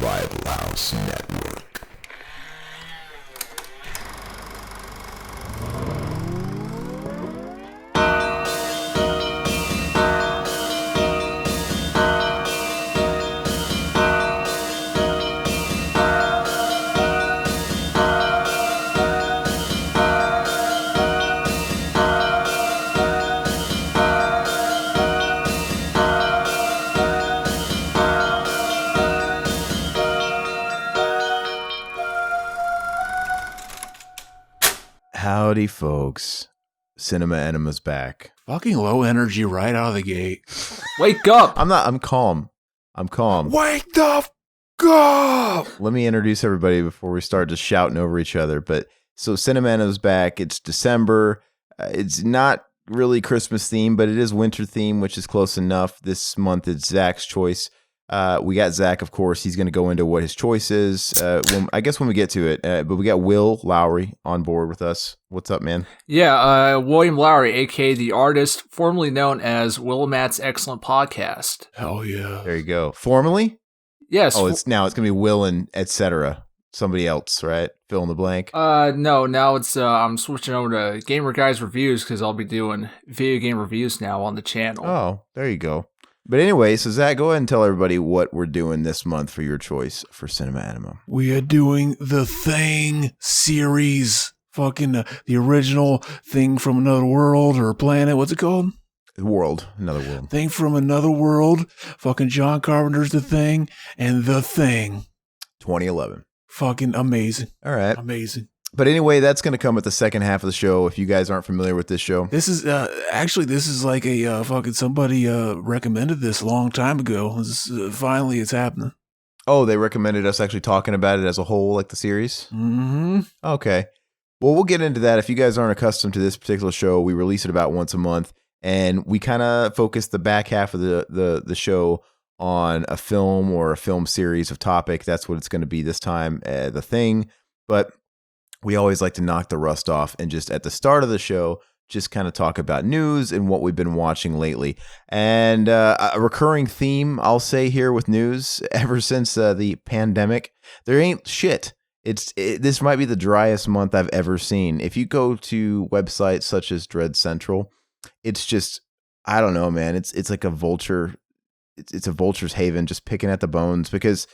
Bible House Network. Howdy, folks. Cinema Enema's back. Fucking low energy right out of the gate. Wake up! I'm calm. Wake the f*** up! Let me introduce everybody before we start just shouting over each other. But so Cinema Enema's back. It's December. It's not really Christmas themed, but it is winter themed, which is close enough. This month it's Zach's choice. We got Zach, of course. He's going to go into what his choice is, I guess when we get to it. But we got Will Lowry on board with us. What's up, man? Yeah, William Lowry, a.k.a. the artist, formerly known as Will Matt's Excellent Podcast. Hell yeah. There you go. Formally? Yes. Oh, it's going to be Will and et cetera. Somebody else, right? Fill in the blank. No, now it's, I'm switching over to Gamer Guys Reviews because I'll be doing video game reviews now on the channel. Oh, there you go. But anyway, so Zach, go ahead and tell everybody what we're doing this month for your choice for Cinema Enema. We are doing the Thing series. Fucking the original Thing from Another World or Planet. What's it called? Another world. Thing from Another World. Fucking John Carpenter's The Thing. And The Thing. 2011. Fucking amazing. All right. Amazing. But anyway, that's going to come at the second half of the show. If you guys aren't familiar with this show, This is this is like a fucking somebody recommended this a long time ago. Finally, it's happening. oh, they recommended us actually talking about it as a whole, like the series. Mm-hmm. Okay. Well, we'll get into that. If you guys aren't accustomed to this particular show, we release it about once a month, and we kind of focus the back half of the show on a film or a film series of topic. That's what it's going to be this time, The Thing. But we always like to knock the rust off and just at the start of the show, just kind of talk about news and what we've been watching lately. And a recurring theme, I'll say here with news, ever since the pandemic, there ain't shit. This might be the driest month I've ever seen. If you go to websites such as Dread Central, it's just, I don't know, man. It's like a vulture. It's a vulture's haven, just picking at the bones, because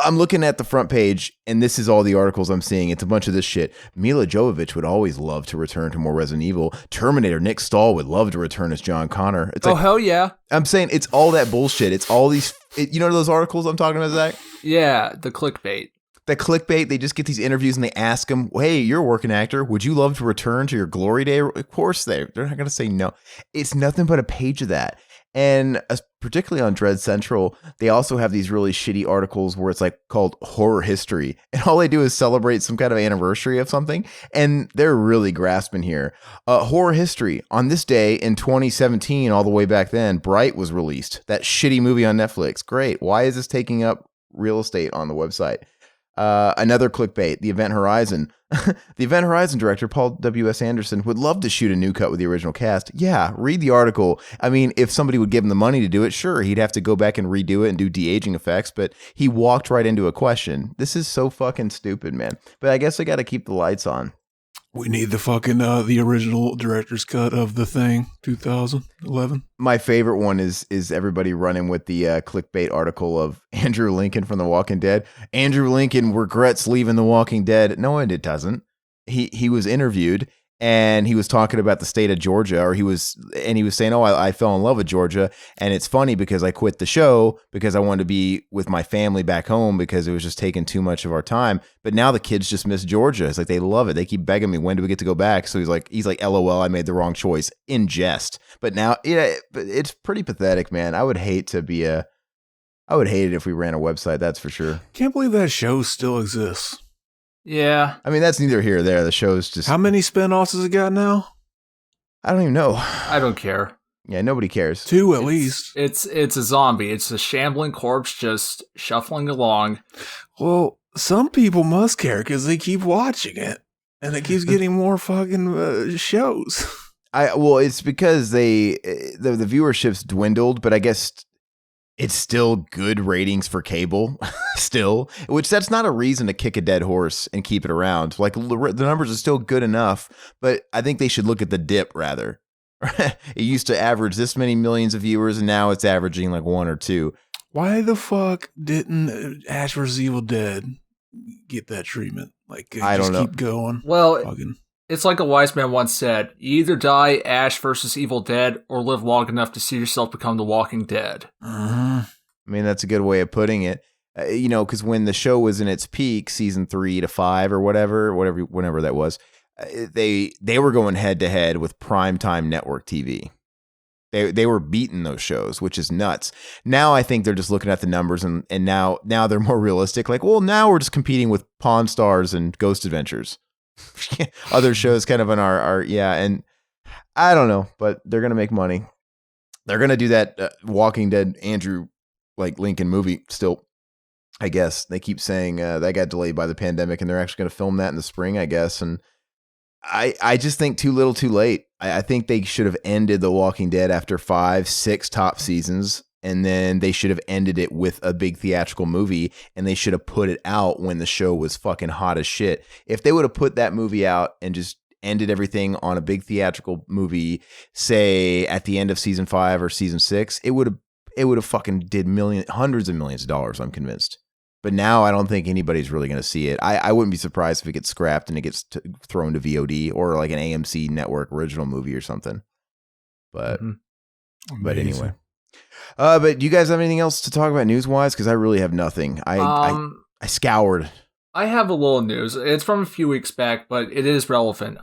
I'm looking at the front page, and this is all the articles I'm seeing. It's a bunch of this shit. Mila Jovovich would always love to return to more Resident Evil. Terminator Nick Stahl would love to return as John Connor. It's like, hell yeah. I'm saying it's all that bullshit. It's all these, you know those articles I'm talking about, Zach? Yeah, the clickbait. The clickbait, they just get these interviews and they ask them, hey, you're a working actor. Would you love to return to your glory day? Of course they're not going to say no. It's nothing but a page of that. And particularly on Dread Central, they also have these really shitty articles where it's like called horror history. And all they do is celebrate some kind of anniversary of something. And they're really grasping here. Horror history. On this day in 2017, all the way back then, Bright was released. That shitty movie on Netflix. Great. Why is this taking up real estate on the website? Another clickbait, the Event Horizon. The Event Horizon director, Paul W.S. Anderson, would love to shoot a new cut with the original cast. Yeah, read the article. I mean, if somebody would give him the money to do it, sure, he'd have to go back and redo it and do de-aging effects, but he walked right into a question. This is so fucking stupid, man. But I guess I got to keep the lights on. We need the fucking the original director's cut of The Thing, 2011. My favorite one is everybody running with the clickbait article of Andrew Lincoln from The Walking Dead. Andrew Lincoln regrets leaving The Walking Dead. No, it doesn't. He was interviewed and he was talking about the state of Georgia, or he was saying, oh, I fell in love with Georgia. And it's funny because I quit the show because I wanted to be with my family back home because it was just taking too much of our time. But now the kids just miss Georgia. It's like they love it. They keep begging me, when do we get to go back? So he's like, LOL, I made the wrong choice, in jest. But now, yeah, but it's pretty pathetic, man. I would hate it if we ran a website, that's for sure. Can't believe that show still exists. Yeah. I mean, that's neither here or there. The show's just... How many spinoffs has it got now? I don't even know. I don't care. Yeah, nobody cares. 2 at least. It's a zombie. It's a shambling corpse just shuffling along. Well, some people must care because they keep watching it. And it keeps getting more fucking shows. Well, it's because the viewership's dwindled, but I guess it's still good ratings for cable still, which that's not a reason to kick a dead horse and keep it around. Like the numbers are still good enough, but I think they should look at the dip rather. It used to average this many millions of viewers, and now it's averaging like 1 or 2. Why the fuck didn't Ash vs. Evil Dead get that treatment? Like, I don't know. Keep going. Well, Fucking. it's like a wise man once said, you either die Ash versus Evil Dead or live long enough to see yourself become the Walking Dead. Uh-huh. I mean, that's a good way of putting it. Because when the show was in its peak, season 3 to 5 or whenever that was, they were going head to head with primetime network TV. They were beating those shows, which is nuts. Now I think they're just looking at the numbers and now they're more realistic. Like, well, now we're just competing with Pawn Stars and Ghost Adventures. Other shows kind of on our and I don't know, but they're gonna make money. They're gonna do that Walking Dead Andrew Lincoln movie still. I guess they keep saying that got delayed by the pandemic, and they're actually gonna film that in the spring, I guess. And I just think too little, too late. I think they should have ended The Walking Dead after 5, 6 top seasons. And then they should have ended it with a big theatrical movie, and they should have put it out when the show was fucking hot as shit. If they would have put that movie out and just ended everything on a big theatrical movie, say at the end of season 5 or season 6, it would have fucking did hundreds of millions of dollars, I'm convinced. But now I don't think anybody's really going to see it. I wouldn't be surprised if it gets scrapped and it gets thrown to VOD or like an AMC network original movie or something. But anyway. But do you guys have anything else to talk about news-wise? Because I really have nothing. I scoured. I have a little news. It's from a few weeks back, but it is relevant.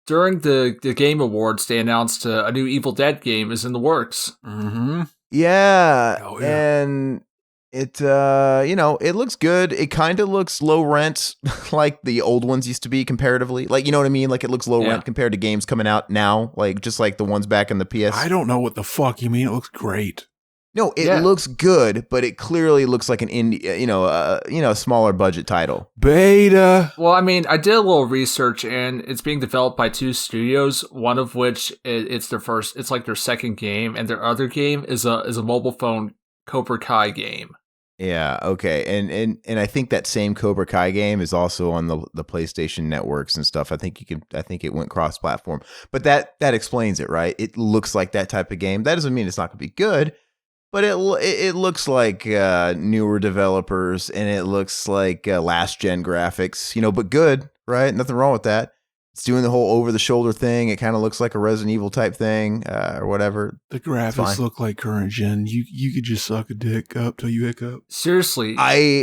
During the Game Awards, they announced a new Evil Dead game is in the works. Mm-hmm. Yeah. Oh, yeah. And it, it looks good. It kind of looks low rent, like the old ones used to be comparatively. Like, you know what I mean? Like, it looks low rent compared to games coming out now, like just like the ones back in the PS. I don't know what the fuck you mean. It looks great. No, it looks good, but it clearly looks like an indie, a smaller budget title. Beta. Well, I mean, I did a little research, and it's being developed by 2 studios. One of which it's like their second game, and their other game is a mobile phone Cobra Kai game. Yeah, okay. And I think that same Cobra Kai game is also on the PlayStation networks and stuff. I think it went cross-platform. But that explains it, right? It looks like that type of game. That doesn't mean it's not going to be good, but it looks like newer developers, and it looks like last gen graphics, but good, right? Nothing wrong with that. It's doing the whole over-the-shoulder thing. It kind of looks like a Resident Evil type thing, or whatever. The graphics look like current gen. You could just suck a dick up till you hiccup. Seriously,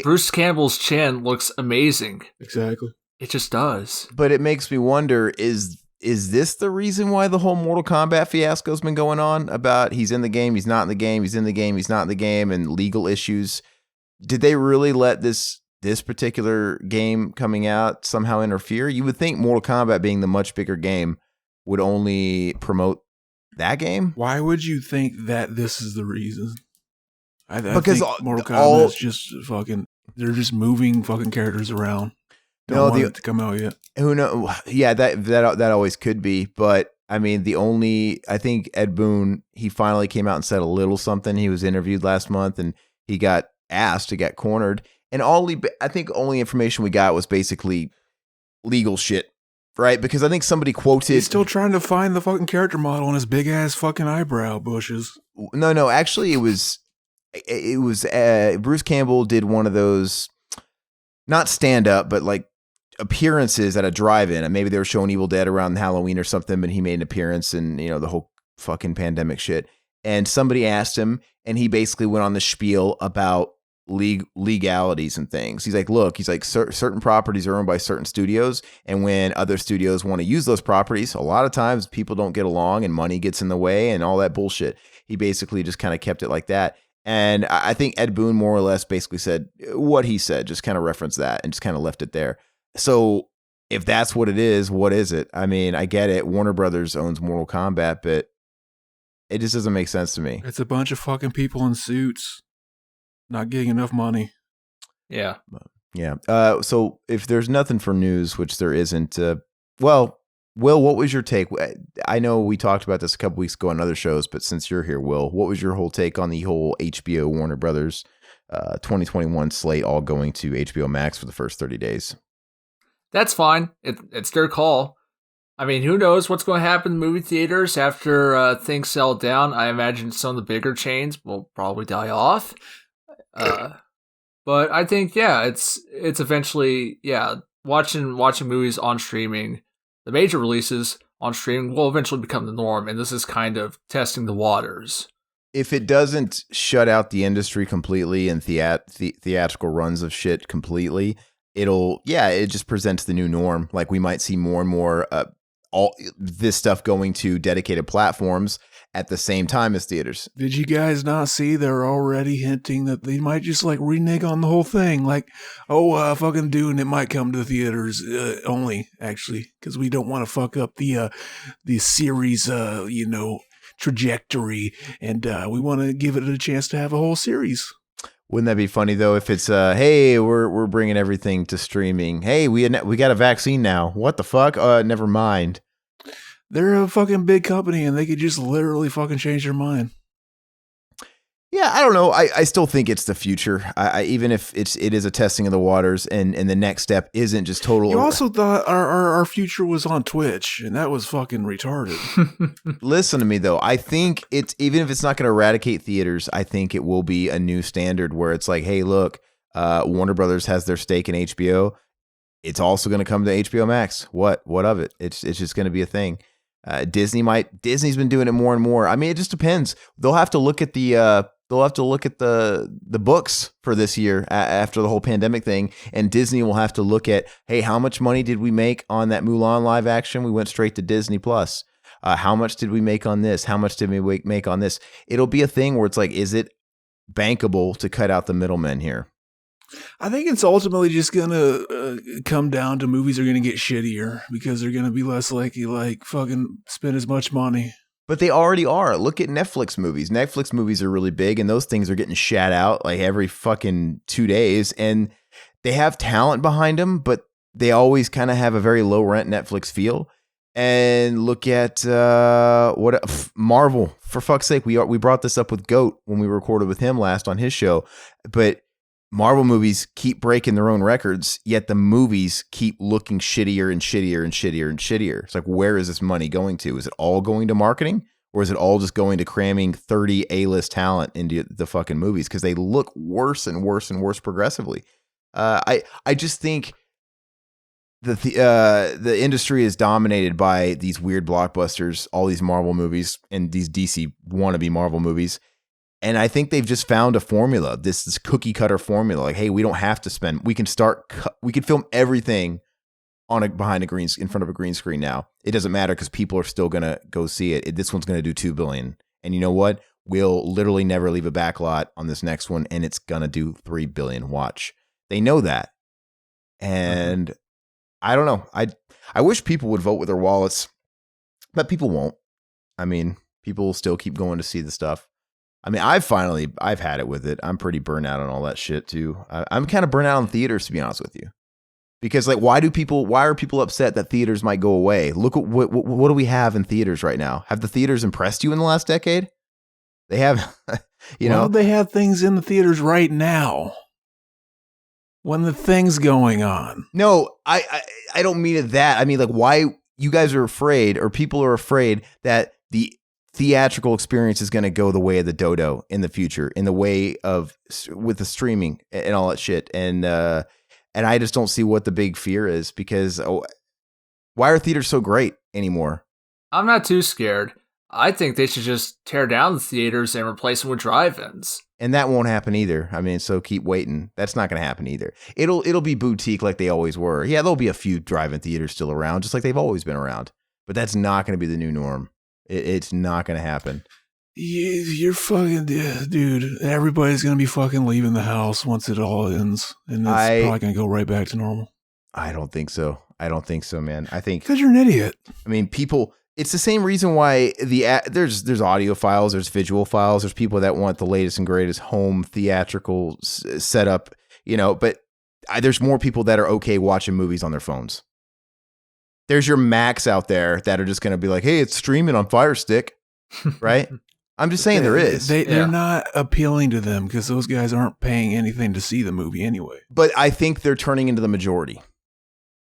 Bruce Campbell's chin looks amazing. Exactly. It just does. But it makes me wonder, is this the reason why the whole Mortal Kombat fiasco's been going on? About he's in the game, he's not in the game, he's in the game, he's not in the game, and legal issues. Did they really let this particular game coming out somehow interfere? You would think Mortal Kombat being the much bigger game would only promote that game. Why would you think that this is the reason? I because think Mortal Kombat is just fucking, they're just moving fucking characters around. Don't want it to come out yet. Who knows? Yeah, that always could be. But I mean, I think Ed Boon, he finally came out and said a little something. He was interviewed last month, and he got cornered. And I think only information we got was basically legal shit, right? Because I think somebody quoted... He's still trying to find the fucking character model in his big-ass fucking eyebrow bushes. No, actually it was Bruce Campbell did one of those, not stand-up, but like appearances at a drive-in. And maybe they were showing Evil Dead around Halloween or something, but he made an appearance and, the whole fucking pandemic shit. And somebody asked him, and he basically went on the spiel about legalities and things. He's like, look, certain properties are owned by certain studios, and when other studios want to use those properties, a lot of times people don't get along and money gets in the way and all that bullshit. He basically just kind of kept it like that. And I think Ed Boon more or less basically said what he said, just kind of referenced that and just kind of left it there. So if that's what it is, what is it? I mean, I get it. Warner Brothers owns Mortal Kombat, but it just doesn't make sense to me. It's a bunch of fucking people in suits not getting enough money. Yeah. Yeah. So if there's nothing for news, which there isn't, Will, what was your take? I know we talked about this a couple weeks ago on other shows, but since you're here, Will, what was your whole take on the whole HBO Warner Brothers 2021 slate all going to HBO Max for the first 30 days? That's fine. It's their call. I mean, who knows what's going to happen in movie theaters after things settle down. I imagine some of the bigger chains will probably die off. But I think, it's eventually, watching movies on streaming, the major releases on streaming will eventually become the norm, and this is kind of testing the waters. If it doesn't shut out the industry completely and theatrical runs of shit completely, it just presents the new norm. Like we might see more and more all this stuff going to dedicated platforms at the same time as theaters. Did you guys not see they're already hinting that they might just like renege on the whole thing? Like, fucking Dune, it might come to theaters only, actually, because we don't want to fuck up the series, trajectory, and we want to give it a chance to have a whole series. Wouldn't that be funny though if it's hey, we're bringing everything to streaming. Hey, we got a vaccine now. What the fuck? Never mind. They're a fucking big company and they could just literally fucking change their mind. Yeah, I don't know. I still think it's the future. I even if it is a testing of the waters, and the next step isn't just total. You also thought our future was on Twitch, and that was fucking retarded. Listen to me though. I think it's, even if it's not going to eradicate theaters, I think it will be a new standard where it's like, hey, look, Warner Brothers has their stake in HBO. It's also going to come to HBO Max. What of it? It's just going to be a thing. Disney's been doing it more and more. I mean, it just depends. They'll have to look at the books for this year after the whole pandemic thing, and Disney will have to look at, hey, how much money did we make on that Mulan live action? We went straight to Disney Plus. How much did we make on this? How much did we make on this? It'll be a thing where it's like, is it bankable to cut out the middlemen here? I think it's ultimately just going to come down to movies are going to get shittier because they're going to be less likely like fucking spend as much money. But they already are. Look at Netflix movies. Netflix movies are really big, and those things are getting shat out like every fucking 2 days. And they have talent behind them, but they always kind of have a very low rent Netflix feel. And look at Marvel. For fuck's sake, we brought this up with Goat when we recorded with him last on his show. But Marvel movies keep breaking their own records, yet the movies keep looking shittier and shittier and shittier and shittier. It's like, where is this money going to? Is it all going to marketing, or is it all just going to cramming 30 A-list talent into the fucking movies? Because they look worse and worse and worse progressively. I just think that the industry is dominated by these weird blockbusters, all these Marvel movies and these DC wannabe Marvel movies. And I think they've just found a formula, this cookie cutter formula. Like, hey, we don't have to spend. We can film everything in front of a green screen now. It doesn't matter because people are still gonna go see it. This one's gonna do $2 billion, and you know what? We'll literally never leave a backlot on this next one, and it's gonna do $3 billion. Watch. They know that, and I don't know. I wish people would vote with their wallets, but people won't. I mean, people will still keep going to see the stuff. I mean, I've had it with it. I'm pretty burnt out on all that shit too. I'm kind of burnt out on theaters, to be honest with you, because like, why are people upset that theaters might go away? Look at what do we have in theaters right now? Have the theaters impressed you in the last decade? They have, Well, they have things in the theaters right now when the thing's going on. No, I don't mean it that. I mean, like, why you guys are afraid, or people are afraid that the theatrical experience is going to go the way of the dodo in the future, in the way of with the streaming and all that shit. And I just don't see what the big fear is, because why are theaters so great anymore? I'm not too scared. I think they should just tear down the theaters and replace them with drive-ins. And that won't happen either. I mean, so keep waiting. That's not going to happen either. It'll be boutique like they always were. Yeah, there'll be a few drive-in theaters still around, just like they've always been around. But that's not going to be the new norm. It's not going to happen. You're fucking, dude. Everybody's going to be fucking leaving the house once it all ends. And it's probably going to go right back to normal. I don't think so. Man. I think... Because you're an idiot. I mean, people... It's the same reason why there's audio files, there's visual files, there's people that want the latest and greatest home theatrical setup, but there's more people that are okay watching movies on their phones. There's your Macs out there that are just going to be like, hey, it's streaming on Fire Stick, right? I'm just saying there is. They're not appealing to them because those guys aren't paying anything to see the movie anyway. But I think they're turning into the majority.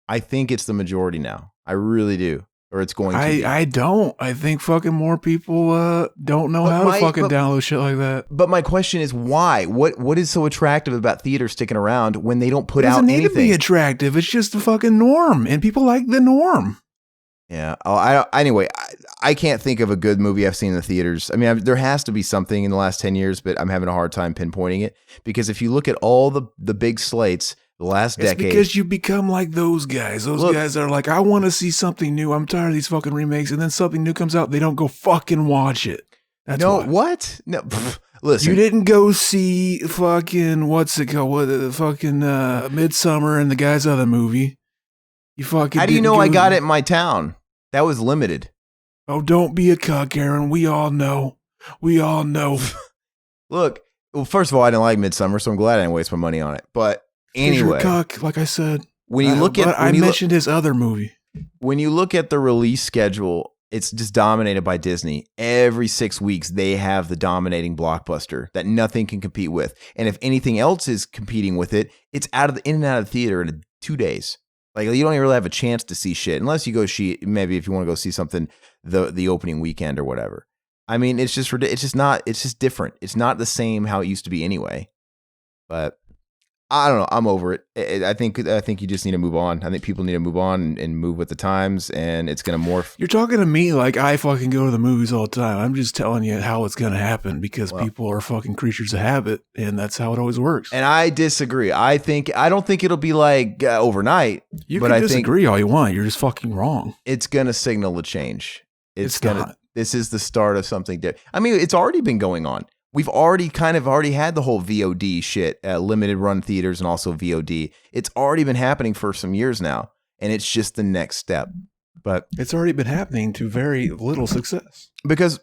I think it's the majority now. I really do. Or it's going to be. I don't. I think fucking more people don't know how to fucking download shit like that. But my question is why? What is so attractive about theater sticking around when they don't put out anything? It doesn't need to be attractive. It's just the fucking norm, and people like the norm. Yeah. Anyway, I can't think of a good movie I've seen in the theaters. I mean, there has to be something in the last 10 years, but I'm having a hard time pinpointing it because if you look at all the big slates, the last decade. It's because you become like those guys. Those guys are like, I want to see something new. I'm tired of these fucking remakes. And then something new comes out. They don't go fucking watch it. That's why. What? No, listen. You didn't go see fucking, what's it called? Fucking Midsummer and the guy's other movie. You fucking. How do you know I got it in my town? That was limited. Oh, don't be a cuck, Aaron. We all know. We all know. Look, well, first of all, I didn't like Midsummer, so I'm glad I didn't waste my money on it. But anyway, cuck, like I said, when you look at, I mentioned his other movie. When you look at the release schedule, it's just dominated by Disney. Every 6 weeks, they have the dominating blockbuster that nothing can compete with. And if anything else is competing with it, it's in and out of the theater in 2 days. Like you don't even really have a chance to see shit unless you go maybe if you want to go see something the opening weekend or whatever. I mean, it's just different. It's not the same how it used to be anyway. But I don't know. I'm over it. I think you just need to move on. I think people need to move on and move with the times, and it's going to morph. You're talking to me like I fucking go to the movies all the time. I'm just telling you how it's going to happen because people are fucking creatures of habit, and that's how it always works. And I disagree. I don't think it'll be like overnight. You can disagree all you want. You're just fucking wrong. It's going to signal a change. It's not. This is the start of something different. I mean, it's already been going on. We've already had the whole VOD shit, limited run theaters and also VOD. It's already been happening for some years now, and it's just the next step. But it's already been happening to very little success. Because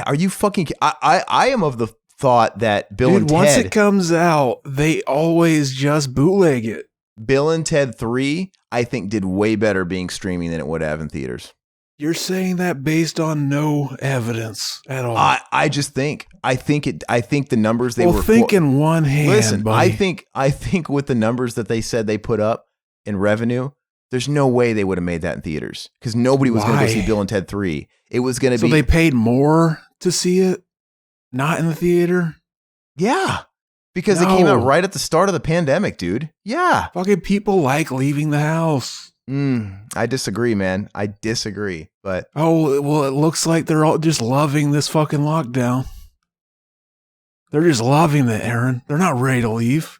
are you fucking? I am of the thought that Bill and Ted. Once it comes out, they always just bootleg it. Bill and Ted 3, I think, did way better being streaming than it would have in theaters. You're saying that based on no evidence at all. I think the numbers they were think in one hand. Listen, buddy. I think with the numbers that they said they put up in revenue, there's no way they would have made that in theaters because nobody was going to go see Bill and Ted 3. It was going to be. So they paid more to see it, not in the theater. Yeah, because it came out right at the start of the pandemic, dude. Yeah, fucking people like leaving the house. I disagree, man. I disagree, but it looks like they're all just loving this fucking lockdown. They're just loving it, Aaron. They're not ready to leave.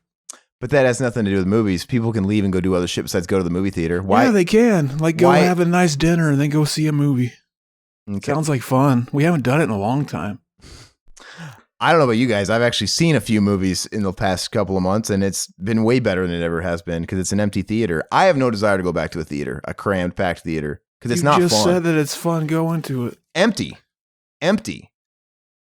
But that has nothing to do with movies. People can leave and go do other shit besides go to the movie theater. Why? Yeah, they can. Like go have a nice dinner and then go see a movie. Okay. Sounds like fun. We haven't done it in a long time. I don't know about you guys. I've actually seen a few movies in the past couple of months, and it's been way better than it ever has been because it's an empty theater. I have no desire to go back to a theater, a crammed, packed theater, because it's not fun. You just said that it's fun going to it. Empty.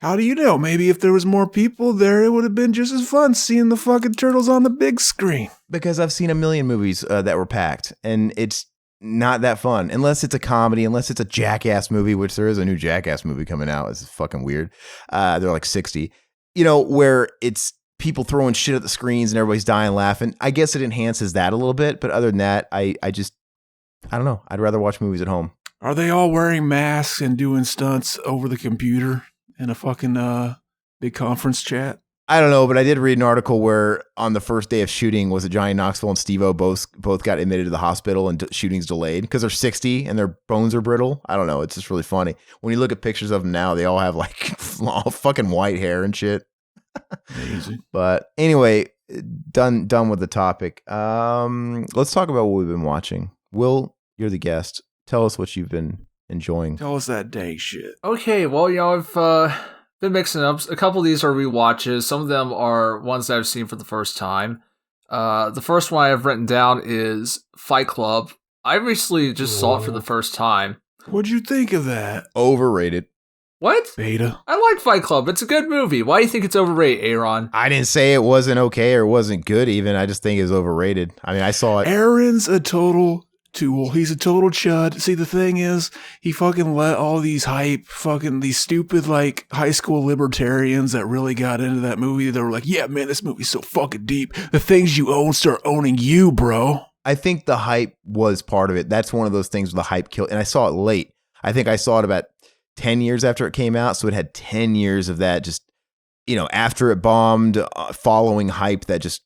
How do you know? Maybe if there was more people there, it would have been just as fun seeing the fucking turtles on the big screen. Because I've seen a million movies that were packed, and it's not that fun unless it's a comedy, unless it's a Jackass movie, which there is a new Jackass movie coming out. It's fucking weird. They're like 60, where it's people throwing shit at the screens and everybody's dying laughing. I guess it enhances that a little bit, but other than that, I don't know. I'd rather watch movies at home. Are they all wearing masks and doing stunts over the computer in a fucking big conference chat? I don't know, but I did read an article where on the first day of shooting was it Johnny Knoxville and Steve-O both got admitted to the hospital and shooting's delayed because they're 60 and their bones are brittle. I don't know. It's just really funny. When you look at pictures of them now, they all have like all fucking white hair and shit. Amazing. But anyway, done with the topic. Let's talk about what we've been watching. Will, you're the guest. Tell us what you've been enjoying. Tell us that day shit. Okay, well, I've been mixing up. A couple of these are rewatches. Some of them are ones that I've seen for the first time. The first one I have written down is Fight Club. I recently just saw it for the first time. What'd you think of that? Overrated. What? Beta. I like Fight Club. It's a good movie. Why do you think it's overrated, Aaron? I didn't say it wasn't okay or wasn't good even. I just think it was overrated. I mean, I saw it. Aaron's a total Tool. He's a total chud. See, the thing is, he fucking let all these these stupid, like, high school libertarians that really got into that movie, they were like, yeah, man, this movie's so fucking deep. The things you own start owning you, bro. I think the hype was part of it. That's one of those things where the hype killed. And I saw it late. I think I saw it about 10 years after it came out. So it had 10 years of that just, after it bombed, following hype that just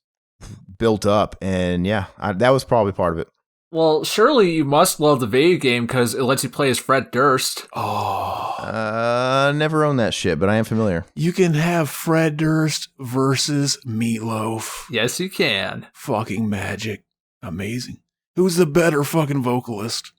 built up. And yeah, that was probably part of it. Well, surely you must love the video game because it lets you play as Fred Durst. Oh. Never owned that shit, but I am familiar. You can have Fred Durst versus Meatloaf. Yes, you can. Fucking magic. Amazing. Who's the better fucking vocalist?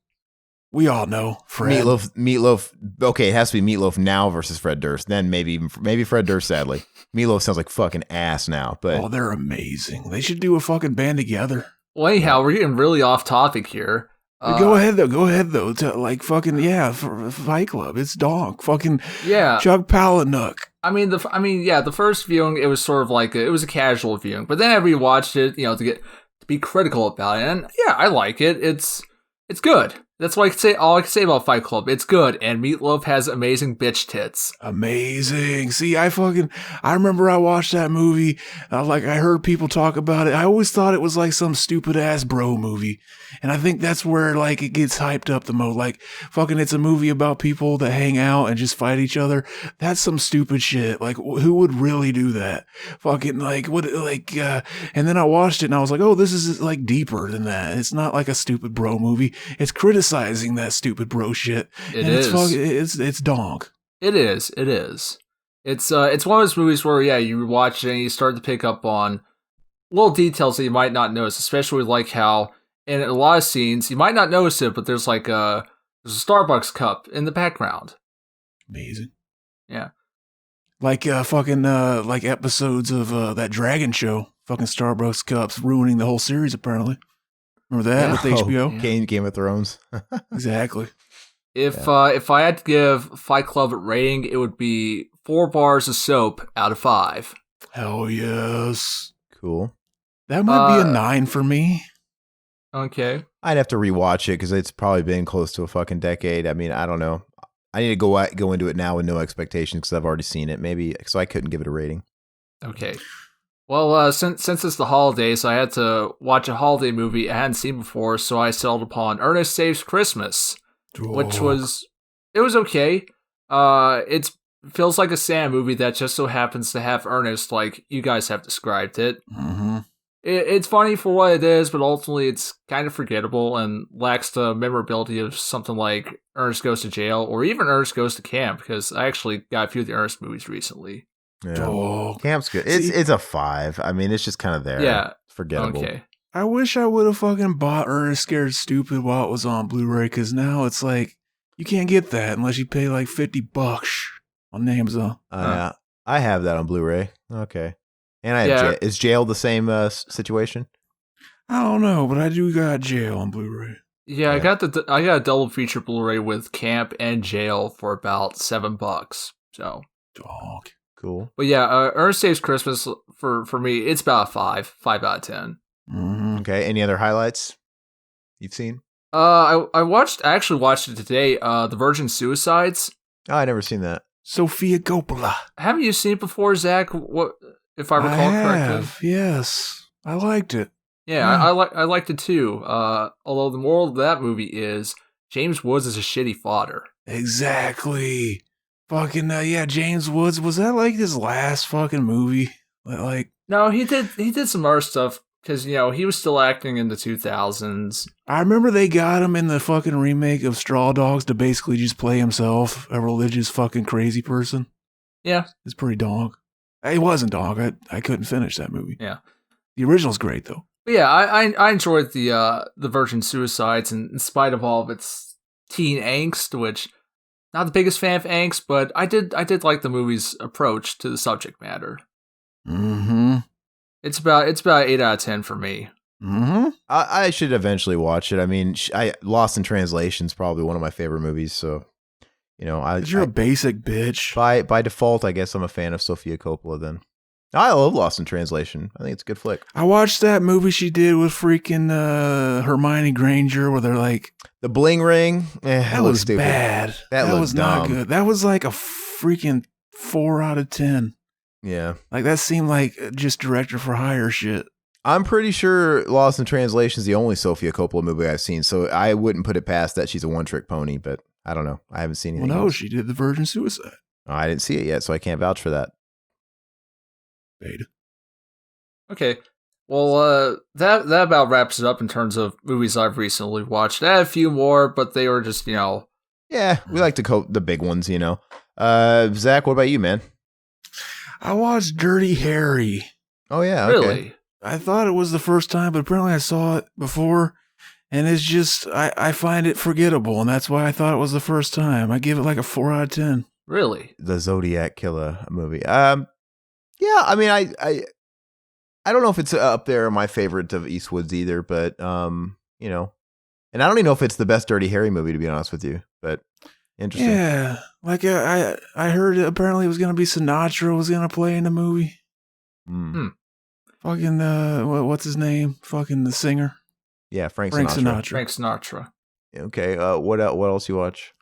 We all know Fred. Meatloaf. Okay, it has to be Meatloaf now versus Fred Durst. Then maybe Fred Durst. Sadly, Meatloaf sounds like fucking ass now. But they're amazing. They should do a fucking band together. Well, anyhow, we're getting really off topic here. Go ahead though. To like fucking Fight Club. It's dog. Fucking Chuck Palahniuk. The first viewing it was sort of like it was a casual viewing, but then I rewatched it, to be critical about it, and yeah, I like it. It's good. That's what all I can say about Fight Club. It's good, and Meatloaf has amazing bitch tits. Amazing. See, I remember I watched that movie. I heard people talk about it. I always thought it was like some stupid ass bro movie, and I think that's where like it gets hyped up the most. Like fucking, it's a movie about people that hang out and just fight each other. That's some stupid shit. Like who would really do that? Fucking like what? Like and then I watched it and I was like, oh, this is like deeper than that. It's not like a stupid bro movie. It's criticizing that stupid bro shit. It's donk. It is. It's one of those movies where you watch it and you start to pick up on little details that you might not notice, especially like how in a lot of scenes you might not notice it, but there's like there's a Starbucks cup in the background. Amazing. Yeah. Like like episodes of that Dragon show, fucking Starbucks cups ruining the whole series apparently. Remember that with HBO? Game of Thrones. Exactly. If I had to give Fight Club a rating, it would be 4 bars of soap out of 5. Hell yes. Cool. That might be a 9 for me. Okay. I'd have to rewatch it because it's probably been close to a fucking decade. I mean, I don't know. I need to go into it now with no expectations because I've already seen it. Maybe so I couldn't give it a rating. Okay. Well, since it's the holidays, I had to watch a holiday movie I hadn't seen before, so I settled upon Ernest Saves Christmas, which was okay. It feels like a Sam movie that just so happens to have Ernest, like you guys have described it. Mm-hmm. It's funny for what it is, but ultimately it's kind of forgettable and lacks the memorability of something like Ernest Goes to Jail or even Ernest Goes to Camp, because I actually got a few of the Ernest movies recently. Yeah. Camp's good. It's a 5. I mean, it's just kind of there. Yeah. It's forgettable. Okay. I wish I would have fucking bought Ernest Scared Stupid while it was on Blu-ray, because now it's like, you can't get that unless you pay like $50 on Amazon. I have that on Blu-ray. Okay. And I have is Jail the same situation? I don't know, but I do got Jail on Blu-ray. Yeah, I got a double feature Blu-ray with Camp and Jail for about $7. So. Dog. Cool. But yeah, Ernest Saves Christmas for me, it's about a 5 out of 10. Mm-hmm. Okay. Any other highlights you've seen? I actually watched it today. The Virgin Suicides. Oh, I never seen that. Sofia Coppola. Haven't you seen it before, Zach? What, if I recall correctly? Yes, I liked it. Yeah, I liked it too. Although the moral of that movie is James Woods is a shitty father. Exactly. Fucking James Woods, was that like his last fucking movie? Like no, he did some other stuff because he was still acting in the 2000s. I remember they got him in the fucking remake of Straw Dogs to basically just play himself, a religious fucking crazy person. Yeah, it's pretty dog. It wasn't dog. I couldn't finish that movie. Yeah, the original's great though. But yeah, I enjoyed the Virgin Suicides, and in spite of all of its teen angst, which. Not the biggest fan of angst, but I did like the movie's approach to the subject matter. Mm-hmm. It's about 8 out of 10 for me. Mm-hmm. I should eventually watch it. I mean, Lost in Translation is probably one of my favorite movies. So, you're a basic bitch. By default, I guess I'm a fan of Sofia Coppola. Then, I love Lost in Translation. I think it's a good flick. I watched that movie she did with freaking Hermione Granger where they're like... The Bling Ring? That was stupid. Bad. That was not good. That was like a freaking 4 out of 10. Yeah. Like that seemed like just director for hire shit. I'm pretty sure Lost in Translation is the only Sofia Coppola movie I've seen, so I wouldn't put it past that she's a one-trick pony, but I don't know. I haven't seen anything else. She did The Virgin Suicide. Oh, I didn't see it yet, so I can't vouch for that. Beta. Okay. Well, that about wraps it up in terms of movies I've recently watched. I had a few more, but they were just, Yeah, we like to coat the big ones, Zach, what about you, man? I watched Dirty Harry. Oh, yeah, okay. Really? I thought it was the first time, but apparently I saw it before, and it's just, I find it forgettable, and that's why I thought it was the first time. I give it like a 4 out of 10. Really? The Zodiac Killer movie. Yeah, I mean, I don't know if it's up there my favorite of Eastwood's either, but and I don't even know if it's the best Dirty Harry movie, to be honest with you, but interesting. Yeah, like I heard apparently it was gonna be Sinatra was gonna play in the movie. Fucking what's his name? Fucking the singer. Yeah, Frank Sinatra. Frank Sinatra. Okay. What else you watch?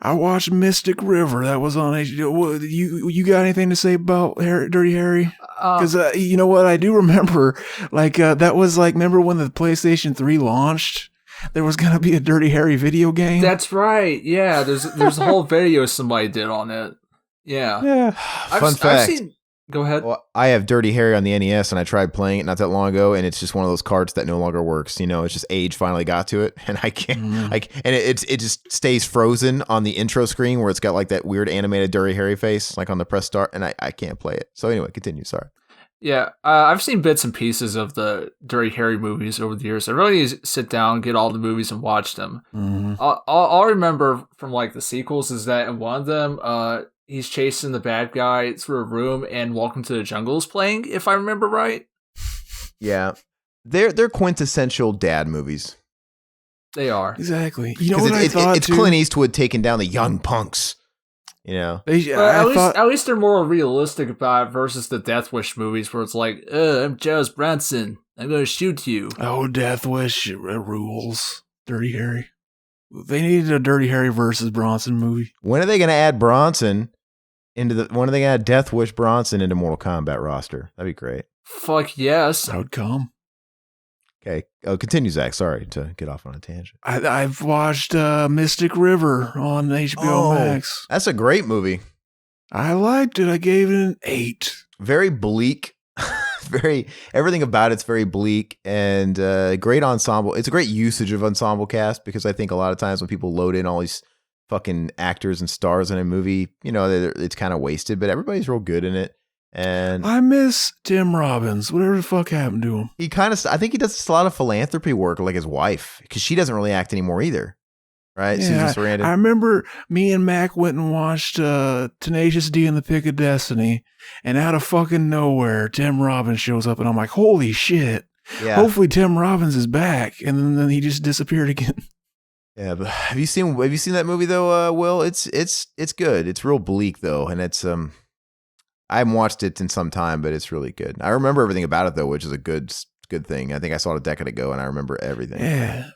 I watched Mystic River. That was on HBO. You got anything to say about Dirty Harry? Because you know what, I do remember, like that was like, remember when the PlayStation 3 launched? There was gonna be a Dirty Harry video game. That's right. Yeah, there's a whole video somebody did on it. Yeah. Yeah. Fun fact. Go ahead. Well, I have Dirty Harry on the NES, and I tried playing it not that long ago, and it's just one of those carts that no longer works. It's just age finally got to it, and I can't. And it just stays frozen on the intro screen where it's got like that weird animated Dirty Harry face, like on the press start, and I can't play it. So anyway, continue. Sorry. Yeah, I've seen bits and pieces of the Dirty Harry movies over the years. I really need to sit down, get all the movies, and watch them. Mm-hmm. All I remember from like the sequels is that in one of them, he's chasing the bad guy through a room, and Welcome to the Jungle is playing, if I remember right. Yeah, they're quintessential dad movies. They are. Exactly. You know what I thought it's Clint Eastwood taking down the young punks. At least they're more realistic about it versus the Death Wish movies where it's like, I'm Charles Bronson, I'm going to shoot you. Oh, Death Wish rules. Dirty Harry. They needed a Dirty Harry versus Bronson movie. When are they going to add Bronson when are they going to add Death Wish Bronson into Mortal Kombat roster? That'd be great. Fuck yes. I would come. Okay. Continue, Zach. Sorry to get off on a tangent. I've watched Mystic River on HBO Max. That's a great movie. I liked it. I gave it an 8. Very bleak. Everything about it's very bleak and great ensemble. It's a great usage of ensemble cast because I think a lot of times when people load in all these fucking actors and stars in a movie, it's kind of wasted, but everybody's real good in it. And I miss Tim Robbins. Whatever the fuck happened to him? I think he does a lot of philanthropy work, like his wife, because she doesn't really act anymore either. Right? Yeah, Susan Sarandon. I remember me and Mac went and watched Tenacious D and the Pick of Destiny, and out of fucking nowhere, Tim Robbins shows up, and I'm like, holy shit. Yeah. Hopefully Tim Robbins is back, and then he just disappeared again. Yeah, but have you seen that movie though, Will? It's good. It's real bleak though, and it's I haven't watched it in some time, but it's really good. I remember everything about it though, which is a good thing. I think I saw it a decade ago, and I remember everything. Yeah.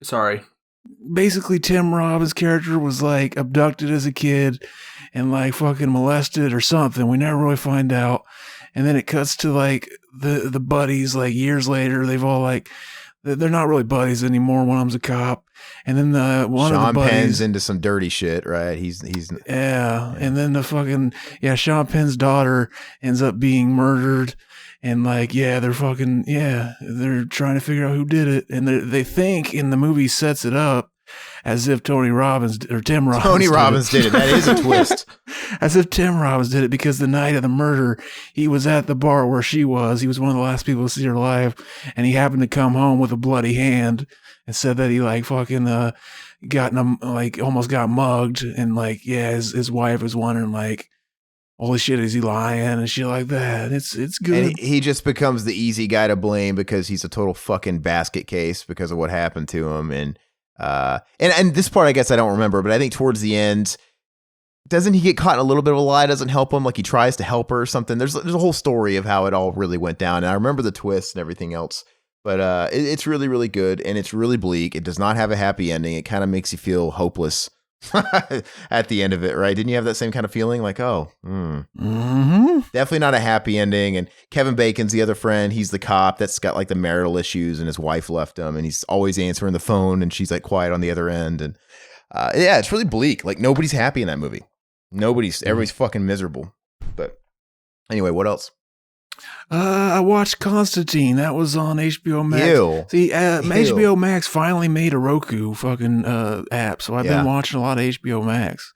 Sorry. Basically, Tim Robbins' character was like abducted as a kid and like fucking molested or something. We never really find out. And then it cuts to like the buddies like years later. They've all like, they're not really buddies anymore. One of them's a cop. And then one of the buddies. Sean Penn's into some dirty shit, right? He's yeah. And then Sean Penn's daughter ends up being murdered. And like, they're trying to figure out who did it. And they think in the movie sets it up as if Tony Robbins did it. That is a twist. As if Tim Robbins did it because the night of the murder, he was at the bar where she was. He was one of the last people to see her alive. And he happened to come home with a bloody hand and said that he like fucking almost got mugged. And like, his wife was wondering like, holy shit, is he lying and shit like that? It's good. And he just becomes the easy guy to blame because he's a total fucking basket case because of what happened to him. And this part I guess I don't remember, but I think towards the end, doesn't he get caught in a little bit of a lie? Doesn't help him. Like he tries to help her or something. There's a whole story of how it all really went down. And I remember the twists and everything else. But it's really, really good. And it's really bleak. It does not have a happy ending. It kind of makes you feel hopeless at the end of it, right? Didn't you have that same kind of feeling? Like, definitely not a happy ending. And Kevin Bacon's the other friend. He's the cop that's got like the marital issues, and his wife left him, and he's always answering the phone, and she's like quiet on the other end. And yeah, it's really bleak. Like nobody's happy in that movie. Everybody's fucking miserable. But anyway, what else? I watched Constantine. That was on HBO Max. Ew. See, HBO Max finally made a Roku fucking app, so I've been watching a lot of HBO Max.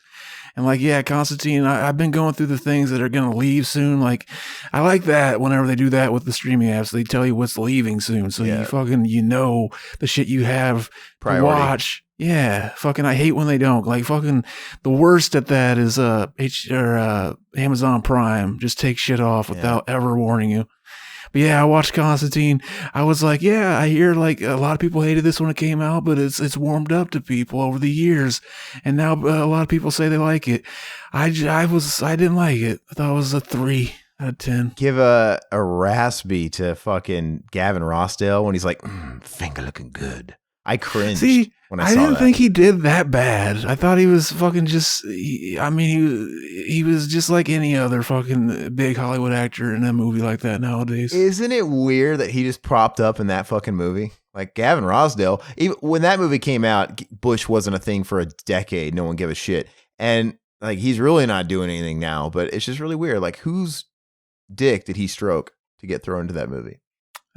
And like, yeah, Constantine, I've been going through the things that are going to leave soon. Like, I like that whenever they do that with the streaming apps, they tell you what's leaving soon. So you fucking, the shit you have to watch. Yeah, fucking, I hate when they don't. Like, fucking, the worst at that is Amazon Prime. Just take shit off without ever warning you. But yeah, I watched Constantine. I was like, yeah, I hear like a lot of people hated this when it came out, but it's warmed up to people over the years, and now a lot of people say they like it. I didn't like it. I thought it was a 3 out of 10. Give a raspy to fucking Gavin Rossdale when he's like, finger looking good. I cringed when I saw that. I didn't think he did that bad. I thought he was fucking just, he was just like any other fucking big Hollywood actor in a movie like that nowadays. Isn't it weird that he just propped up in that fucking movie? Like Gavin Rossdale, even when that movie came out, Bush wasn't a thing for a decade. No one gave a shit. And like, he's really not doing anything now, but it's just really weird. Like, whose dick did he stroke to get thrown into that movie?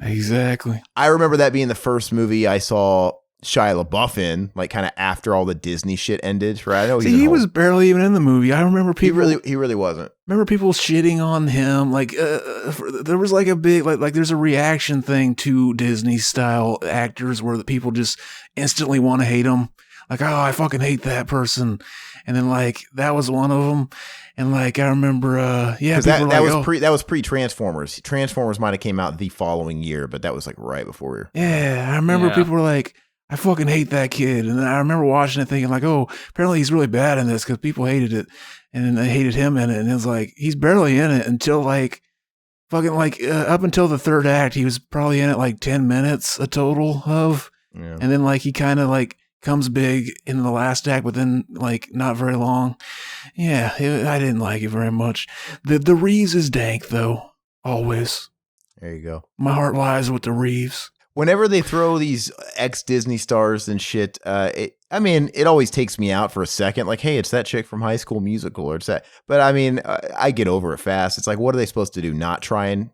Exactly. I remember that being the first movie I saw Shia LaBeouf in, like kind of after all the Disney shit ended, right? I know he was barely even in the movie. I remember people. He really wasn't. Remember people shitting on him. Like there was like a big like there's a reaction thing to Disney style actors where the people just instantly want to hate them. Like, oh, I fucking hate that person. And then like that was one of them. And like I remember, that was pre Transformers. Transformers might have came out the following year, but that was like right before. Yeah, I remember people were like, I fucking hate that kid. And I remember watching it thinking like, oh, apparently he's really bad in this because people hated it. And then they hated him in it. And it was like, he's barely in it until like fucking like up until the third act, he was probably in it like 10 minutes a total of. Yeah. And then like he kind of like comes big in the last act, but then like not very long. Yeah, I didn't like it very much. The Reeves is dank though, always. There you go. My heart lies with the Reeves. Whenever they throw these ex-Disney stars and shit, it always takes me out for a second. Like, hey, it's that chick from High School Musical, or it's that. But I mean, I get over it fast. It's like, what are they supposed to do? Not try and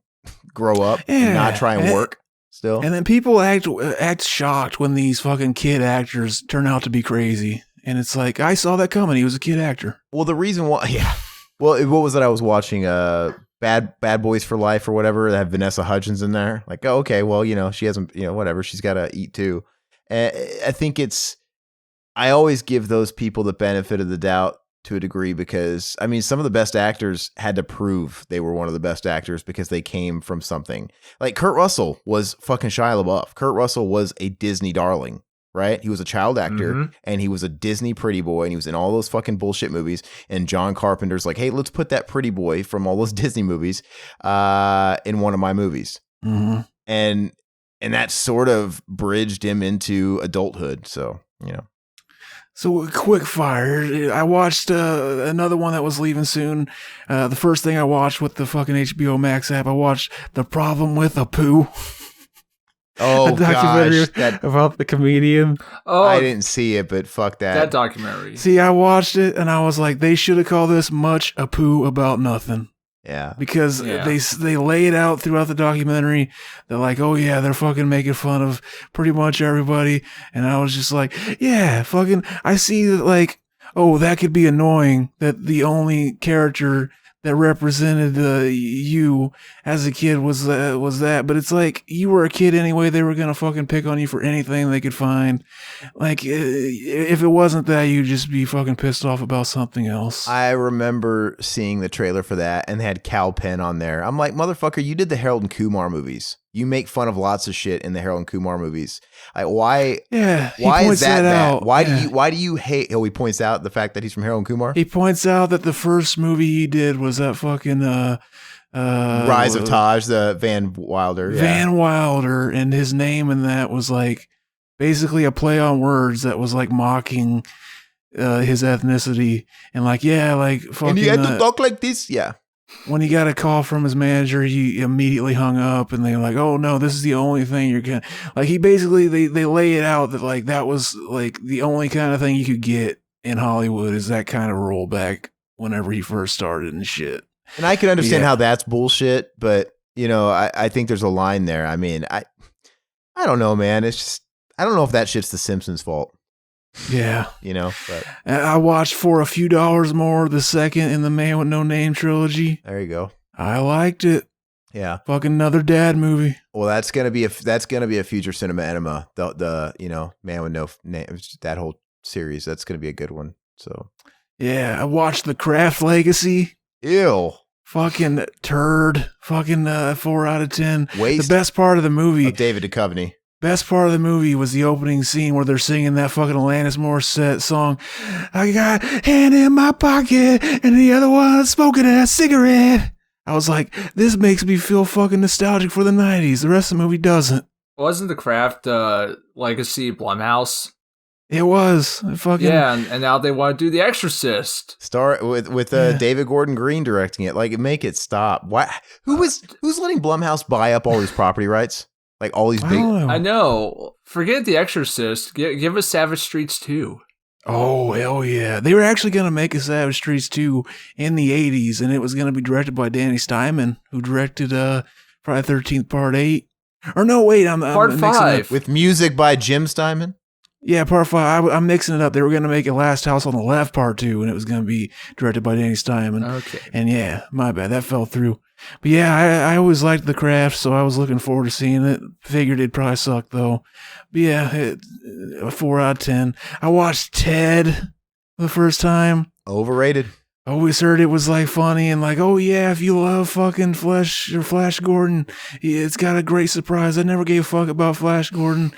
grow up? And not try and work? Still. And then people act shocked when these fucking kid actors turn out to be crazy. And it's like, I saw that coming. He was a kid actor. Well, the reason why, Well, what was it? I was watching Bad Boys for Life or whatever. That have Vanessa Hudgens in there. Like, oh, okay, well, she hasn't, whatever. She's got to eat too. I think I always give those people the benefit of the doubt to a degree because, I mean, some of the best actors had to prove they were one of the best actors because they came from something. Like Kurt Russell was fucking Shia LaBeouf. Kurt Russell was a Disney darling, right? He was a child actor and he was a Disney pretty boy and he was in all those fucking bullshit movies. And John Carpenter's like, hey, let's put that pretty boy from all those Disney movies in one of my movies. Mm-hmm. And that sort of bridged him into adulthood. So, So quick fire. I watched another one that was leaving soon. The first thing I watched with the fucking HBO Max app, I watched The Problem with Apu. Oh, a documentary about the comedian. Oh, I didn't see it, but fuck that. That documentary. See, I watched it and I was like, they should have called this Much Apu About Nothing. Yeah. Because they lay it out throughout the documentary. They're like, oh yeah, they're fucking making fun of pretty much everybody. And I was just like, yeah, fucking, I see that like, oh, that could be annoying that the only character that represented you as a kid was that. But it's like, you were a kid anyway. They were going to fucking pick on you for anything they could find. Like, if it wasn't that, you'd just be fucking pissed off about something else. I remember seeing the trailer for that and they had Cal Penn on there. I'm like, motherfucker, you did the Harold and Kumar movies. You make fun of lots of shit in the Harold and Kumar movies. Like, why? Yeah, Why is that out. Why do you hate? Oh, he points out the fact that he's from Harold and Kumar. He points out that the first movie he did was that fucking Rise of Taj, the Van Wilder. Van Wilder, and his name in that was like basically a play on words that was like mocking his ethnicity, and like fucking. And you had to talk like this, yeah. When he got a call from his manager, he immediately hung up, and they were like, "Oh no, this is the only thing you're gonna." Like he basically they lay it out that like that was like the only kind of thing you could get in Hollywood is that kind of rollback whenever he first started and shit. And I can understand how that's bullshit, but I think there's a line there. I mean, I don't know, man. It's just I don't know if that shit's the Simpsons' fault. Yeah. But I watched For a Few Dollars More, the second in the Man with No Name trilogy. there you go. I liked it. Yeah. Fucking another dad movie. Well, that's gonna be a future cinema enema. The Man with No Name, that whole series. That's gonna be a good one. So Yeah, I watched The Craft Legacy. ew. Fucking turd. Fucking 4 out of 10. Waste The best part of the movie. of David Duchovny. Best part of the movie was the opening scene where they're singing that fucking Alanis Morissette song. I got hand in my pocket and the other one smoking a cigarette. I was like, this makes me feel fucking nostalgic for the 90s. The rest of the movie doesn't. Wasn't the Craft Legacy Blumhouse? It was. Fucking Yeah, and now they want to do The Exorcist. Start with David Gordon Green directing it. Like, make it stop. Why? Who's letting Blumhouse buy up all these property rights? Like all these I big. don't know. I know. Forget The Exorcist. Give us Savage Streets 2. Oh, hell yeah. They were actually going to make a Savage Streets 2 in the 80s, and it was going to be directed by Danny Steinman, who directed Friday the 13th Part 8. Or no, wait, I'm Part mixing 5. Up. With music by Jim Steinman. Yeah, Part 5. I'm mixing it up. They were going to make a Last House on the Left Part 2, and it was going to be directed by Danny Steinman. Okay. And yeah, my bad. That fell through. But yeah, I always liked The Craft, so I was looking forward to seeing it. Figured it'd probably suck, though. But yeah, a 4 out of 10. I watched Ted for the first time. Overrated. Always heard it was like funny and like, oh yeah, if you love fucking Flash Gordon, it's got a great surprise. I never gave a fuck about Flash Gordon.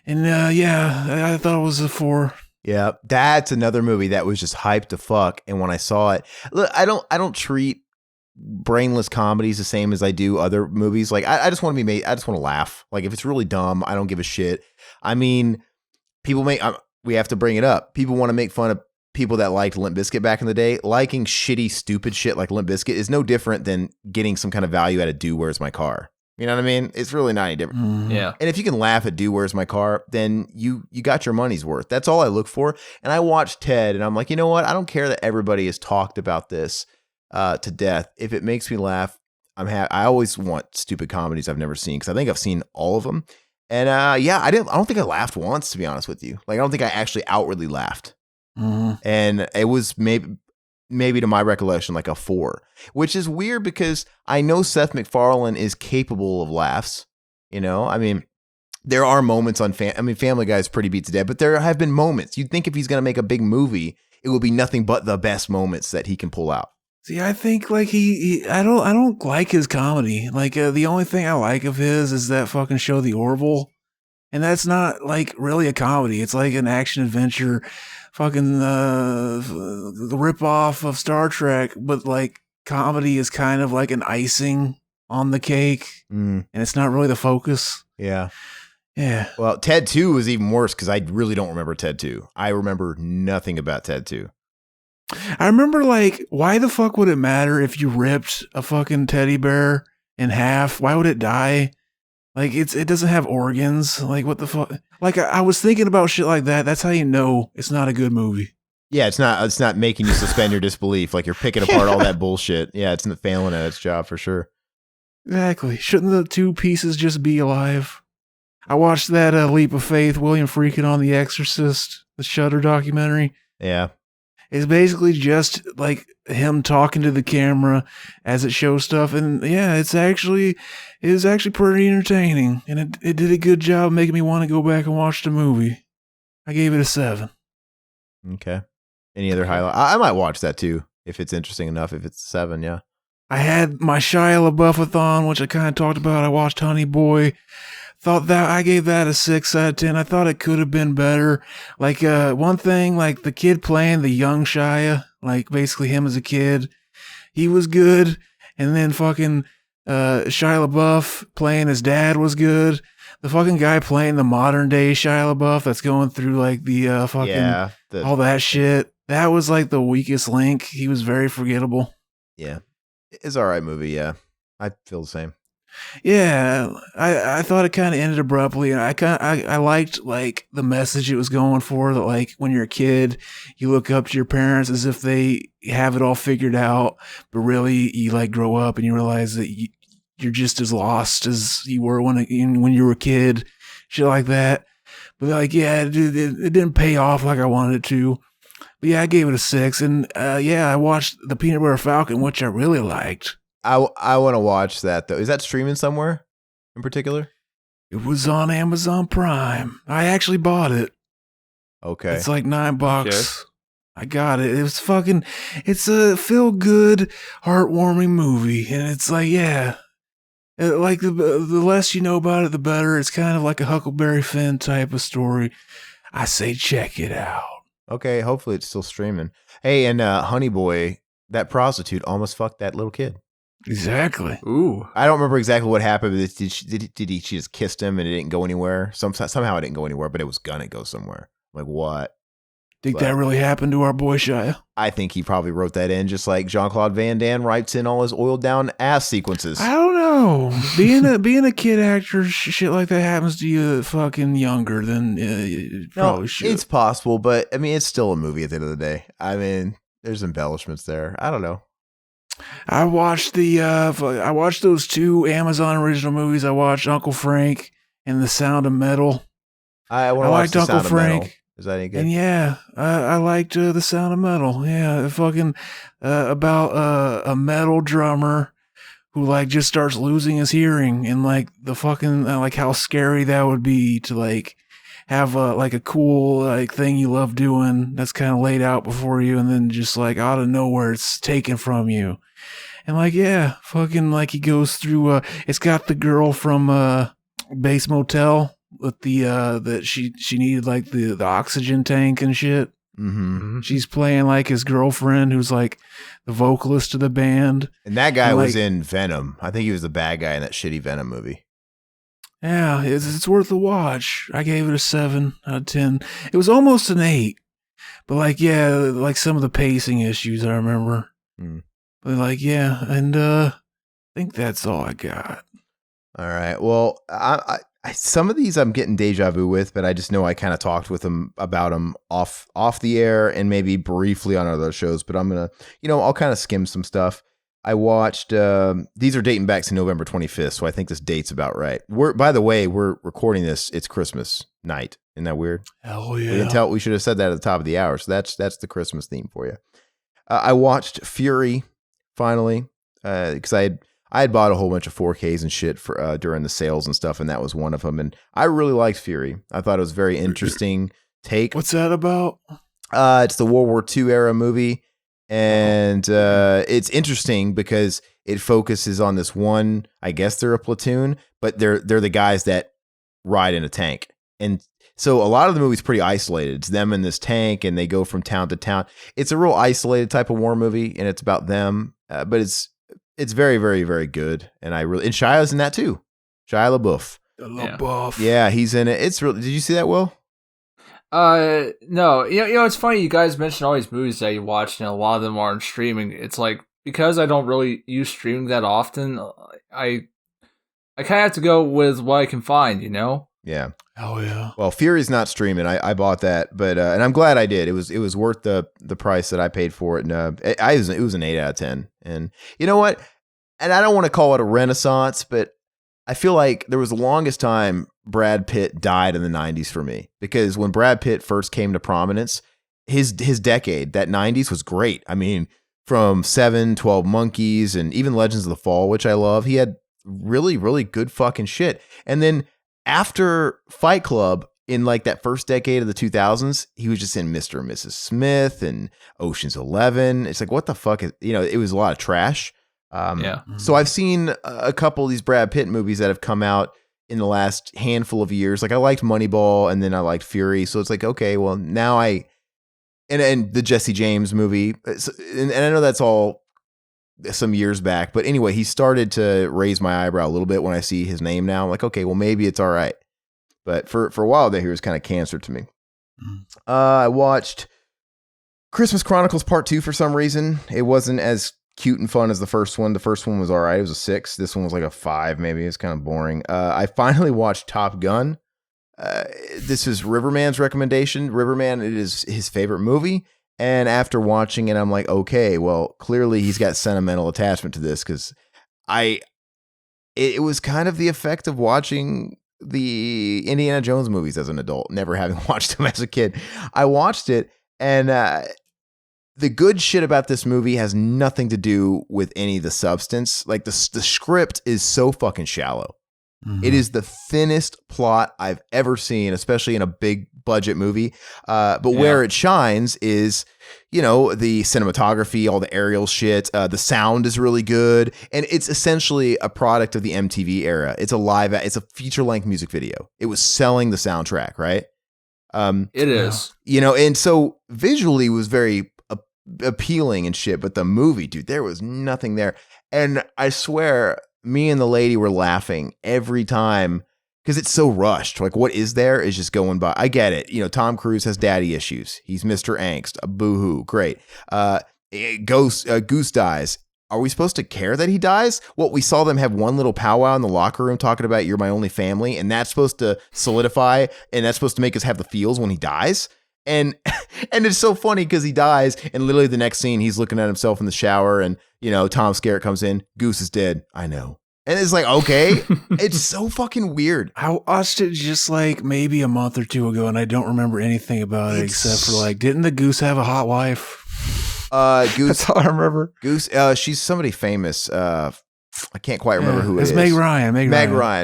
And yeah, I thought it was a 4. Yeah, that's another movie that was just hyped to fuck. And when I saw it, look, I don't treat brainless comedies the same as I do other movies. Like I just want to be made. I just want to laugh. Like if it's really dumb, I don't give a shit. I mean, we have to bring it up. People want to make fun of people that liked Limp Bizkit back in the day. Liking shitty, stupid shit like Limp Bizkit is no different than getting some kind of value out of Do Where's My Car. You know what I mean? It's really not any different. Mm-hmm. Yeah. And if you can laugh at Do Where's My Car, then you got your money's worth. That's all I look for. And I watched Ted and I'm like, you know what? I don't care that everybody has talked about this to death. If it makes me laugh, I'm happy. I always want stupid comedies I've never seen because I think I've seen all of them. And yeah, I don't think I laughed once, to be honest with you. Like I don't think I actually outwardly laughed. Mm-hmm. And it was maybe to my recollection, like a 4, which is weird because I know Seth MacFarlane is capable of laughs. I mean, there are moments on Family Guy is pretty beat to death, but there have been moments. You'd think if he's going to make a big movie, it will be nothing but the best moments that he can pull out. See, I think like I don't like his comedy. Like the only thing I like of his is that fucking show, The Orville. And that's not like really a comedy. It's like an action adventure, fucking the ripoff of Star Trek. But like comedy is kind of like an icing on the cake, and it's not really the focus. Yeah. Yeah. Well, Ted 2 was even worse because I really don't remember Ted 2. I remember nothing about Ted 2. I remember like, why the fuck would it matter if you ripped a fucking teddy bear in half? Why would it die? Like it doesn't have organs. Like what the fuck? Like I was thinking about shit like that. That's how you know it's not a good movie. Yeah, it's not making you suspend your disbelief. Like you're picking apart all that bullshit. Yeah, it's not failing at its job for sure. Exactly. Shouldn't the two pieces just be alive? I watched that Leap of Faith, William Friedkin on The Exorcist, the Shudder documentary. Yeah. It's basically just like him talking to the camera as it shows stuff. And yeah, it was actually pretty entertaining. And it did a good job making me want to go back and watch the movie. I gave it a 7. Okay. Any other highlight? I might watch that too if it's interesting enough. If it's 7, yeah. I had my Shia LaBeouf-a-thon, which I kind of talked about. I watched Honey Boy. Thought that I gave that a 6 out of 10. I thought it could have been better. Like, one thing, like the kid playing the young Shia, like basically him as a kid, he was good. And then fucking Shia LaBeouf playing his dad was good. The fucking guy playing the modern day Shia LaBeouf that's going through like the fucking all that shit. That was like the weakest link. He was very forgettable. Yeah. It's all right movie, yeah. I feel the same. Yeah, I thought it kind of ended abruptly, and I liked like the message it was going for. That like when you're a kid, you look up to your parents as if they have it all figured out, but really you like grow up and you realize that you're just as lost as you were when you were a kid, shit like that. But like, yeah, it didn't pay off like I wanted it to. But yeah, I gave it a 6, and yeah, I watched the Peanut Butter Falcon, which I really liked. I want to watch that though. Is that streaming somewhere in particular? It was on Amazon Prime. I actually bought it. Okay. It's like $9. Okay. I got it. It's a feel good, heartwarming movie. And it's like, yeah, like the less you know about it, the better. It's kind of like a Huckleberry Finn type of story. I say, check it out. Okay. Hopefully it's still streaming. Hey, and Honey Boy, that prostitute almost fucked that little kid. Exactly. Ooh. I don't remember exactly what happened. But she just kissed him and it didn't go anywhere? Somehow it didn't go anywhere, but it was gonna go somewhere. Like what? Think that really happened to our boy Shia? I think he probably wrote that in just like Jean-Claude Van Damme writes in all his oiled down ass sequences. I don't know. Being a kid actor, shit like that happens to you fucking younger than you probably should. It's possible, but I mean, it's still a movie at the end of the day. I mean, there's embellishments there. I don't know. I watched those 2 Amazon original movies. I watched Uncle Frank and The Sound of Metal. I liked Uncle Frank. Is that any good? And yeah, I liked The Sound of Metal. Yeah, fucking about a metal drummer who like just starts losing his hearing, and like the fucking like how scary that would be to like have like a cool like thing you love doing that's kind of laid out before you, and then just like out of nowhere it's taken from you. And like, yeah, fucking like he goes through it's got the girl from Base Motel with the that she needed like the oxygen tank and shit. Mm-hmm. She's playing like his girlfriend who's like the vocalist of the band. And that guy was in Venom. I think he was the bad guy in that shitty Venom movie. Yeah, it's worth a watch. I gave it a 7 out of 10. It was almost an 8. But like, yeah, like some of the pacing issues I remember. But like, yeah, and I think that's all I got. All right. Well, I some of these I'm getting deja vu with, but I just know I kind of talked with them about them off the air and maybe briefly on other shows. But I'm gonna, I'll kind of skim some stuff. I watched. These are dating back to November 25th, so I think this date's about right. By the way, we're recording this. It's Christmas night. Isn't that weird? Hell yeah! We should have said that at the top of the hour. So that's the Christmas theme for you. I watched Fury finally because I had bought a whole bunch of 4Ks and shit for during the sales and stuff, and that was one of them. And I really liked Fury. I thought it was a very interesting take. What's that about? It's the World War II era movie, and it's interesting because it focuses on this one. I guess they're a platoon, but they're the guys that ride in a tank, and so a lot of the movie's pretty isolated. It's them in this tank, and they go from town to town. It's a real isolated type of war movie, and it's about them, but it's very, very, very good. And and Shia's in that too. Shia LaBeouf. Yeah, he's in it. It's really. Did you see that, Will? No. It's funny. You guys mentioned all these movies that you watched, and a lot of them aren't streaming. It's like because I don't really use streaming that often. I kind of have to go with what I can find. Yeah. Oh yeah. Well, Fury's not streaming. I bought that, but and I'm glad I did. It was worth the price that I paid for it. And it was an 8 out of 10. And you know what? And I don't want to call it a renaissance, but I feel like there was the longest time Brad Pitt died in the 90s for me, because when Brad Pitt first came to prominence, his decade, that 90s was great. I mean, from 7, 12 Monkeys, and even Legends of the Fall, which I love, he had really, really good fucking shit. And then after Fight Club, in like that first decade of the 2000s, he was just in Mr. and Mrs. Smith and Ocean's 11. It's like, what the fuck is, it was a lot of trash. Yeah. So I've seen a couple of these Brad Pitt movies that have come out in the last handful of years. Like I liked Moneyball and then I liked Fury. So it's like, okay, well now and the Jesse James movie. And I know that's all some years back, but anyway, he started to raise my eyebrow a little bit when I see his name now. I'm like, okay, well maybe it's all right. But for a while there, he was kind of cancer to me. I watched Christmas Chronicles Part 2 for some reason. It wasn't as cute and fun as the first one. The first one was all right. It was a 6. This one was like a 5 maybe. It's kind of boring. I finally watched Top Gun. This is Riverman's recommendation. Riverman, it is his favorite movie. And after watching it, I'm like, okay, well, clearly he's got sentimental attachment to this because it was kind of the effect of watching the Indiana Jones movies as an adult, never having watched them as a kid. I watched it, and the good shit about this movie has nothing to do with any of the substance. Like the script is so fucking shallow. Mm-hmm. It is the thinnest plot I've ever seen, especially in a big budget movie. But where it shines is, the cinematography, all the aerial shit. The sound is really good. And it's essentially a product of the MTV era. It's a feature length music video. It was selling the soundtrack, right? It is. And so visually it was very appealing and shit. But the movie, dude, there was nothing there. And I swear, me and the lady were laughing every time because it's so rushed. Like, what is there is just going by. I get it. Tom Cruise has daddy issues. He's Mr. Angst. Boo-hoo. Great. Goose dies. Are we supposed to care that he dies? Well, we saw them have one little powwow in the locker room talking about you're my only family, and that's supposed to solidify, and that's supposed to make us have the feels when he dies. And it's so funny because he dies, and literally the next scene, he's looking at himself in the shower, and Tom Skerritt comes in. Goose is dead. I know. And it's like, okay, it's so fucking weird. I watched it just like maybe a month or two ago, and I don't remember anything about it except for like, didn't the goose have a hot wife? Goose. That's all I remember. Goose. She's somebody famous. I can't quite remember who it is. It's Meg Ryan.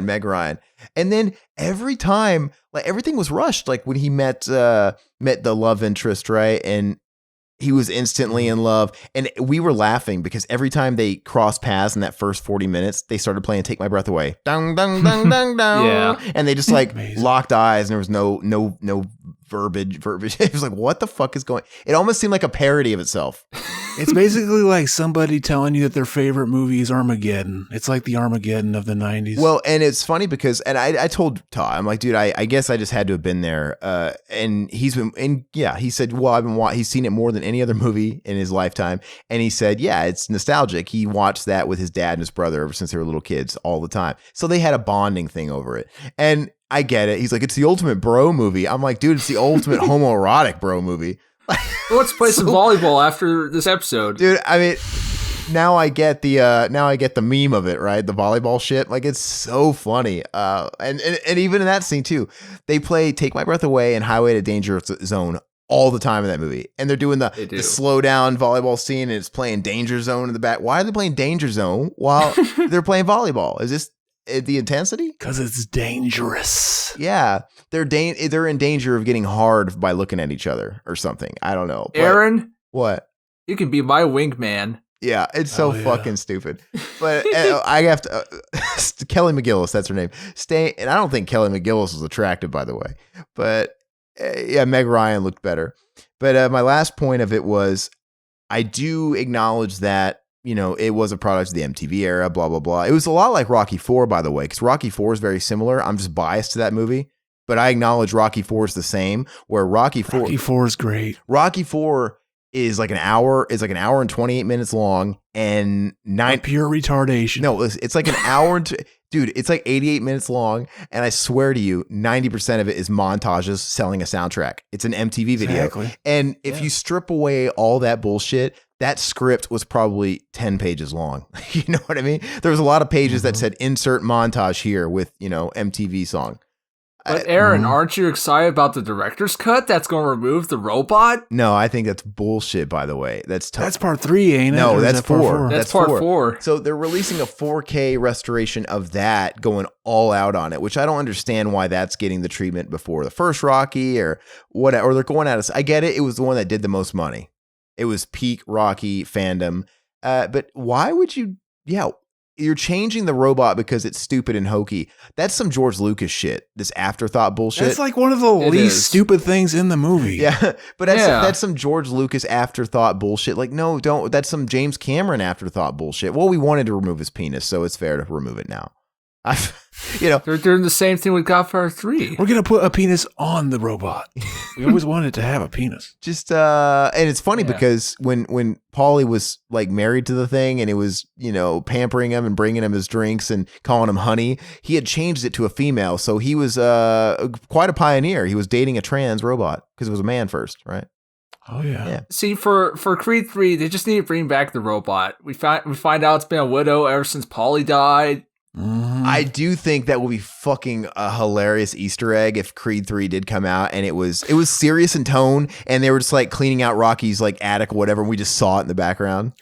Meg Ryan. And then every time, like everything was rushed. Like when he met the love interest, right? And he was instantly in love. And we were laughing because every time they crossed paths in that first 40 minutes, they started playing Take My Breath Away. Dun, dun, dun, dun, dun. Yeah. And they just like locked eyes, and there was no verbiage. It was like, what the fuck is going? It almost seemed like a parody of itself. It's basically like somebody telling you that their favorite movie is Armageddon. It's like the Armageddon of the 90s. Well, and it's funny because, and I told Todd, I'm like, dude, I guess I just had to have been there. And he said, well, he's seen it more than any other movie in his lifetime. And he said, yeah, it's nostalgic. He watched that with his dad and his brother ever since they were little kids all the time. So they had a bonding thing over it. And I get it. He's like, it's the ultimate bro movie. I'm like, dude, it's the ultimate homoerotic bro movie. Let's play some volleyball after this episode, dude. I mean, now I get the meme of it, right? The volleyball shit, like it's so funny. And even in that scene too, they play "Take My Breath Away" and "Highway to Danger Zone" all the time in that movie, and they're doing the slow down volleyball scene, and it's playing Danger Zone in the back. Why are they playing Danger Zone while they're playing volleyball? Is this the intensity? Because it's dangerous. Yeah, they're in danger of getting hard by looking at each other or something. I don't know. But Aaron, what? You can be my wingman. Yeah, it's so fucking stupid. But I have to. Kelly McGillis, that's her name. And I don't think Kelly McGillis was attractive, by the way. But yeah, Meg Ryan looked better. But my last point of it was, I do acknowledge that. It was a product of the MTV era, blah, blah, blah. It was a lot like Rocky IV, by the way, because Rocky IV is very similar. I'm just biased to that movie, but I acknowledge Rocky IV is the same, where Rocky IV is great. Rocky IV is like an hour and 28 minutes long and pure retardation. No, it's like an hour. Dude, it's like 88 minutes long. And I swear to you, 90% of it is montages selling a soundtrack. It's an MTV video. Exactly. And if you strip away all that bullshit, that script was probably 10 pages long. You know what I mean? There was a lot of pages that said insert montage here with, MTV song. But Aaron, aren't you excited about the director's cut that's going to remove the robot? No, I think that's bullshit, by the way. That's part 3, ain't it? No, that's 4. That's part 4. So they're releasing a 4K restoration of that, going all out on it, which I don't understand why that's getting the treatment before the first Rocky or whatever. Or they're going out of... I get it. It was the one that did the most money. It was peak Rocky fandom. But why would you yeah, you're changing the robot because it's stupid and hokey. That's some George Lucas shit. This afterthought bullshit. That's like one of the least stupid things in the movie. Yeah, but that's some George Lucas afterthought bullshit. Like, no, don't. That's some James Cameron afterthought bullshit. Well, we wanted to remove his penis, so it's fair to remove it now. They're doing the same thing with Godfather 3. We're gonna put a penis on the robot. We always wanted to have a penis. Just and it's funny because when Paulie was like married to the thing and it was, pampering him and bringing him his drinks and calling him honey, he had changed it to a female. So he was quite a pioneer. He was dating a trans robot because it was a man first, right? Oh yeah. See, for Creed 3, they just need to bring back the robot. We find out it's been a widow ever since Paulie died. Mm-hmm. I do think that would be fucking a hilarious Easter egg if Creed 3 did come out and it was serious in tone and they were just like cleaning out Rocky's like attic or whatever and we just saw it in the background.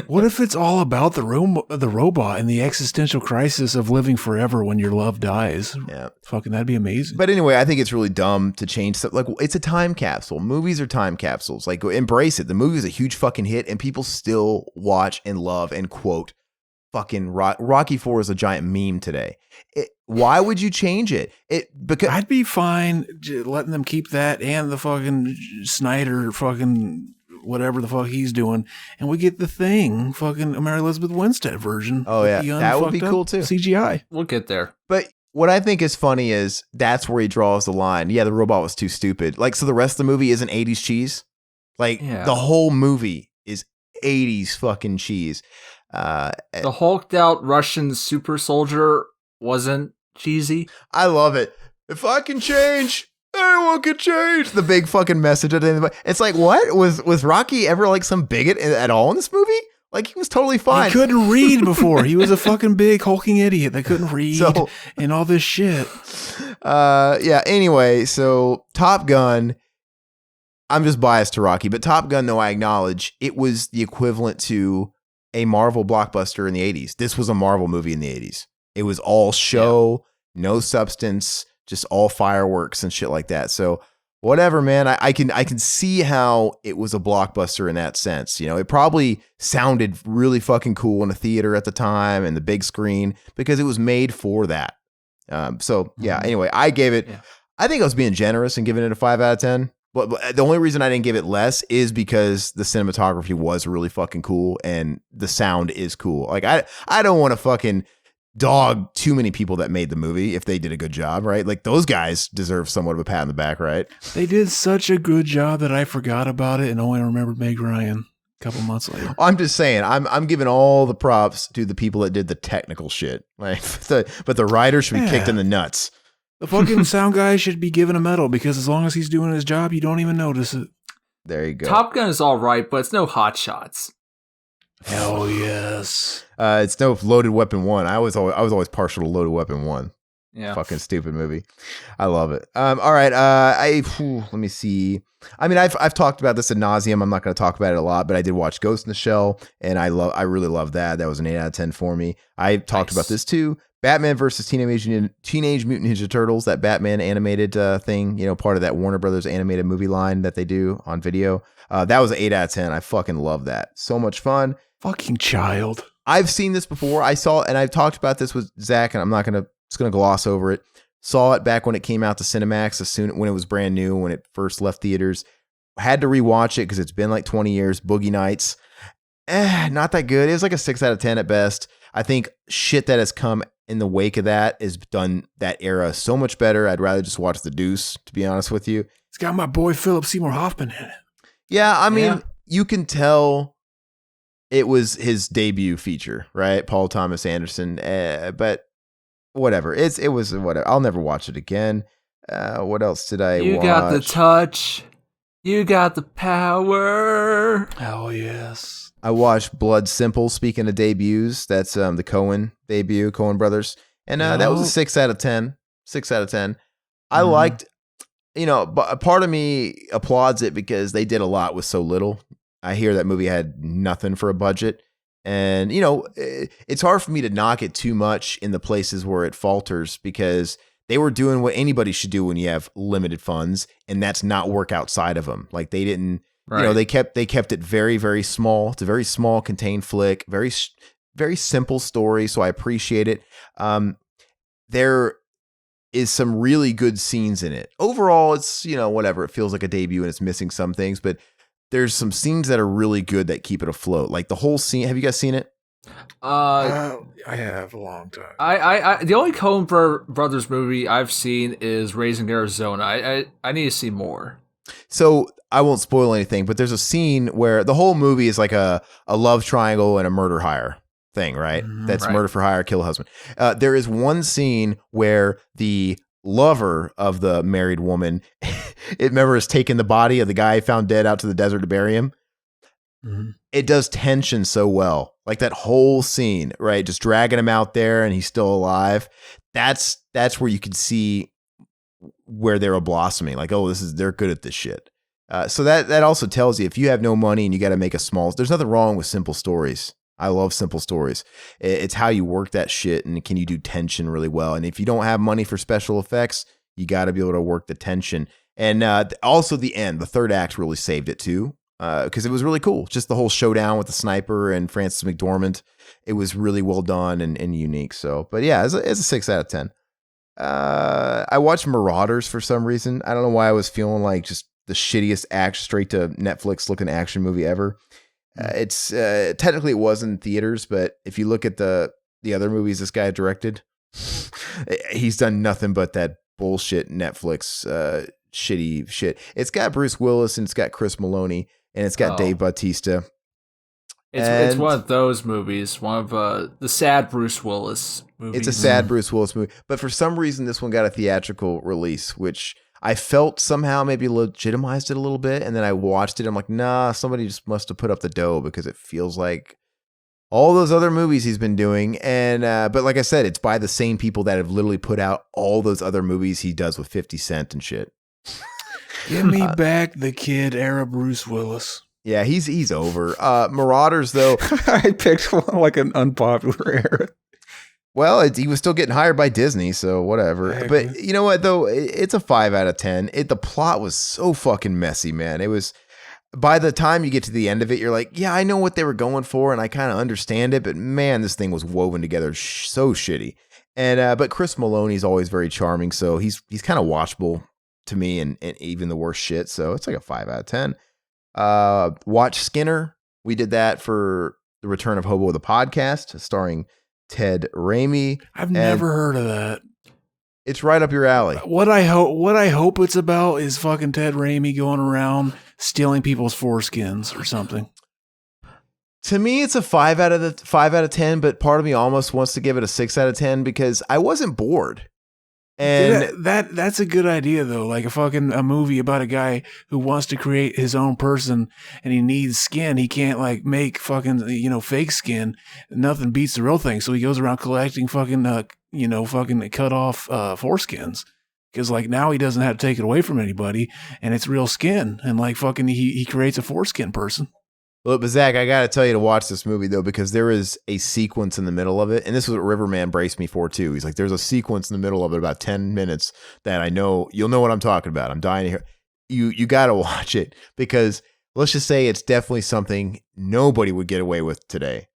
What if it's all about the robot and the existential crisis of living forever when your love dies? Yeah. Fucking that'd be amazing. But anyway, I think it's really dumb to change stuff. Like, it's a time capsule. Movies are time capsules. Like, embrace it. The movie is a huge fucking hit and people still watch and love and quote fucking Rocky 4 is a giant meme today. Why would you change it? Because I'd be fine letting them keep that and the fucking Snyder fucking whatever the fuck he's doing, and we get the Thing fucking Mary Elizabeth Winstead version. Oh yeah, that would be cool too. CGI. We'll get there. But what I think is funny is that's where he draws the line. Yeah, the robot was too stupid. Like, so the rest of the movie isn't 80s cheese. Like the whole movie is 80s fucking cheese. The hulked out Russian super soldier wasn't cheesy. I love it. If I can change, anyone can change. The big fucking message at the end of it. It's like, what? Was Rocky ever like some bigot at all in this movie? Like, he was totally fine. He couldn't read before. He was a fucking big hulking idiot that couldn't read and all this shit. Yeah, anyway, so Top Gun, I'm just biased to Rocky, but Top Gun, though, I acknowledge it was the equivalent to a Marvel blockbuster in the 80s. This was a Marvel movie in the 80s. It was all show, no substance, just all fireworks and shit like that. So whatever, man, I can see how it was a blockbuster in that sense. It probably sounded really fucking cool in a theater at the time and the big screen because it was made for that. So yeah, anyway, I gave it, I think I was being generous and giving it a 5 out of 10. But the only reason I didn't give it less is because the cinematography was really fucking cool and the sound is cool. Like, I don't want to fucking dog too many people that made the movie if they did a good job, right? Like, those guys deserve somewhat of a pat on the back, right? They did such a good job that I forgot about it and only remembered Meg Ryan a couple months later. I'm just saying, I'm giving all the props to the people that did the technical shit. Like, but the writer should be kicked in the nuts. The fucking sound guy should be given a medal because as long as he's doing his job, you don't even notice it. There you go. Top Gun is all right, but it's no Hot Shots. Hell yes. It's no Loaded Weapon 1. I was always partial to Loaded Weapon 1. Yeah. Fucking stupid movie. I love it. All right. Let me see. I mean, I've talked about this ad nauseum. I'm not going to talk about it a lot, but I did watch Ghost in the Shell, and I really love that. That was an 8 out of 10 for me. I talked about this too. Batman versus Teenage Mutant Ninja Turtles, that Batman animated thing, part of that Warner Brothers animated movie line that they do on video. That was an 8 out of 10. I fucking love that. So much fun. Fucking child. I've seen this before. I saw it, and I've talked about this with Zach, and I'm not going to, just going to gloss over it. Saw it back when it came out to Cinemax, when it was brand new, when it first left theaters. Had to rewatch it because it's been like 20 years. Boogie Nights. Not that good. It was like a 6 out of 10 at best. I think shit that has come in the wake of that has done that era so much better. I'd rather just watch The Deuce, to be honest with you. It's got my boy Philip Seymour Hoffman in it. Yeah, I mean, you can tell it was his debut feature, right? Paul Thomas Anderson. But whatever. It was whatever. I'll never watch it again. What else did I watch? You got the touch. You got the power. Oh, yes. I watched Blood Simple, speaking of debuts. That's the Coen debut, Coen Brothers. And that was a 6 out of 10. 6 out of 10. I liked, but part of me applauds it because they did a lot with so little. I hear that movie had nothing for a budget. And, it's hard for me to knock it too much in the places where it falters because they were doing what anybody should do when you have limited funds, and that's not work outside of them. Like, they didn't, they kept it very, very small. It's a very small, contained flick, very very simple story, so I appreciate it. There is some really good scenes in it. Overall, it's, whatever. It feels like a debut and it's missing some things, but there's some scenes that are really good that keep it afloat. Like the whole scene. Have you guys seen it? I have a long time. I the only Coen Brothers movie I've seen is Raising Arizona. I need to see more. So I won't spoil anything, but there's a scene where the whole movie is like a love triangle and a murder hire thing, right? That's right. Murder for hire, kill a husband. There is one scene where the lover of the married woman, is taking the body of the guy found dead out to the desert to bury him. Mm-hmm. It does tension so well. Like that whole scene, right? Just dragging him out there and he's still alive. That's where you can see where they were blossoming. Like, oh, they're good at this shit. So that also tells you if you have no money and you got to make there's nothing wrong with simple stories. I love simple stories. It's how you work that shit and can you do tension really well. And if you don't have money for special effects, you got to be able to work the tension. And also the end, the third act really saved it too. Because it was really cool. Just the whole showdown with the sniper and Frances McDormand. It was really well done and unique. So, but yeah, it's a 6 out of 10. I watched Marauders for some reason. I don't know why I was feeling like just the shittiest straight to Netflix looking action movie ever. It's technically it was in theaters, but if you look at the other movies this guy directed, he's done nothing but that bullshit Netflix shitty shit. It's got Bruce Willis and it's got Chris Maloney. And it's got Dave Bautista. It's one of those movies. One of the sad Bruce Willis movies. It's a sad Bruce Willis movie. But for some reason, this one got a theatrical release, which I felt somehow maybe legitimized it a little bit. And then I watched it. I'm like, nah, somebody just must have put up the dough because it feels like all those other movies he's been doing. And but like I said, it's by the same people that have literally put out all those other movies he does with 50 Cent and shit. Give me back the kid era Bruce Willis. Yeah, he's over. Marauders, though. I picked one like an unpopular era. Well, he was still getting hired by Disney, so whatever. Exactly. But you know what, though? It's a 5 out of 10. The plot was so fucking messy, man. It was, by the time you get to the end of it, you're like, yeah, I know what they were going for, and I kind of understand it, but man, this thing was woven together so shitty. And but Chris Maloney's always very charming, so he's kind of watchable to me, and even the worst shit. So it's like a 5 out of 10. Watch Skinner. We did that for the Return of Hobo, the podcast, starring Ted Raimi. I've never heard of that. It's right up your alley. What I hope it's about is fucking Ted Raimi going around stealing people's foreskins or something. To me, it's a 5 out of 10, but part of me almost wants to give it a 6 out of 10 because I wasn't bored. And that's a good idea though. Like a movie about a guy who wants to create his own person and he needs skin. He can't like make fucking, fake skin. Nothing beats the real thing. So he goes around collecting fucking cut off foreskins. Cause like now he doesn't have to take it away from anybody and it's real skin. And like fucking he creates a foreskin person. Well, but Zach, I got to tell you to watch this movie, though, because there is a sequence in the middle of it. And this is what Riverman braced me for, too. He's like, there's a sequence in the middle of it, about 10 minutes, that I know you'll know what I'm talking about. I'm dying to hear. You got to watch it because let's just say it's definitely something nobody would get away with today.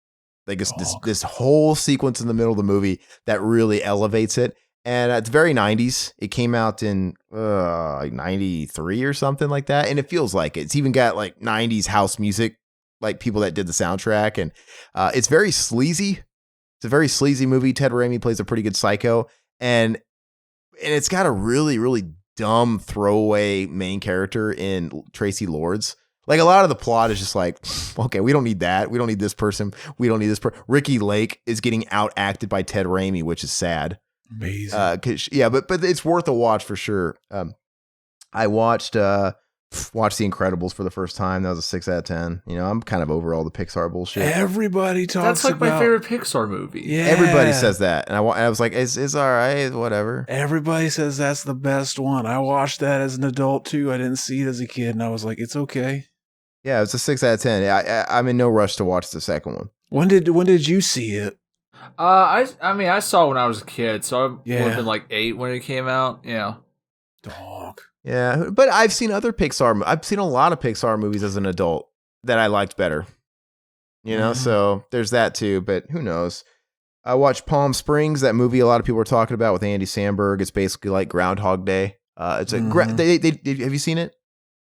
Like this whole sequence in the middle of the movie that really elevates it. And it's very 90s. It came out in like 93 or something like that. And it feels like it. It's even got like 90s house music, like people that did the soundtrack, and it's very sleazy. It's a very sleazy movie. Ted Raimi plays a pretty good psycho, and it's got a really, really dumb throwaway main character in Tracy Lords. Like a lot of the plot is just like, okay, we don't need that. We don't need this person. We don't need this person. Ricky Lake is getting outacted by Ted Raimi, which is sad. Amazing. But it's worth a watch for sure. I watched The Incredibles for the first time. That was a 6 out of 10. I'm kind of over all the Pixar bullshit. Everybody talks That's like about my favorite Pixar movie. Yeah. Everybody says that. And I was like, it's all right, whatever. Everybody says that's the best one. I watched that as an adult too. I didn't see it as a kid and I was like, it's okay. Yeah, it's a 6 out of 10. I'm in no rush to watch the second one. When did you see it? I saw it when I was a kid, so I would Yeah. have been like 8 when it came out. Yeah. Dog. Yeah, but I've seen a lot of Pixar movies as an adult that I liked better. You know, so there's that too, but who knows? I watched Palm Springs, that movie a lot of people were talking about with Andy Samberg. It's basically like Groundhog Day. It's a have you seen it?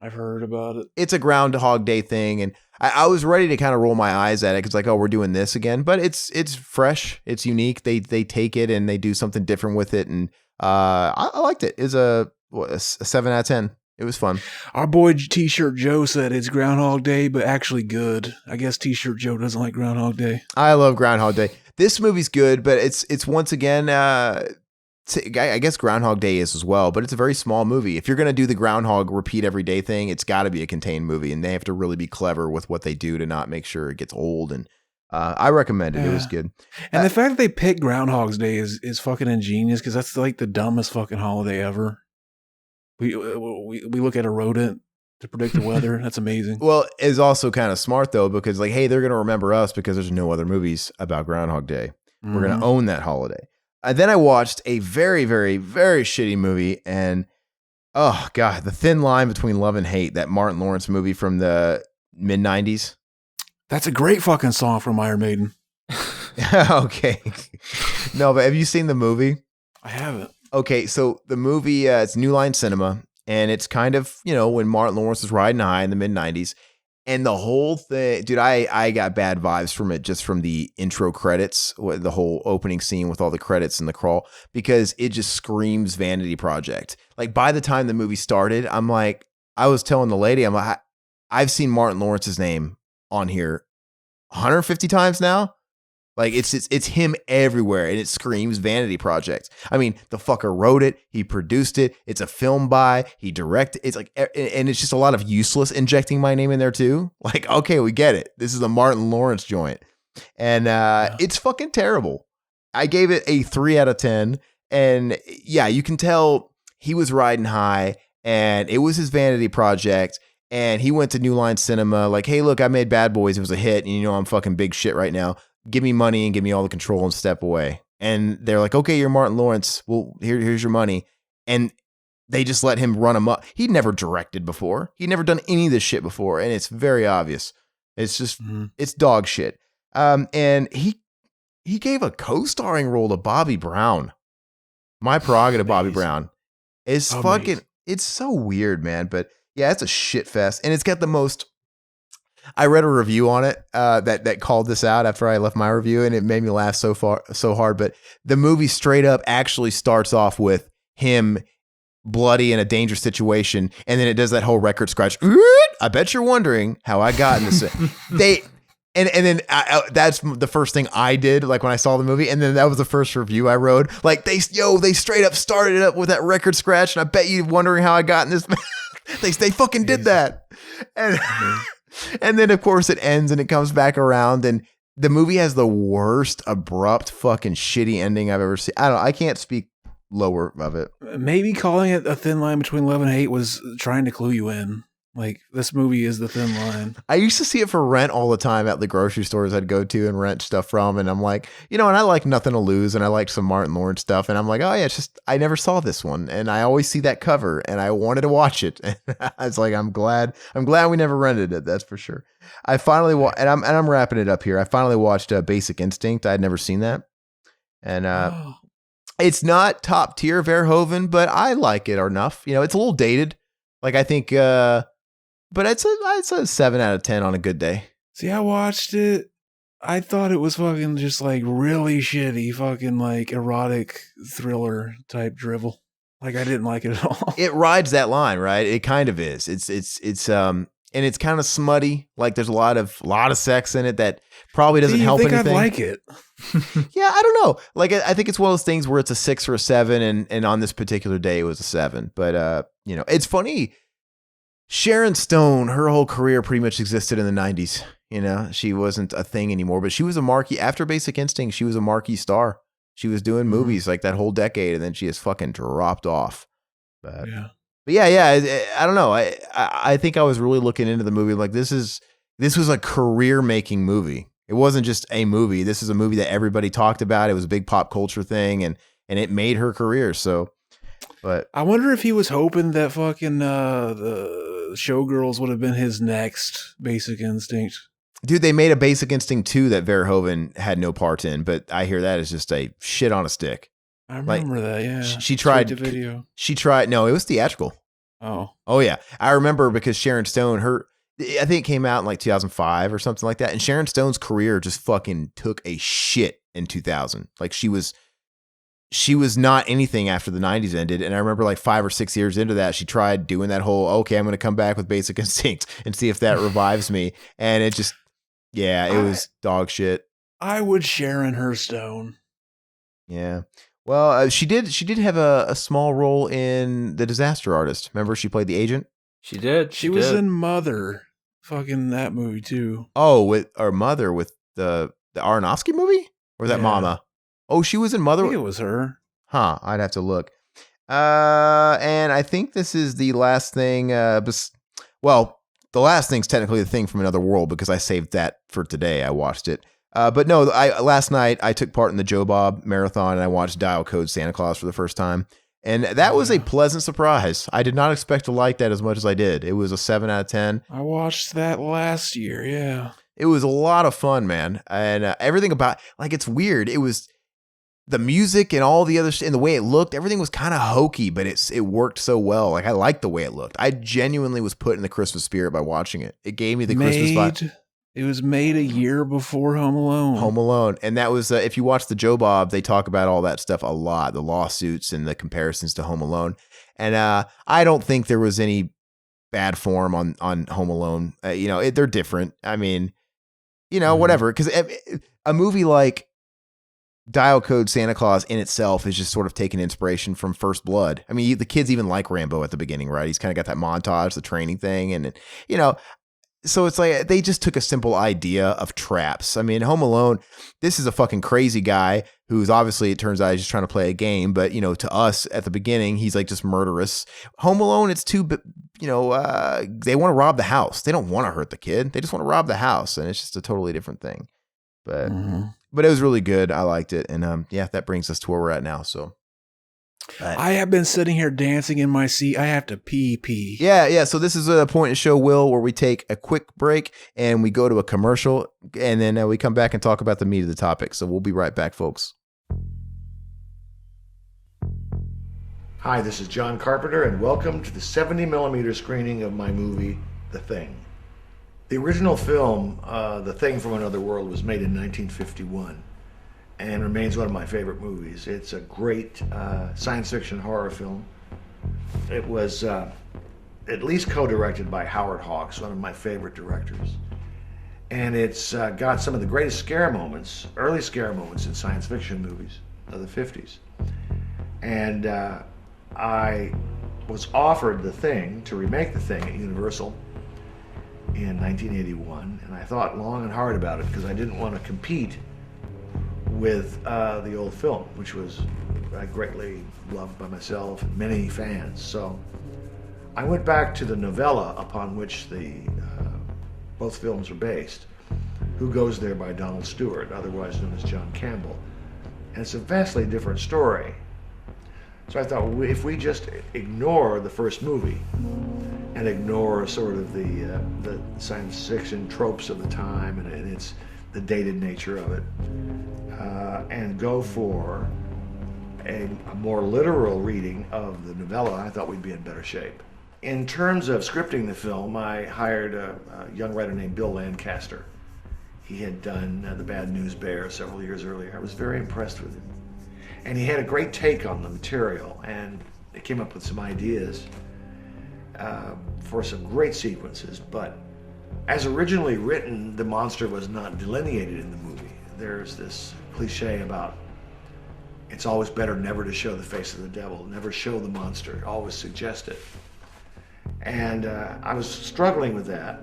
I've heard about it. It's a Groundhog Day thing, and I was ready to kind of roll my eyes at it because like, oh, we're doing this again, but it's fresh, it's unique. They take it and they do something different with it, and I liked it. It's a 7 out of 10. It was fun. Our boy T-shirt Joe said it's Groundhog Day, but actually good. I guess T-shirt Joe doesn't like Groundhog Day. I love Groundhog Day. This movie's good, but it's once again, I guess Groundhog Day is as well, but it's a very small movie. If you're going to do the Groundhog repeat every day thing, it's got to be a contained movie, and they have to really be clever with what they do to not make sure it gets old. And I recommend it. Yeah. It was good. And the fact that they picked Groundhog's Day is fucking ingenious because that's like the dumbest fucking holiday ever. We look at a rodent to predict the weather. That's amazing. Well, it's also kind of smart though, because like, hey, they're going to remember us because there's no other movies about Groundhog Day. We're going to own that holiday. And then I watched a very, very, very shitty movie, and oh god, The Thin Line Between Love and Hate, that Martin Lawrence movie from the mid-90s. That's a great fucking song from Iron Maiden. Okay. No, but have you seen the movie? I haven't. Okay, so the movie, it's New Line Cinema, and it's kind of, you know, when Martin Lawrence was riding high in the mid-90s. And the whole thing, dude, I got bad vibes from it just from the intro credits, the whole opening scene with all the credits and the crawl, because it just screams Vanity Project. Like by the time the movie started, I'm like, I was telling the lady, I'm like, I've seen Martin Lawrence's name on here 150 times now. Like it's him everywhere, and it screams Vanity Project. I mean, the fucker wrote it, he produced it, it's a film by, he directed. It's like, and it's just a lot of useless injecting my name in there too. Like, okay, we get it. This is a Martin Lawrence joint, and it's fucking terrible. I gave it a 3 out of 10, and yeah, you can tell he was riding high, and it was his Vanity Project. And he went to New Line Cinema, like, hey, look, I made Bad Boys. It was a hit, and you know I'm fucking big shit right now. Give me money and give me all the control and step away. And they're like, okay, you're Martin Lawrence. Well, here's your money. And they just let him run him up. He'd never directed before. He'd never done any of this shit before. And it's very obvious. It's just, it's dog shit. And he gave a co-starring role to Bobby Brown. My prerogative, Bobby Brown. It's fucking, it's so weird, man. But yeah, it's a shit fest. And it's got the most, I read a review on it that called this out after I left my review, and it made me laugh so hard. But the movie straight up actually starts off with him bloody in a dangerous situation, and then it does that whole record scratch. I bet you're wondering how I got in this. And then that's the first thing I did, like when I saw the movie, and then that was the first review I wrote. Like they straight up started it up with that record scratch, and I bet you're wondering how I got in this. They fucking did that, and. And then, of course, it ends and it comes back around, and the movie has the worst, abrupt, fucking shitty ending I've ever seen. I can't speak lower of it. Maybe calling it A Thin Line Between Love and Hate was trying to clue you in. Like, this movie is the thin line. I used to see it for rent all the time at the grocery stores I'd go to and rent stuff from. And I'm like, you know, and I like Nothing to Lose, and I like some Martin Lawrence stuff. And I'm like, oh yeah, it's just, I never saw this one. And I always see that cover and I wanted to watch it. And I was like, I'm glad we never rented it. That's for sure. I finally and I'm wrapping it up here. I finally watched Basic Instinct. I'd never seen that. And it's not top tier Verhoeven, but I like it enough. You know, it's a little dated. Like I think, but it's a 7 out of 10 on a good day. See, I watched it. I thought it was fucking just like really shitty, fucking like erotic thriller type drivel. Like I didn't like it at all. It rides that line, right? It kind of is. It's and it's kind of smutty. Like there's a lot of sex in it that probably doesn't help anything. I'd like it. Yeah, I don't know. Like I think it's one of those things where it's a 6 or a 7, and on this particular day it was a 7. But you know, it's funny. Sharon Stone, her whole career pretty much existed in the 90s. You know, she wasn't a thing anymore, but she was a marquee. After Basic Instinct, she was a marquee star. She was doing movies like that whole decade, and then she has fucking dropped off. But yeah, I don't know. I think I was really looking into the movie like this was a career-making movie. It wasn't just a movie. This is a movie that everybody talked about. It was a big pop culture thing, and it made her career. So, but I wonder if he was hoping that fucking the Showgirls would have been his next Basic Instinct. Dude, they made a Basic Instinct 2 that Verhoeven had no part in, but I hear that is just a shit on a stick. I remember that, yeah. She tried the video. No, it was theatrical. Oh yeah. I remember because Sharon Stone, I think it came out in like 2005 or something like that. And Sharon Stone's career just fucking took a shit in 2000. Like she was not anything after the 90s ended. And I remember like 5 or 6 years into that, she tried doing that whole, okay, I'm going to come back with Basic Instinct and see if that revives me. And it just, it was dog shit. I would Sharon her Stone. Yeah. Well, she did have a small role in The Disaster Artist. Remember she played the agent? She did. She was in Mother. Fucking that movie too. Oh, with the Aronofsky movie? Or was that Mama? Oh, she was in Mother? I think it was her. Huh, I'd have to look. And I think this is the last thing. Well, the last thing's technically the thing from Another World because I saved that for today. I watched it. But no, last night I took part in the Joe Bob marathon and I watched Dial Code Santa Claus for the first time. And that was a pleasant surprise. I did not expect to like that as much as I did. It was a 7 out of 10. I watched that last year, yeah. It was a lot of fun, man. And everything about, like, it's weird. It was the music and all the other and the way it looked, everything was kind of hokey, but it worked so well. Like, I liked the way it looked. I genuinely was put in the Christmas spirit by watching it. It gave me the Christmas vibe. It was made a year before Home Alone. Home Alone. And that was, if you watch the Joe Bob, they talk about all that stuff a lot, the lawsuits and the comparisons to Home Alone. And I don't think there was any bad form on Home Alone. They're different. I mean, whatever. Because a movie like Dial Code Santa Claus in itself is just sort of taking inspiration from First Blood. I mean, the kids even like Rambo at the beginning, right? He's kind of got that montage, the training thing. And, so it's like they just took a simple idea of traps. I mean, Home Alone, this is a fucking crazy guy who's obviously, it turns out, he's just trying to play a game. But, to us at the beginning, he's like just murderous. Home Alone, it's too, they want to rob the house. They don't want to hurt the kid. They just want to rob the house. And it's just a totally different thing. But it was really good. I liked it. And that brings us to where we're at now. So. I have been sitting here dancing in my seat. I have to pee. Yeah. So this is a point in the show, Will, where we take a quick break and we go to a commercial and then we come back and talk about the meat of the topic. So we'll be right back, folks. Hi, this is John Carpenter and welcome to the 70mm screening of my movie, The Thing. The original film, The Thing from Another World, was made in 1951. And remains one of my favorite movies. It's a great science fiction horror film. It was at least co-directed by Howard Hawks, one of my favorite directors. And it's got some of the greatest scare moments, early scare moments in science fiction movies of the 50s. And I was offered The Thing, to remake The Thing at Universal in 1981. And I thought long and hard about it because I didn't want to compete with the old film, which was greatly loved by myself and many fans. So I went back to the novella upon which both films are based, Who Goes There by Donald Stewart, otherwise known as John Campbell. And it's a vastly different story. So I thought, if we just ignore the first movie and ignore sort of the science fiction tropes of the time and it's the dated nature of it, and go for a more literal reading of the novella, I thought we'd be in better shape. In terms of scripting the film, I hired a young writer named Bill Lancaster. He had done The Bad News Bear several years earlier. I was very impressed with him. And he had a great take on the material, and he came up with some ideas for some great sequences, but as originally written, the monster was not delineated in the movie. There's this cliche about it's always better never to show the face of the devil, never show the monster, always suggest it. And I was struggling with that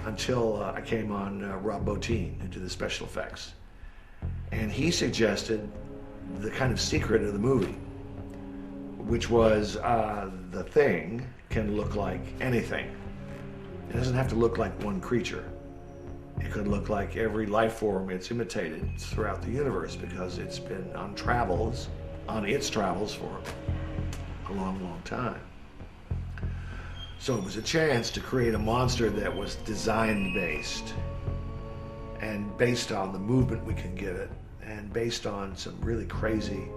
until I came on Rob Bottin, who did the special effects. And he suggested the kind of secret of the movie, which was the thing can look like anything. It doesn't have to look like one creature. It could look like every life form it's imitated throughout the universe because it's been on its travels for a long, long time. So it was a chance to create a monster that was design-based and based on the movement we can give it, and based on some really crazy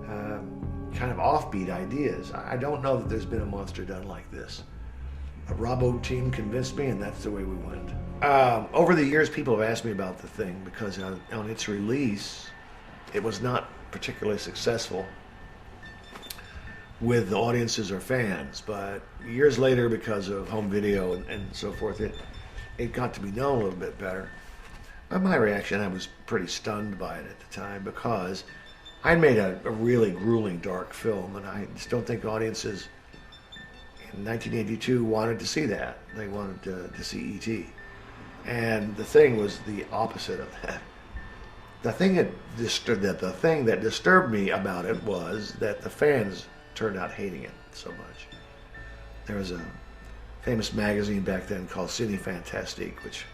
kind of offbeat ideas. I don't know that there's been a monster done like this. A Robbo team convinced me, and that's the way we went. Over the years, people have asked me about The Thing because on its release, it was not particularly successful with audiences or fans. But years later, because of home video and so forth, it got to be known a little bit better. But my reaction, I was pretty stunned by it at the time because I'd made a really grueling, dark film, and I just don't think audiences in 1982 wanted to see that. They wanted to see E.T. And The Thing was the opposite of that. The thing that disturbed me about it was that the fans turned out hating it so much. There was a famous magazine back then called Cine Fantastique, which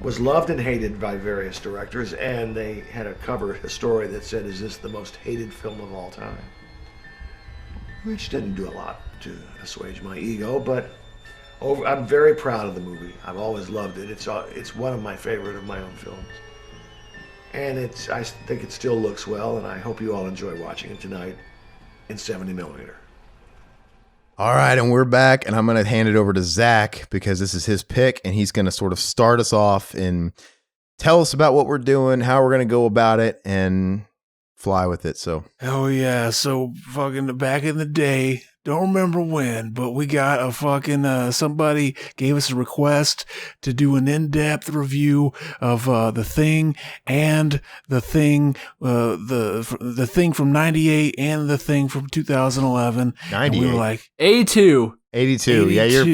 was loved and hated by various directors, and they had a story that said, "Is this the most hated film of all time?" Which didn't do a lot to assuage my ego, but I'm very proud of the movie. I've always loved it. It's one of my favorite of my own films. And I think it still looks well, and I hope you all enjoy watching it tonight in 70mm. All right, and we're back, and I'm going to hand it over to Zach because this is his pick, and he's going to sort of start us off and tell us about what we're doing, how we're going to go about it, and fly with it. So, oh yeah, so fucking back in the day, don't remember when, but we got a fucking somebody gave us a request to do an in-depth review of The Thing and The Thing, the Thing from '98 and The Thing from 2011. 98. We were like, 82. 82. Yeah, you're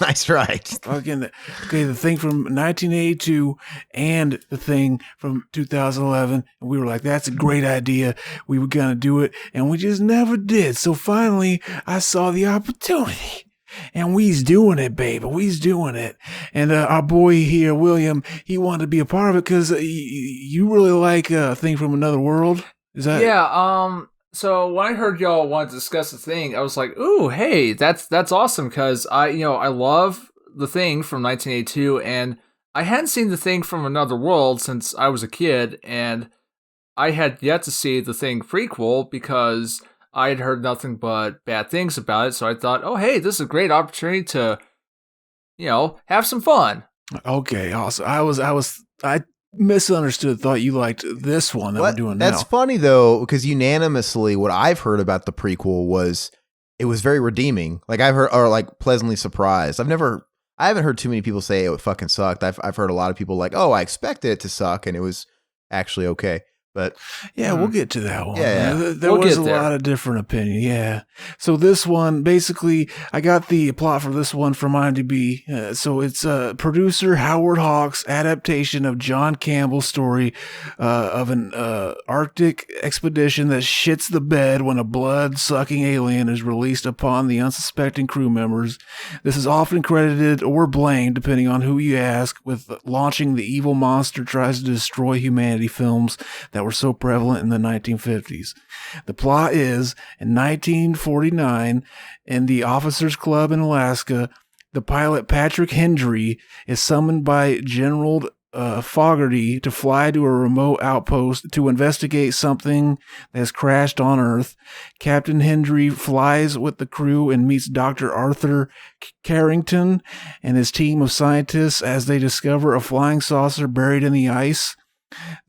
nice, right? Fucking okay, The Thing from 1982 and The Thing from 2011, and we were like, that's a great idea. We were gonna do it, and we just never did. So finally, I saw the opportunity, and we's doing it, baby. We's doing it. And our boy here, William, he wanted to be a part of it because you really like a Thing from Another World. Is that? Yeah. So when I heard y'all want to discuss The Thing, I was like, "Ooh, hey, that's awesome!" Because I love The Thing from 1982, and I hadn't seen The Thing from Another World since I was a kid, and I had yet to see The Thing prequel because I had heard nothing but bad things about it. So I thought, "Oh, hey, this is a great opportunity to, have some fun." Okay, awesome. I misunderstood, thought you liked this one that we're doing now. That's funny though, because unanimously what I've heard about the prequel was it was very redeeming. Like I've heard, or like pleasantly surprised. I haven't heard too many people say it fucking sucked. I've heard a lot of people like, "Oh, I expected it to suck," and it was actually okay. But yeah, we'll get to that one. Yeah. There was a lot of different opinions. Yeah. So this one, basically, I got the plot for this one from IMDb. So it's producer Howard Hawks' adaptation of John Campbell's story of an Arctic expedition that shits the bed when a blood-sucking alien is released upon the unsuspecting crew members. This is often credited or blamed, depending on who you ask, with launching the evil monster tries to destroy humanity films that were so prevalent in the 1950s. The plot is, in 1949, in the Officers Club in Alaska, the pilot Patrick Hendry is summoned by General Fogarty to fly to a remote outpost to investigate something that has crashed on Earth. Captain Hendry flies with the crew and meets Dr. Arthur Carrington and his team of scientists as they discover a flying saucer buried in the ice.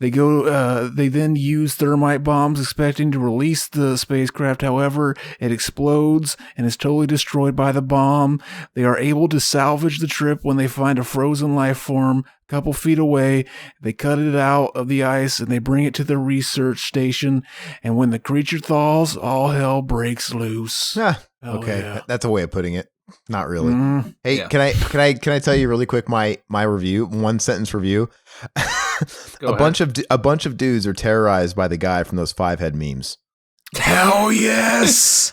They then use thermite bombs expecting to release the spacecraft. However, it explodes and is totally destroyed by the bomb. They are able to salvage the trip when they find a frozen life form a couple feet away. They cut it out of the ice and they bring it to the research station. And when the creature thaws, all hell breaks loose. Okay, yeah. That's a way of putting it. Not really. Mhm. Hey, Yeah. can I tell you really quick my review, 1-sentence review? Go a bunch of dudes are terrorized by the guy from those 5-head memes. Hell yes.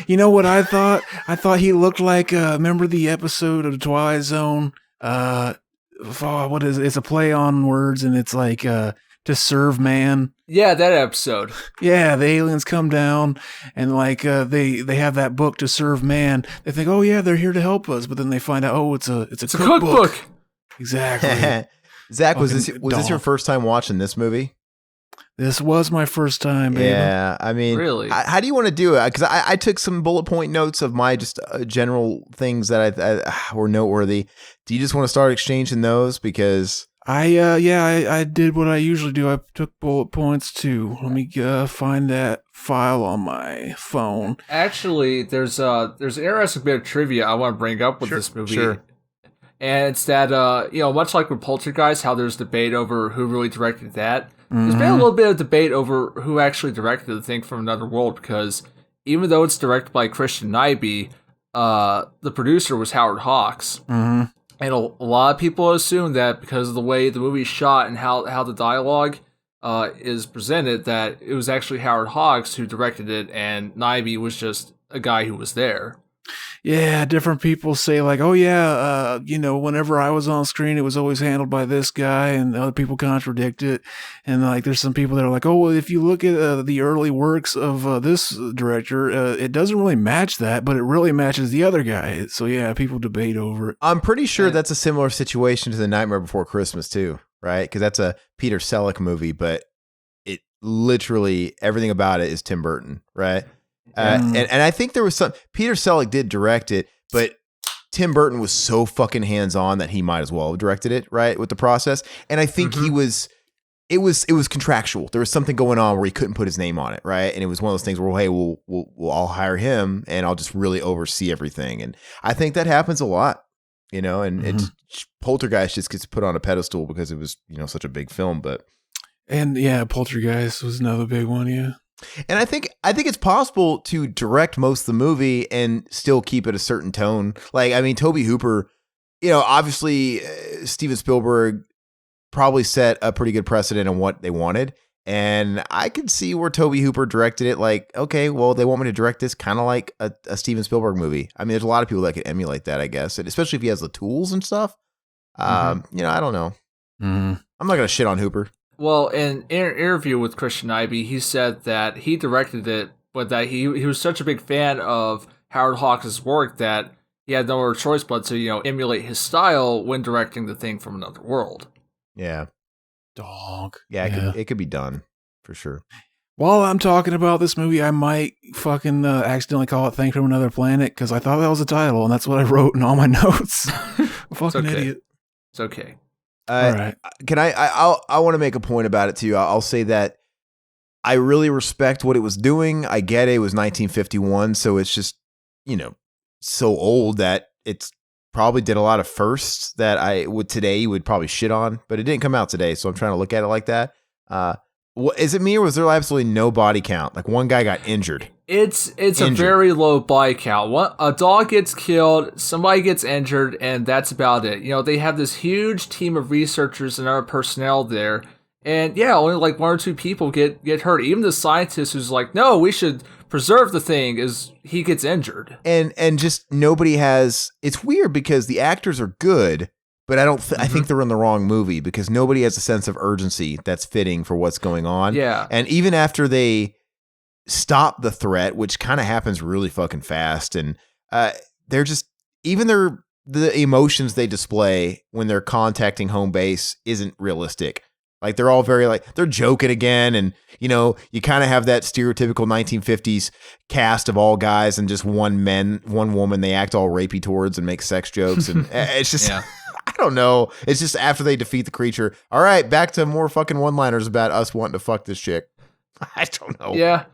You know what I thought? I thought he looked like, remember the episode of The Twilight Zone? What is it? It's a play on words, and it's like, to serve man. Yeah, that episode. Yeah, the aliens come down and like they have that book To Serve Man. They think, oh yeah, they're here to help us, but then they find out, oh, it's a It's a cookbook. Exactly. Zach, was this your first time watching this movie? This was my first time, baby. Yeah, I mean, really? How do you want to do it? Because I took some bullet point notes of my just general things that I were noteworthy. Do you just want to start exchanging those? Because I did what I usually do. I took bullet points too. Let me find that file on my phone. Actually, there's an interesting bit of trivia I want to bring up with this movie. Sure. And it's that, much like with Poltergeist, how there's debate over who really directed that, there's been a little bit of debate over who actually directed The Thing from Another World, because even though it's directed by Christian Nyby, the producer was Howard Hawks. Mm-hmm. And a lot of people assume that because of the way the movie's shot and how the dialogue is presented, that it was actually Howard Hawks who directed it, and Nyby was just a guy who was there. Yeah, different people say like, oh yeah, whenever I was on screen, it was always handled by this guy, and other people contradict it. And like, there's some people that are like, oh, well, if you look at the early works of this director, it doesn't really match that, but it really matches the other guy. So yeah, people debate over it. I'm pretty sure that's a similar situation to The Nightmare Before Christmas too, right? Because that's a Peter Selleck movie, but it literally everything about it is Tim Burton, right? And I think there was Peter Selleck did direct it, but Tim Burton was so fucking hands-on that he might as well have directed it, right, with the process. And I think it was contractual. There was something going on where he couldn't put his name on it, right? And it was one of those things where, hey, I'll hire him and I'll just really oversee everything. And I think that happens a lot, and it's Poltergeist just gets put on a pedestal because it was, such a big film, And yeah, Poltergeist was another big one, yeah. And I think it's possible to direct most of the movie and still keep it a certain tone. Like, I mean, Tobe Hooper, obviously Steven Spielberg probably set a pretty good precedent on what they wanted. And I could see where Tobe Hooper directed it like, okay, well, they want me to direct this kind of like a Steven Spielberg movie. I mean, there's a lot of people that could emulate that, I guess. And especially if he has the tools and stuff. I don't know. I'm not going to shit on Hooper. Well, in an interview with Christian Nyby, he said that he directed it, but that he was such a big fan of Howard Hawks' work that he had no other choice but to, emulate his style when directing The Thing from Another World. Yeah. Dog. Yeah, it could be done, for sure. While I'm talking about this movie, I might fucking accidentally call it Thing from Another Planet, because I thought that was a title, and that's what I wrote in all my notes. Fucking idiot. It's okay. All right. Can I want to make a point about it too. I'll say that I really respect what it was doing. I get it. It was 1951. So it's just, so old that it's probably did a lot of firsts that today you would probably shit on, but it didn't come out today. So I'm trying to look at it like that. Is it me or was there absolutely no body count? Like one guy got injured. It's a very low body count. A dog gets killed, somebody gets injured, and that's about it. They have this huge team of researchers and other personnel there, and yeah, only like one or two people get hurt. Even the scientist who's like, no, we should preserve the thing, he gets injured. And just nobody has. It's weird because the actors are good, but I don't. I think they're in the wrong movie because nobody has a sense of urgency that's fitting for what's going on. Yeah, and even after they stop the threat, which kind of happens really fucking fast, and they're just the emotions they display when they're contacting home base isn't realistic. Like they're all very they're joking again, and you kind of have that stereotypical 1950s cast of all guys and just one woman they act all rapey towards and make sex jokes, and it's just I don't know. It's just after they defeat the creature, all right, back to more fucking one-liners about us wanting to fuck this chick. I don't know. Yeah.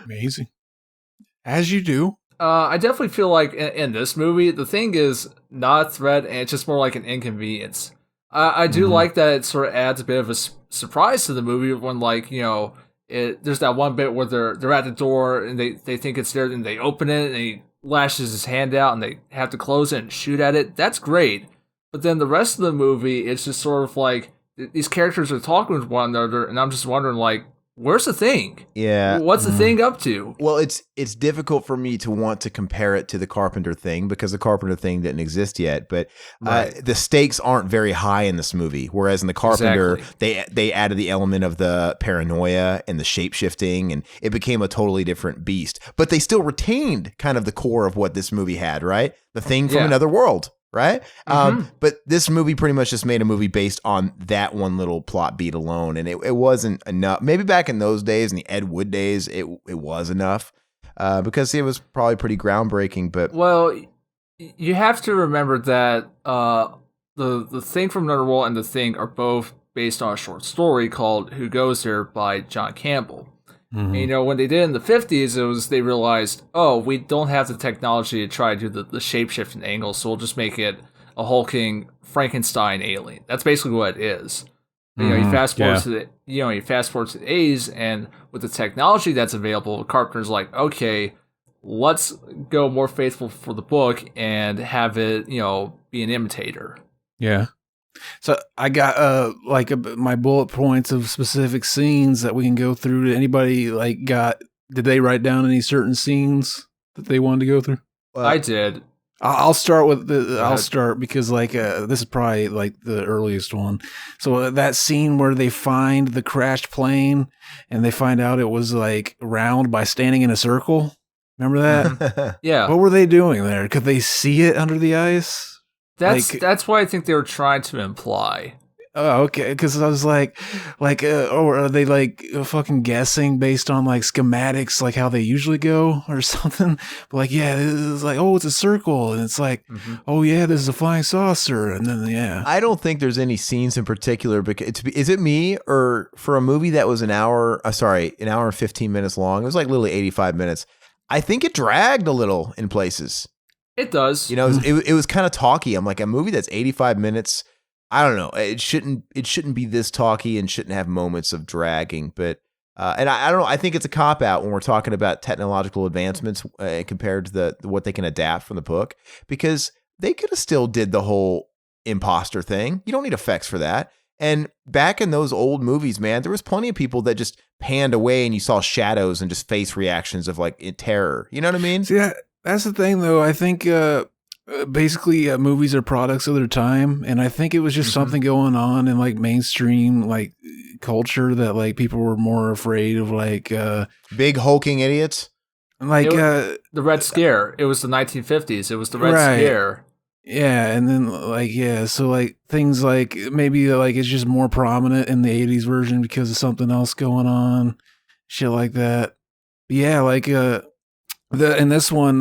Amazing. As you do. I definitely feel like in this movie, the thing is not a threat, and it's just more like an inconvenience. I do like that it sort of adds a bit of a surprise to the movie when, there's that one bit where they're at the door and they think it's there, and they open it and he lashes his hand out and they have to close it and shoot at it. That's great. But then the rest of the movie, it's just sort of like these characters are talking with one another, and I'm just wondering, where's the thing? Yeah. What's the thing up to? Well, it's difficult for me to want to compare it to the Carpenter thing because the Carpenter thing didn't exist yet. But the stakes aren't very high in this movie. Whereas in the Carpenter, they added the element of the paranoia and the shape-shifting, and it became a totally different beast. But they still retained kind of the core of what this movie had, right? The thing from another world. right? Mm-hmm. But this movie pretty much just made a movie based on that one little plot beat alone, and it wasn't enough. Maybe back in those days, in the Ed Wood days, it was enough because it was probably pretty groundbreaking. But well, you have to remember that the Thing from Another World and The Thing are both based on a short story called Who Goes There by John Campbell. Mm-hmm. And, when they did it in the 50s, they realized, oh, we don't have the technology to try to do the shape-shifting angle, so we'll just make it a hulking Frankenstein alien. That's basically what it is. You fast forward to the you fast forward to the 80s, and with the technology that's available, Carpenter's like, okay, let's go more faithful for the book and have it, be an imitator. Yeah. So I got my bullet points of specific scenes that we can go through. Did anybody did they write down any certain scenes that they wanted to go through? I did. I'll start with I'll start because this is probably the earliest one. So that scene where they find the crashed plane and they find out it was round by standing in a circle. Remember that? Yeah. What were they doing there? Could they see it under the ice? That's what I think they were trying to imply. Oh, okay. Because I was or are they fucking guessing based on schematics, how they usually go or something? But this is oh, it's a circle, and it's oh yeah, this is a flying saucer, and then I don't think there's any scenes in particular. Because is it me or for a movie that was an hour and 15 minutes long? It was literally 85 minutes. I think it dragged a little in places. It does. It was kind of talky. I'm like, a movie that's 85 minutes. I don't know. It shouldn't be this talky and shouldn't have moments of dragging. But and I don't know. I think it's a cop out when we're talking about technological advancements compared to what they can adapt from the book, because they could have still did the whole imposter thing. You don't need effects for that. And back in those old movies, man, there was plenty of people that just panned away and you saw shadows and just face reactions of terror. You know what I mean? See, that's the thing, though. I think basically movies are products of their time, and I think it was just something going on in mainstream culture that people were more afraid of big hulking idiots. The Red Scare. It was the 1950s. It was the Red Scare. Yeah, and then so things maybe it's just more prominent in the 80s version because of something else going on, shit like that. But yeah, in this one,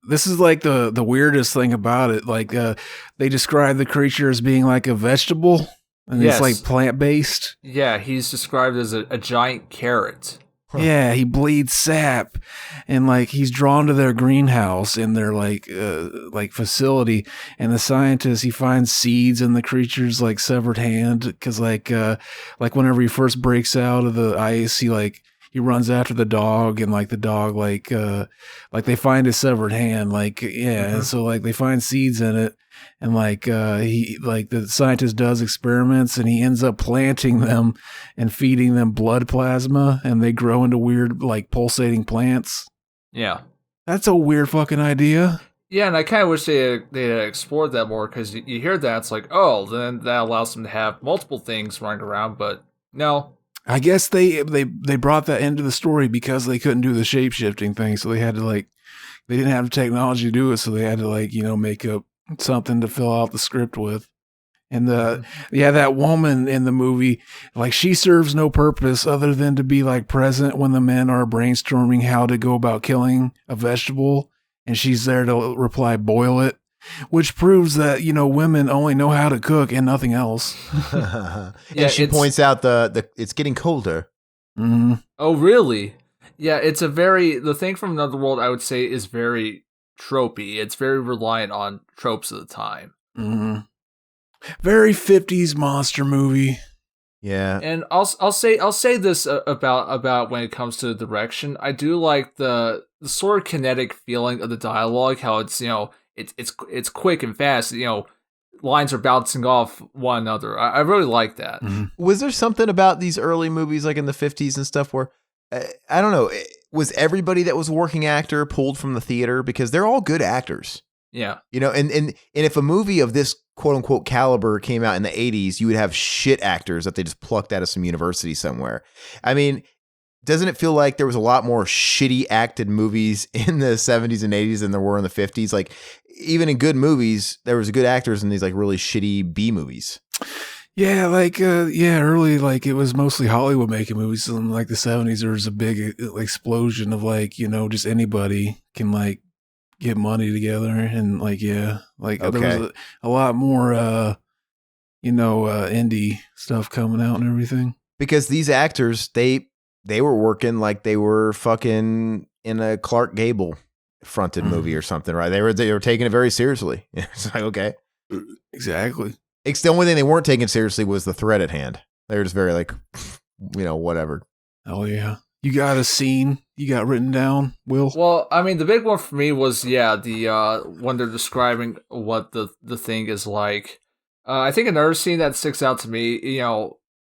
this is the weirdest thing about it. They describe the creature as being a vegetable, and it's plant based. Yeah, he's described as a giant carrot. Huh. Yeah, he bleeds sap, and he's drawn to their greenhouse in their facility. And the scientist, he finds seeds in the creature's severed hand because whenever he first breaks out of the ice, he runs after the dog, and the dog they find his severed hand, and so they find seeds in it, and he the scientist does experiments, and he ends up planting them and feeding them blood plasma, and they grow into weird pulsating plants. Yeah, that's a weird fucking idea. Yeah, and I kind of wish they had explored that more, because you hear that, it's then that allows them to have multiple things running around, but no. I guess they brought that into the story because they couldn't do the shape-shifting thing, so they had to they didn't have the technology to do it, so they had to make up something to fill out the script with. And that woman in the movie, she serves no purpose other than to be present when the men are brainstorming how to go about killing a vegetable, and she's there to reply, "Boil it." Which proves that, women only know how to cook and nothing else. And she points out the it's getting colder. Mm-hmm. Oh, really? Yeah, the Thing from Another World, I would say, is very tropey. It's very reliant on tropes of the time. Mm-hmm. Very 50s monster movie. Yeah. And I'll say this about when it comes to the direction. I do like the sort of kinetic feeling of the dialogue, how it's, it's quick and fast, lines are bouncing off one another. I really like that. Mm-hmm. Was there something about these early movies in the 50s and stuff where, I don't know, was everybody that was a working actor pulled from the theater? Because they're all good actors. Yeah. And if a movie of this quote unquote caliber came out in the 80s, you would have shit actors that they just plucked out of some university somewhere. I mean, doesn't it feel like there was a lot more shitty acted movies in the 70s and 80s than there were in the 50s? Like, even in good movies, there was good actors in these like really shitty B movies. Yeah, like early, like it was mostly Hollywood making movies. In like the 70s, there was a big explosion of like, just anybody can like get money together and like there was a lot more indie stuff coming out and everything. Because these actors, they were working like they were fucking in a Clark Gable fronted movie or something, right? They were taking it very seriously. It's like, okay. Exactly. It's the only thing they weren't taking seriously was the threat at hand. They were just very like, whatever. Oh yeah. You got a scene you got written down, Will? Well, I mean, the big one for me was, the when they're describing what the thing is like. I think another scene that sticks out to me,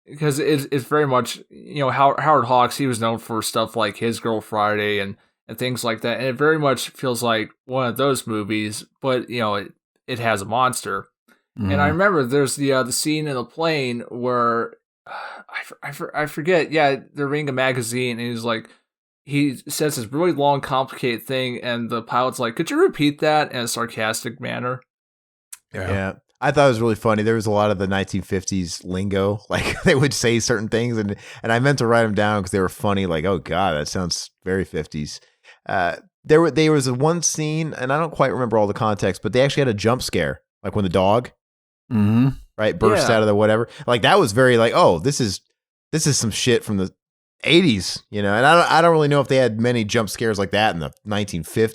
because it's very much, Howard Hawks, he was known for stuff like His Girl Friday and things like that. And it very much feels like one of those movies, but, it has a monster. Mm. And I remember there's the scene in the plane where I forget. Yeah, they're reading a magazine, and he's like, he says this really long, complicated thing, and the pilot's like, "Could you repeat that in a sarcastic manner?" Yeah. I thought it was really funny. There was a lot of the 1950s lingo, like they would say certain things, and I meant to write them down because they were funny. Like, oh god, that sounds very 50s. There was one scene, and I don't quite remember all the context, but they actually had a jump scare, like when the dog. Mm-hmm. Right, burst out of the whatever. Like that was very like, oh, this is some shit from the 80s, and I don't really know if they had many jump scares like that in the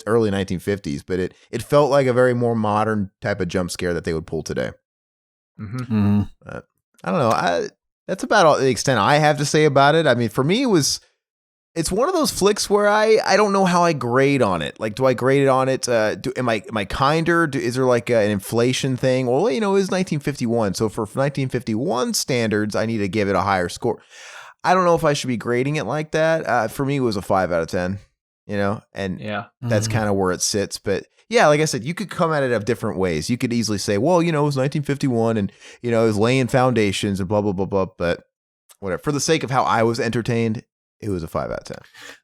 early 1950s, but it felt like a very more modern type of jump scare that they would pull today. Mm-hmm. Mm-hmm. I don't know. That's about all the extent I have to say about it. I mean, for me, it's one of those flicks where I don't know how I grade on it. Like, do I grade it on it? Am I kinder? Is there like an inflation thing? Well, it was 1951. So for 1951 standards, I need to give it a higher score. I don't know if I should be grading it like that. For me, it was a 5 out of 10, and that's kind of where it sits. But yeah, like I said, you could come at it of different ways. You could easily say, well, it was 1951 and, it was laying foundations and blah, blah, blah, blah. But whatever. For the sake of how I was entertained, it was a 5 out of 10.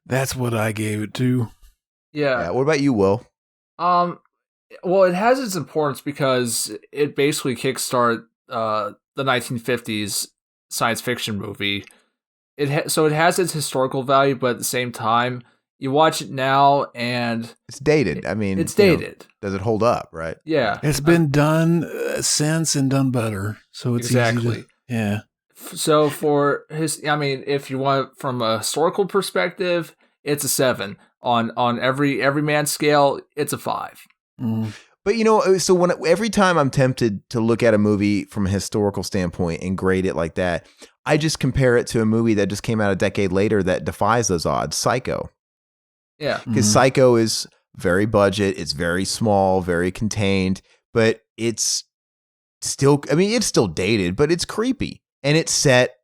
That's what I gave it to. Yeah. What about you, Will? Well, it has its importance because it basically kickstarted the 1950s science fiction movie. So it has its historical value, but at the same time, you watch it now and it's dated. I mean, it's dated. Does it hold up? Right? Yeah, it's been done since and done better. So it's exactly. Easy to, yeah. So if you want from a historical perspective, it's a 7. On every man scale, it's a 5. Mm. But so every time I'm tempted to look at a movie from a historical standpoint and grade it like that, I just compare it to a movie that just came out a decade later that defies those odds, Psycho. Yeah. Because Psycho is very budget, it's very small, very contained, but it's still dated, but it's creepy. And it set,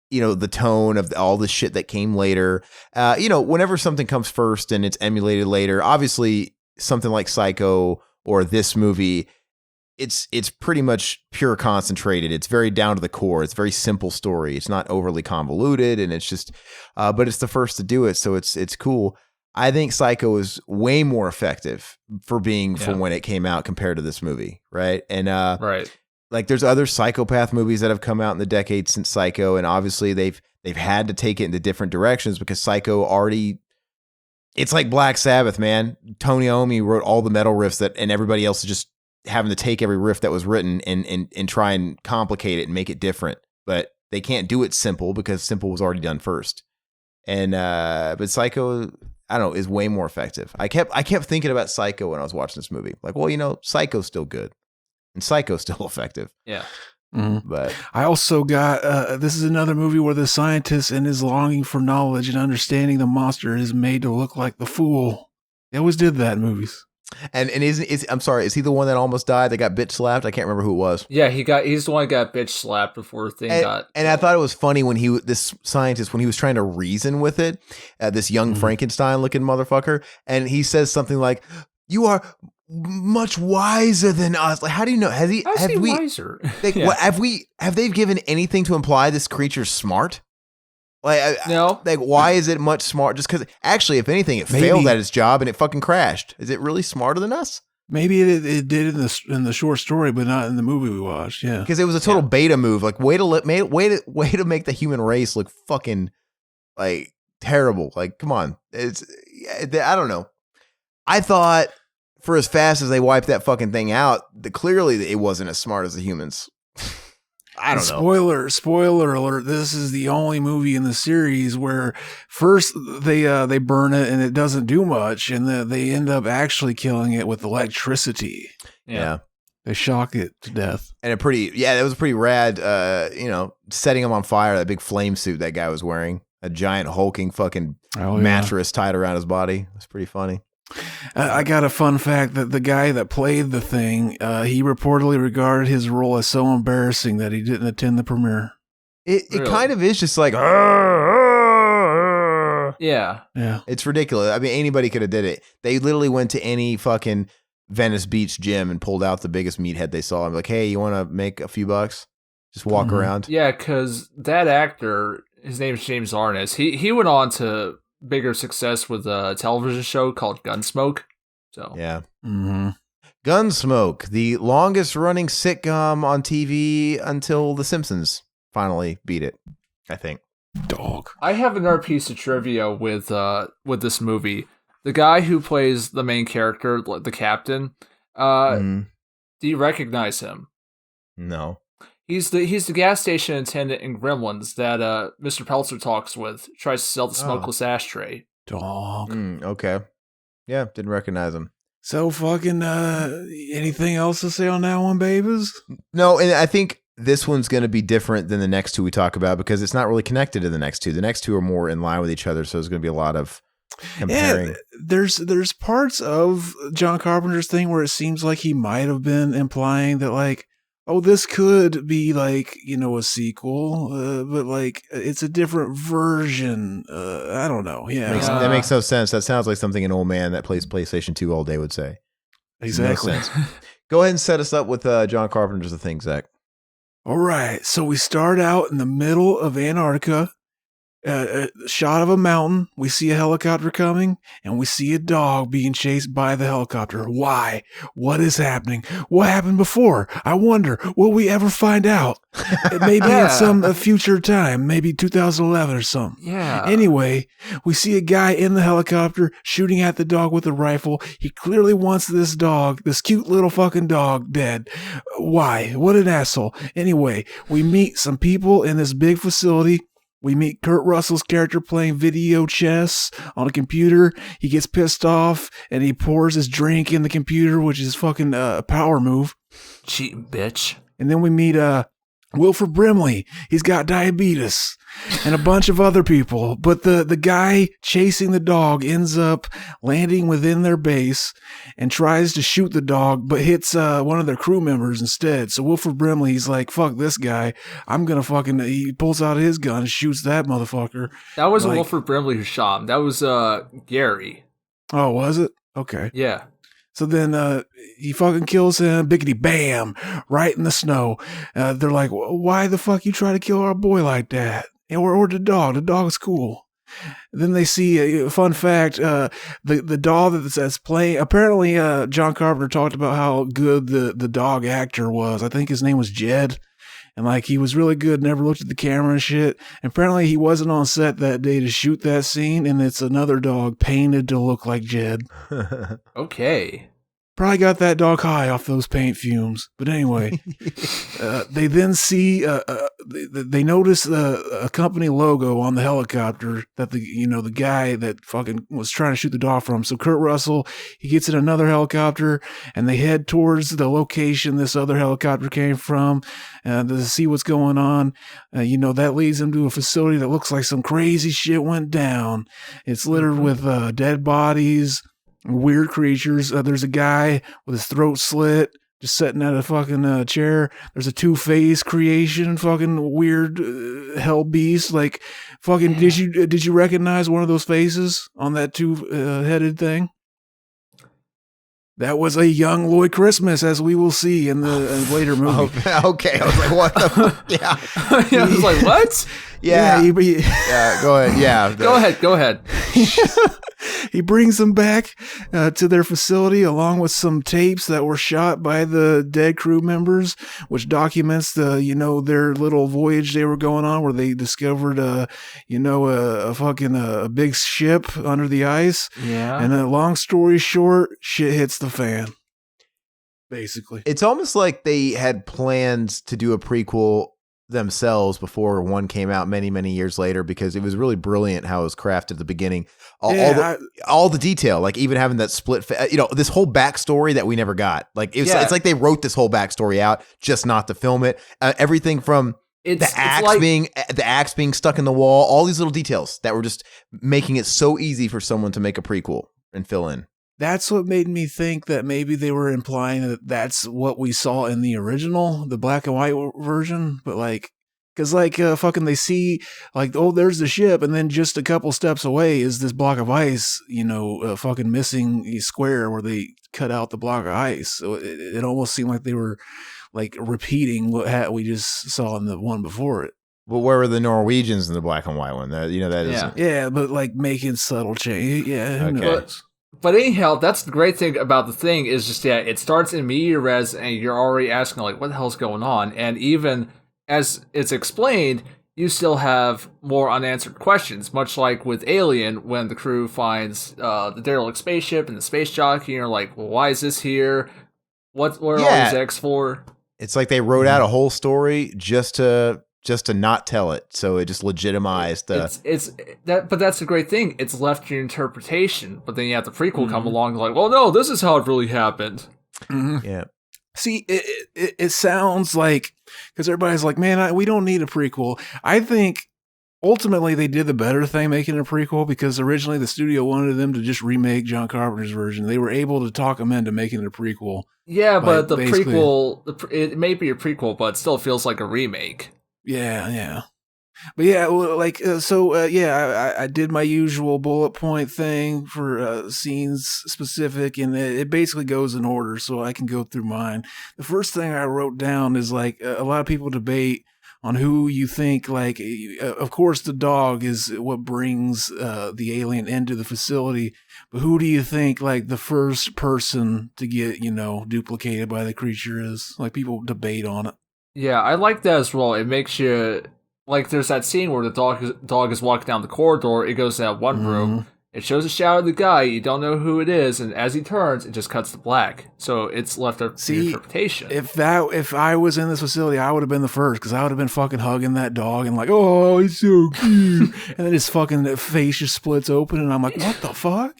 the tone of all the shit that came later. Whenever something comes first and it's emulated later, obviously something like Psycho or this movie, it's pretty much pure concentrated. It's very down to the core. It's a very simple story. It's not overly convoluted, and it's just, but it's the first to do it, so it's cool. I think Psycho is way more effective from when it came out compared to this movie, right? And right. Like there's other psychopath movies that have come out in the decade since Psycho, and obviously they've had to take it into different directions because Psycho already, it's like Black Sabbath, man. Tony Iommi wrote all the metal riffs and everybody else is just having to take every riff that was written and try and complicate it and make it different. But they can't do it simple because simple was already done first. And but Psycho, I don't know, is way more effective. I kept thinking about Psycho when I was watching this movie. Like, well, Psycho's still good. And Psycho's still effective. Yeah. Mm-hmm. But I also got this is another movie where the scientist in his longing for knowledge and understanding the monster is made to look like the fool. They always did that in movies. And I'm sorry, is he the one that almost died that got bitch slapped? I can't remember who it was. Yeah, he's the one that got bitch slapped before got. And I thought it was funny when this scientist, when he was trying to reason with it, this young Frankenstein looking motherfucker, and he says something like, "You are much wiser than us." Like, how do you know? Have we wiser? Like, have they given anything to imply this creature's smart? Like, why is it much smart? Just because, actually, if anything, it failed at its job and it fucking crashed. Is it really smarter than us? Maybe it did in the short story, but not in the movie we watched. Yeah, because it was a total beta move. Like, way to make the human race look fucking like terrible. Like, come on, I don't know. I thought for as fast as they wiped that fucking thing out, clearly it wasn't as smart as the humans. I don't know. Spoiler alert. This is the only movie in the series where first they burn it and it doesn't do much, and they end up actually killing it with electricity. Yeah. They shock it to death. And that was a pretty rad, setting him on fire, that big flame suit that guy was wearing. A giant hulking fucking mattress tied around his body. It's pretty funny. I got a fun fact that the guy that played the thing, he reportedly regarded his role as so embarrassing that he didn't attend the premiere. It kind of is just like, yeah. It's ridiculous. I mean, anybody could have did it. They literally went to any fucking Venice Beach gym and pulled out the biggest meathead they saw. I'm like, hey, you want to make a few bucks? Just walk around. Yeah, because that actor, his name is James Ernest. He went on to bigger success with a television show called Gunsmoke. So yeah, Gunsmoke, the longest running sitcom on TV until The Simpsons finally beat it. I think. Dog. I have another piece of trivia with this movie. The guy who plays the main character, the captain. Do you recognize him? No. He's the gas station attendant in Gremlins that Mr. Peltzer talks with, tries to sell the smokeless ashtray. Dog. Okay. Yeah, didn't recognize him. So fucking anything else to say on that one, babies? No, and I think this one's going to be different than the next two we talk about because it's not really connected to the next two. The next two are more in line with each other, so there's going to be a lot of comparing. Yeah, there's parts of John Carpenter's thing where it seems like he might have been implying that, like, oh, this could be like, a sequel, but like it's a different version. I don't know. Yeah. That makes no sense. That sounds like something an old man that plays PlayStation 2 all day would say. Exactly. No sense. Go ahead and set us up with John Carpenter's The Thing, Zach. All right. So we start out in the middle of Antarctica. A shot of a mountain, we see a helicopter coming, and we see a dog being chased by the helicopter. Why? What is happening? What happened before? I wonder, will we ever find out? Maybe in some future time, maybe 2011 or something. Yeah. Anyway, we see a guy in the helicopter shooting at the dog with a rifle. He clearly wants this dog, this cute little fucking dog, dead. Why? What an asshole. Anyway, we meet some people in this big facility. We meet Kurt Russell's character playing video chess on a computer. He gets pissed off and he pours his drink in the computer, which is fucking a power move. Cheating bitch. And then we meet Wilford Brimley. He's got diabetes and a bunch of other people. But the guy chasing the dog ends up landing within their base and tries to shoot the dog, but hits one of their crew members instead. So Wilford Brimley, he's like, fuck this guy. I'm going to he pulls out his gun and shoots that motherfucker. That wasn't Wilford Brimley who shot him. That was Gary. Oh, was it? Okay. Yeah. So then he fucking kills him, biggity bam, right in the snow. They're like, why the fuck you try to kill our boy like that? Or the dog. The dog's cool. Then they see a fun fact, the dog that's playing, apparently John Carpenter talked about how good the dog actor was. I think his name was Jed. And like he was really good, never looked at the camera and shit. And apparently he wasn't on set that day to shoot that scene, and it's another dog painted to look like Jed. Okay. Probably got that dog high off those paint fumes. But anyway, they then see, they notice a company logo on the helicopter that the guy that fucking was trying to shoot the dog from. So Kurt Russell, he gets in another helicopter and they head towards the location this other helicopter came from to see what's going on. That leads them to a facility that looks like some crazy shit went down. It's littered with dead bodies, weird creatures. There's a guy with his throat slit, just sitting at a fucking chair. There's a Two-Face creation, fucking weird hell beast. Like, fucking, did you recognize one of those faces on that two-headed thing? That was a young Lloyd Christmas, as we will see in the later movie. Okay, I was like, what the fuck? Yeah. I was like, what? Yeah. he Go ahead. Yeah. Go ahead. he brings them back to their facility along with some tapes that were shot by the dead crew members, which documents their little voyage they were going on, where they discovered a big ship under the ice. Yeah. And long story short, shit hits the fan. Basically, It's almost like they had plans to do a prequel themselves before one came out many, many years later, because it was really brilliant how it was crafted at the beginning. All the detail, like even having that split, this whole backstory that we never got. Like it's like they wrote this whole backstory out just not to film it. Everything from the axe being stuck in the wall, all these little details that were just making it so easy for someone to make a prequel and fill in. That's what made me think that maybe they were implying that that's what we saw in the original, the black and white version. But they see there's the ship, and then just a couple steps away is this block of ice, missing square where they cut out the block of ice. So it almost seemed like they were like repeating what we just saw in the one before it. But where were the Norwegians in the black and white one? That isn't. Yeah, but like making subtle change. Yeah, who knows? But anyhow, that's the great thing about the thing is just, it starts in medias res and you're already asking, like, what the hell's going on? And even as it's explained, you still have more unanswered questions, much like with Alien, when the crew finds the derelict spaceship and the space jockey, and you're like, well, why is this here? What are all these X for? It's like they wrote out a whole story just to not tell it, so it just legitimized the. But that's the great thing. It's left to your interpretation. But then you have the prequel come along, like, well, no, this is how it really happened. Mm-hmm. Yeah. See, it sounds like, because everybody's like, man, we don't need a prequel. I think ultimately they did the better thing making a prequel, because originally the studio wanted them to just remake John Carpenter's version. They were able to talk them into making it a prequel. Yeah, but the prequel, it may be a prequel, but it still feels like a remake. Yeah. But yeah, I did my usual bullet point thing for scenes specific, and it basically goes in order, so I can go through mine. The first thing I wrote down is like a lot of people debate on who you think, like, of course the dog is what brings the alien into the facility, but who do you think like the first person to get, duplicated by the creature is? Like, people debate on it. Yeah, I like that as well. It makes you, like, there's that scene where the dog is walking down the corridor. It goes to that one room. It shows a shadow of the guy. You don't know who it is, and as he turns, it just cuts to black. So it's left up to interpretation. If I was in this facility, I would have been the first, because I would have been fucking hugging that dog and like, oh, he's so cute. And then his fucking face just splits open, and I'm like, what the fuck?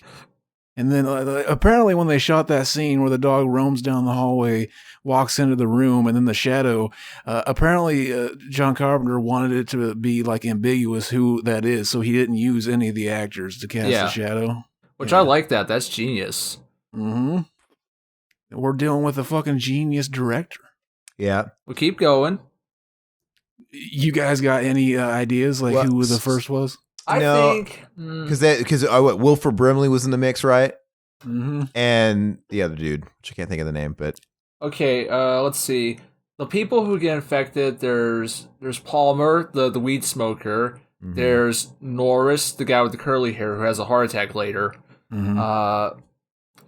And then apparently when they shot that scene where the dog roams down the hallway, walks into the room, and then the shadow, apparently John Carpenter wanted it to be like ambiguous who that is, so he didn't use any of the actors to cast the shadow. Which I like that. That's genius. Mm-hmm. We're dealing with a fucking genius director. Yeah. We'll keep going. You guys got any ideas, like who the first was? I think because Wilford Brimley was in the mix, right? Mm-hmm. And the other dude, which I can't think of the name, but okay. Let's see. The people who get infected. There's Palmer, the weed smoker. Mm-hmm. There's Norris, the guy with the curly hair who has a heart attack later. Mm-hmm.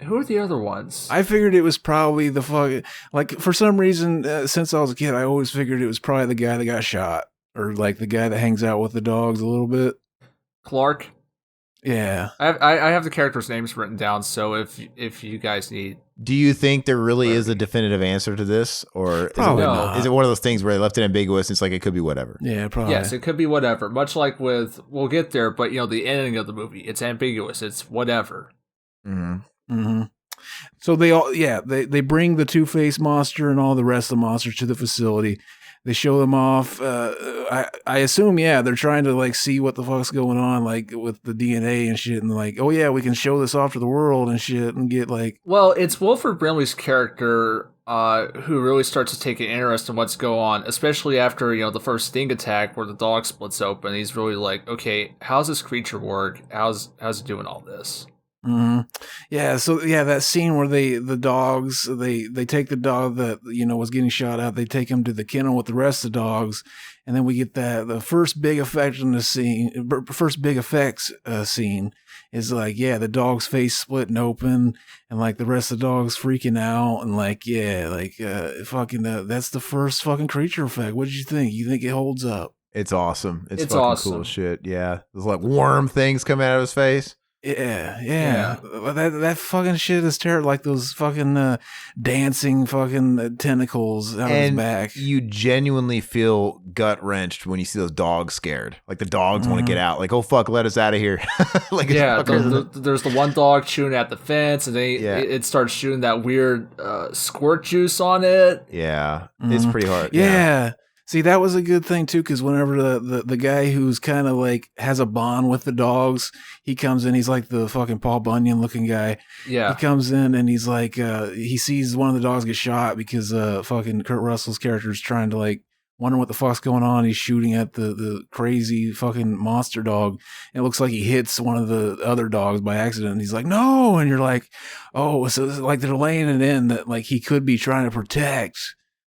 Who are the other ones? I figured it was probably the fucking, like, for some reason, since I was a kid, I always figured it was probably the guy that got shot, or like the guy that hangs out with the dogs a little bit. Clark. Yeah, I have the characters' names written down, so if you guys need. Do you think there really is a definitive answer to this, or is it one of those things where they left it ambiguous? It's like it could be whatever. Yeah, probably. Yes, it could be whatever. Much like we'll get there, but the ending of the movie, it's ambiguous. It's whatever. Mm-hmm. Mm-hmm. So they bring the Two-Face monster and all the rest of the monsters to the facility. They show them off. I assume, they're trying to like see what the fuck's going on, like with the DNA and shit, and like, oh yeah, we can show this off to the world and shit, and get like. Well, it's Wilford Brimley's character who really starts to take an interest in what's going on, especially after the first sting attack where the dog splits open. He's really like, okay, how's this creature work? How's it doing all this? Mm-hmm. Yeah, so that scene where the dogs they take the dog that was getting shot at, they take him to the kennel with the rest of the dogs, and then we get the first big effect in the scene. First big effects scene is like the dog's face splitting open, and like the rest of the dogs freaking out, and that's the first fucking creature effect. What did you think? You think it holds up? It's awesome. It's fucking awesome. Cool shit. Yeah, there's like worm things coming out of his face. Yeah. That fucking shit is terrible. Like those fucking dancing fucking tentacles out of his back. You genuinely feel gut wrenched when you see those dogs scared. Like the dogs want to get out. Like, oh fuck, let us out of here. Like there's the one dog chewing at the fence, and it starts shooting that weird squirt juice on it. Yeah, it's pretty hard. Yeah. See, that was a good thing too, because whenever the guy who's kind of like has a bond with the dogs, he comes in, he's like the fucking Paul Bunyan looking guy. Yeah. He comes in and he's like, he sees one of the dogs get shot because fucking Kurt Russell's character is trying to like wonder what the fuck's going on. He's shooting at the crazy fucking monster dog. It looks like he hits one of the other dogs by accident. And he's like, no. And you're like, oh, so it's like they're laying it in that like he could be trying to protect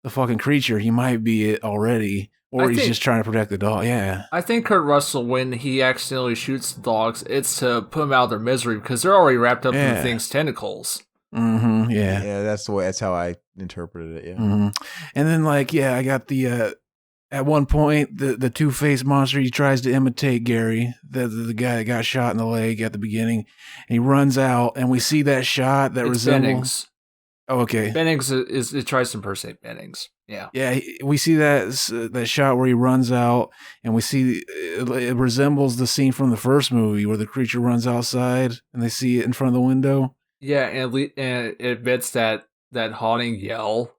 the fucking creature. He might be it already, or he's just trying to protect the dog. Yeah. I think Kurt Russell, when he accidentally shoots the dogs, it's to put them out of their misery because they're already wrapped up in the thing's tentacles. Mm-hmm. Yeah. Yeah, that's how I interpreted it. Yeah. Mm-hmm. And then I got the at one point the two-faced monster, he tries to imitate Gary, the guy that got shot in the leg at the beginning, and he runs out, and we see that shot that resembles Bennings. Oh, okay. Bennings it tries to impersonate Bennings. Yeah. Yeah, we see that shot where he runs out, and we see it resembles the scene from the first movie where the creature runs outside and they see it in front of the window. Yeah, and it emits that haunting yell.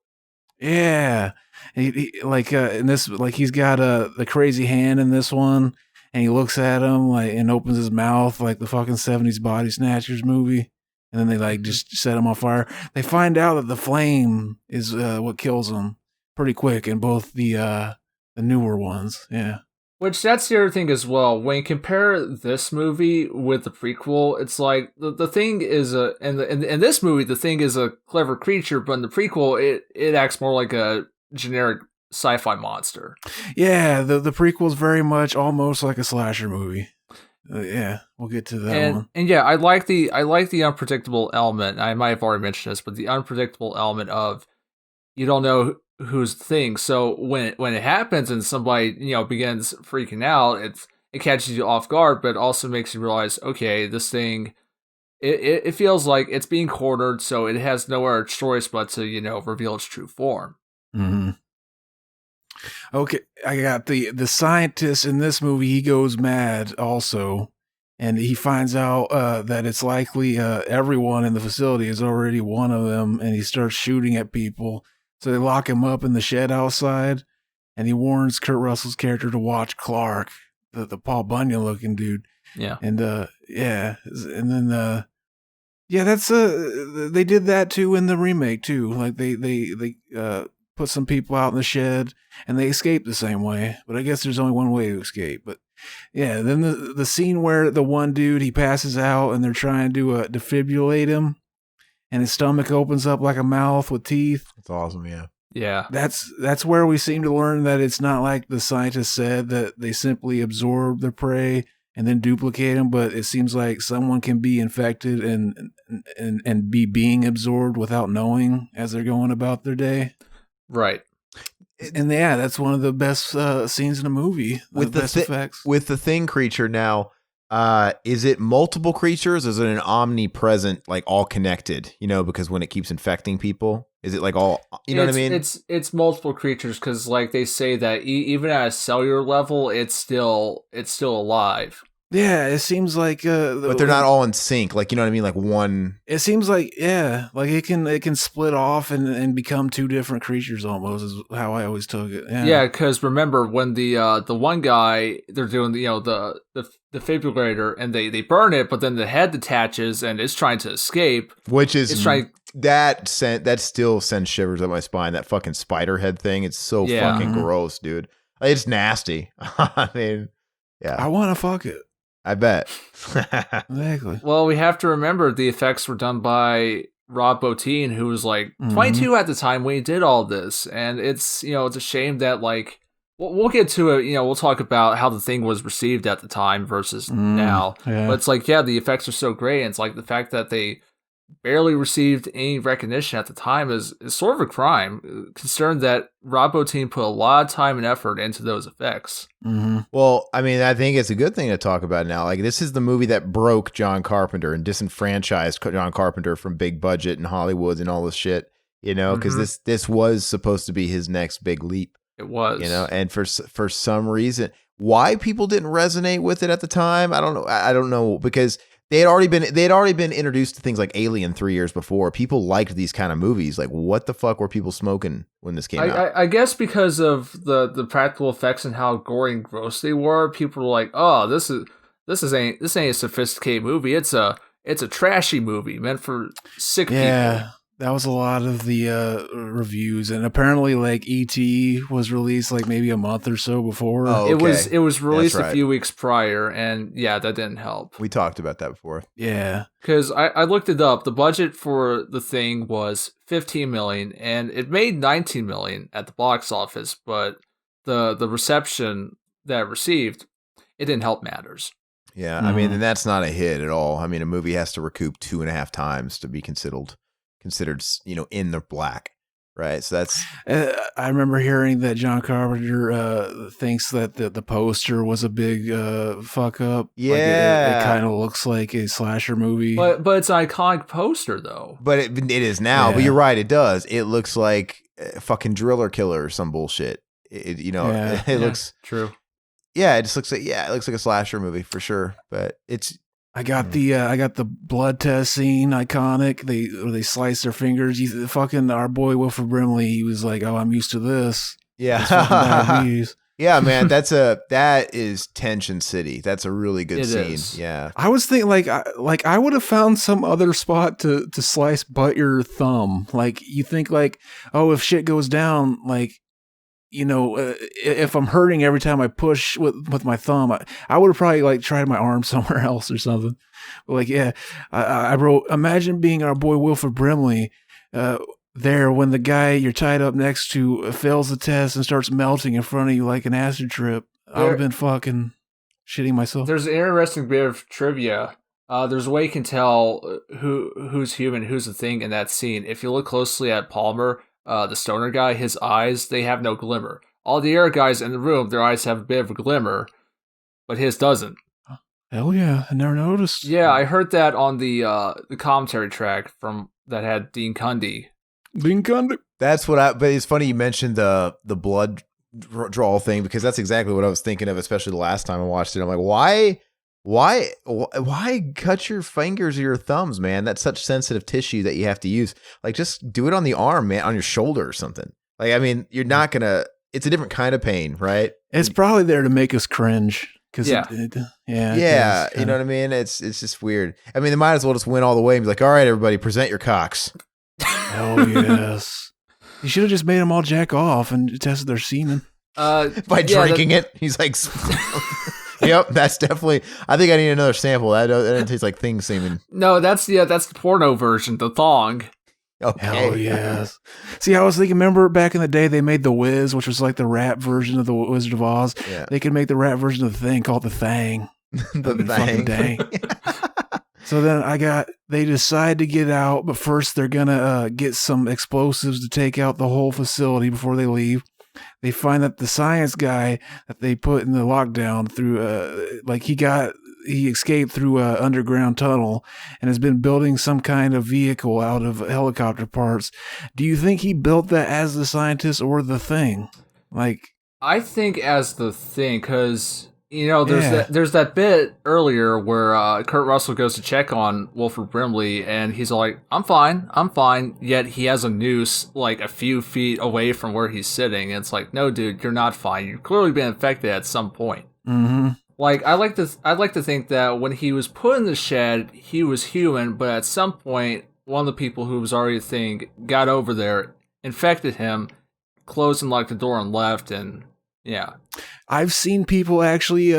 Yeah, in this, he's got the crazy hand in this one, and he looks at him and opens his mouth like the fucking 70s Body Snatchers movie. And then they just set him on fire. They find out that the flame is what kills him pretty quick in both the newer ones. Yeah. Which that's the other thing as well. When you compare this movie with the prequel, it's like the thing is in this movie the thing is a clever creature, but in the prequel it acts more like a generic sci-fi monster. Yeah, the prequel is very much almost like a slasher movie. Yeah, we'll get to that one. And yeah, I like the unpredictable element. I might have already mentioned this, but the unpredictable element of you don't know who's the thing. So when it happens and somebody begins freaking out, it catches you off guard, but it also makes you realize, okay, this thing it feels like it's being cornered, so it has no other choice but to reveal its true form. Mm-hmm. Okay, I got the scientist in this movie. He goes mad also, and he finds out that it's likely everyone in the facility is already one of them, and he starts shooting at people. So they lock him up in the shed outside, and he warns Kurt Russell's character to watch Clark, the Paul Bunyan looking dude. Yeah, and and then that's they did that too in the remake too. Like they put some people out in the shed, and they escape the same way. But I guess there's only one way to escape. But yeah, then the scene where the one dude, he passes out, and they're trying to defibrillate him, and his stomach opens up like a mouth with teeth. That's awesome, yeah. Yeah. That's where we seem to learn that it's not like the scientist said, that they simply absorb their prey and then duplicate them, but it seems like someone can be infected and be being absorbed without knowing as they're going about their day. Right. And yeah, that's one of the best scenes in the movie. With the best effects. With the thing creature now, is it multiple creatures? Or is it an omnipresent, like all connected? Because when it keeps infecting people, is it like all? You know what I mean? It's multiple creatures because, like they say that even at a cellular level, it's still alive. Yeah, it seems like, but they're not all in sync. Like, you know what I mean? Like one. It seems like, yeah, like it can split off and become two different creatures almost. Is how I always took it. Yeah, because remember when the one guy, they're doing the defibrillator and they burn it, but then the head detaches and it's trying to escape. Which is that still sends shivers up my spine. That fucking spider head thing. It's so fucking gross, dude. It's nasty. I mean, yeah. I want to fuck it. I bet. Exactly. Well, we have to remember the effects were done by Rob Bottin, who was like 22 at the time when he did all this, and it's it's a shame that like we'll get to it. We'll talk about how the thing was received at the time versus now. Yeah. But it's like, yeah, the effects are so great, and it's like the fact that they barely received any recognition at the time is sort of a crime, considering that Rob Bottin put a lot of time and effort into those effects. Well, I mean, I think it's a good thing to talk about now. Like, this is the movie that broke John Carpenter and disenfranchised John Carpenter from big budget and Hollywood and all this shit, because this was supposed to be his next big leap. It was. And for some reason, why people didn't resonate with it at the time, I don't know, because they had already been introduced to things like Alien 3 years before. People liked these kind of movies. Like, what the fuck were people smoking when this came out? I guess because of the practical effects and how gory and gross they were, people were like, "Oh, this ain't a sophisticated movie. It's a trashy movie meant for sick people." That was a lot of the reviews, and apparently, like E.T. was released like maybe a month or so before. Oh, okay. It was released That's right. a few weeks prior, and yeah, that didn't help. We talked about that before. Yeah, because I looked it up. The budget for the thing was $15 million, and it made $19 million at the box office. But the reception that it received, it didn't help matters. Yeah, I mean, and that's not a hit at all. I mean, a movie has to recoup 2.5 times to be considered, in the black, right? So that's. I remember hearing that John Carpenter thinks that the poster was a big fuck up. Yeah, like it kind of looks like a slasher movie. But it's an iconic poster though. But it is now. Yeah. But you're right, it does. It looks like a fucking Driller Killer or some bullshit. It looks true. Yeah, it just looks like it looks like a slasher movie for sure. But it's. I got the blood test scene, iconic. They slice their fingers. Fucking our boy Wilford Brimley, he was like, "Oh, I'm used to this." Yeah, yeah, man. That is Tension City. That's a really good scene. Is. Yeah, I was thinking I would have found some other spot to slice but your thumb. Like you think like, oh, if shit goes down, like. If I'm hurting every time I push with my thumb, I would have probably like tried my arm somewhere else or something. But like, yeah, I wrote, imagine being our boy Wilford Brimley there when the guy you're tied up next to fails the test and starts melting in front of you like an acid trip. I would have been fucking shitting myself. There's an interesting bit of trivia. There's a way you can tell who's human, who's the thing in that scene. If you look closely at Palmer, the stoner guy, his eyes, they have no glimmer. All the other guys in the room, their eyes have a bit of a glimmer, but his doesn't. Hell yeah, I never noticed. Yeah, I heard that on the commentary track from that had Dean Cundy. Dean Cundy. That's what but it's funny you mentioned the blood draw thing, because that's exactly what I was thinking of, especially the last time I watched it. I'm like, why cut your fingers or your thumbs, man? That's such sensitive tissue that you have to use. Like, just do it on the arm, man, on your shoulder or something. Like, I mean, you're not gonna. It's a different kind of pain, right? It's probably there to make us cringe. Yeah, you know what I mean? It's just weird. I mean, they might as well just win all the way and be like, all right, everybody, present your cocks. Oh yes. You should have just made them all jack off and tested their semen. By drinking it. He's like. Yep, that's definitely. I think I need another sample. That doesn't taste like thing semen. No, that's the porno version, the thong. Okay. Hell yes. See, I was thinking. Remember back in the day, they made the Wiz, which was like the rap version of the Wizard of Oz. Yeah. They could make the rap version of the thing called the Thang. The Thang. Dang. So then they decide to get out, but first they're gonna get some explosives to take out the whole facility before they leave. They find that the science guy that they put in the lockdown through, he escaped through an underground tunnel and has been building some kind of vehicle out of helicopter parts. Do you think he built that as the scientist or the thing? Like, I think as the thing, because there's that bit earlier where Kurt Russell goes to check on Wilford Brimley, and he's like, I'm fine. Yet he has a noose like a few feet away from where he's sitting. And it's like, no, dude, you're not fine. You've clearly been infected at some point. Mm-hmm. Like, I'd like to think that when he was put in the shed, he was human, but at some point, one of the people who was already a thing got over there, infected him, closed and locked the door and left, and Yeah. I've seen people actually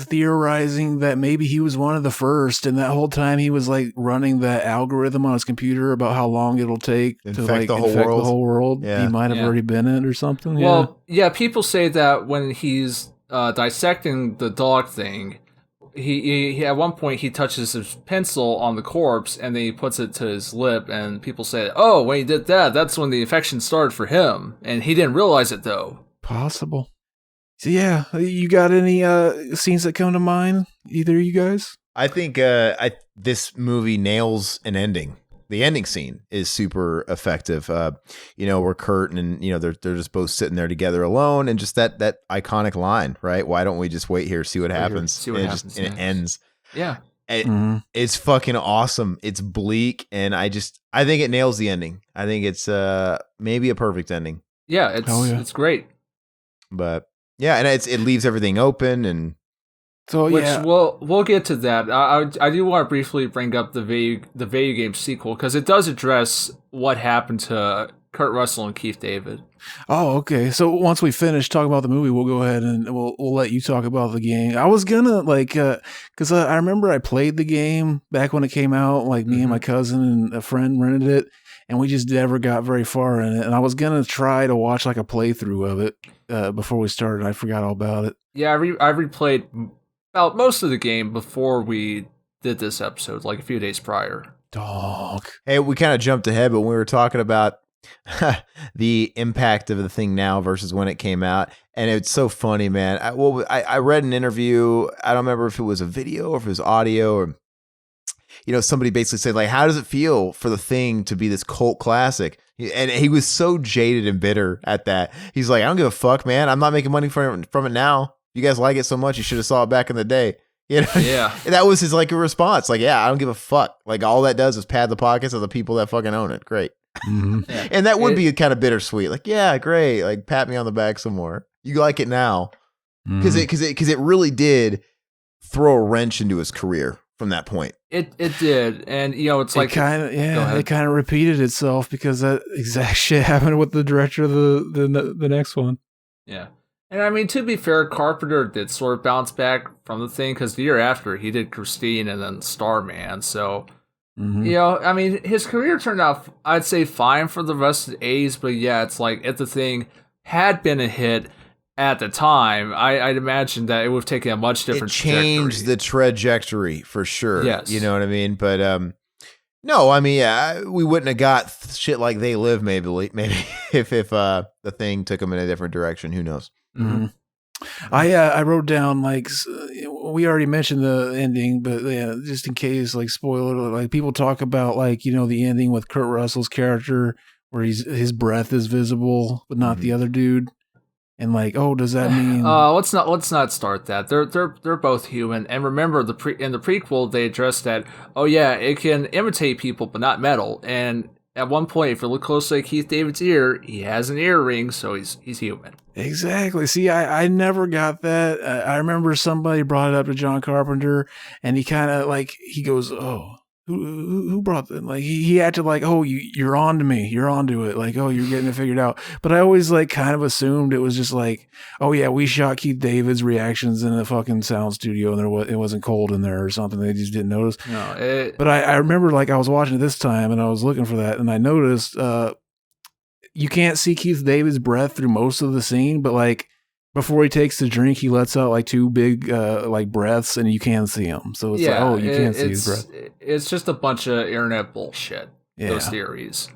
theorizing that maybe he was one of the first, and that whole time he was like running that algorithm on his computer about how long it'll take to like infect the whole world. Yeah. He might have already been it or something. Well, yeah, people say that when he's dissecting the dog thing, he at one point he touches his pencil on the corpse and then he puts it to his lip, and people say, "Oh, when he did that, that's when the infection started for him," and he didn't realize it though. Possible. So yeah, you got any scenes that come to mind? Either of you guys? I think this movie nails an ending. The ending scene is super effective. Where Kurt and they're just both sitting there together alone, and just that iconic line, right? Why don't we just wait here, see what happens? See what happens. And it ends. Yeah. It's fucking awesome. It's bleak, and I think it nails the ending. I think it's maybe a perfect ending. Yeah, it's great. But yeah, and it leaves everything open, and so we'll get to that. I do want to briefly bring up the video game sequel because it does address what happened to Kurt Russell and Keith David. Oh, okay. So once we finish talking about the movie, we'll go ahead and we'll let you talk about the game. I was gonna because I remember I played the game back when it came out. Like me and my cousin and a friend rented it, and we just never got very far in it. And I was gonna try to watch like a playthrough of it before we started. I forgot all about it. Yeah, I replayed about most of the game before we did this episode, like a few days prior. Dog. Hey, we kind of jumped ahead, but when we were talking about the impact of the thing now versus when it came out, and it's so funny, man. I read an interview. I don't remember if it was a video or if it was audio, or somebody basically said, like, how does it feel for the thing to be this cult classic? And he was so jaded and bitter at that. He's like, I don't give a fuck, man. I'm not making money from it now. You guys like it so much, you should have saw it back in the day. Yeah. And that was his like a response. Like, yeah, I don't give a fuck. Like, all that does is pad the pockets of the people that fucking own it. Great. Mm-hmm. Yeah. And that would be kind of bittersweet. Like, yeah, great. Like, pat me on the back some more. You like it now. Because it really did throw a wrench into his career from that point. It did, and it's like it kind of repeated itself because that exact shit happened with the director of the next one. Yeah, and I mean, to be fair, Carpenter did sort of bounce back from the thing because the year after he did Christine and then Starman. So I mean, his career turned out, I'd say, fine for the rest of the 80s, but yeah, it's like if the thing had been a hit at the time, I'd imagine that it would have taken a much different changed the trajectory for sure. Yes. You know what I mean? But no, I mean, yeah, we wouldn't have got shit like They Live maybe if the thing took them in a different direction. Who knows? Mm-hmm. I wrote down, like, we already mentioned the ending, but yeah, just in case, like, spoiler, like, people talk about, like, the ending with Kurt Russell's character where his breath is visible but not the other dude. And like, oh, does that mean? Let's not start that. They're both human. And remember, in the prequel, they addressed that. Oh yeah, it can imitate people, but not metal. And at one point, if you look closely at Keith David's ear, he has an earring, so he's human. Exactly. See, I never got that. I remember somebody brought it up to John Carpenter, and he kind of like he goes, oh. Who brought that? Like he acted like, oh, you're on to me. You're onto it. Like, oh, you're getting it figured out. But I always like kind of assumed it was just like, oh yeah, we shot Keith David's reactions in the fucking sound studio and it wasn't cold in there or something. They just didn't notice. No, but I remember like I was watching it this time and I was looking for that and I noticed you can't see Keith David's breath through most of the scene, but like before he takes the drink, he lets out like two big like breaths, and you can see him. So it's like, oh, you can't see his breath. It's just a bunch of internet bullshit. Yeah. Those theories.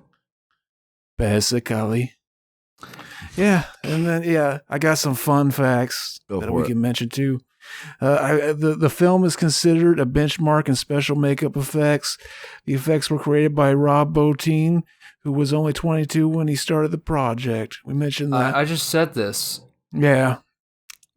Basically. Yeah, and then I got some fun facts that we can mention too. The film is considered a benchmark in special makeup effects. The effects were created by Rob Bottin, who was only 22 when he started the project. We mentioned that. I just said this. Yeah,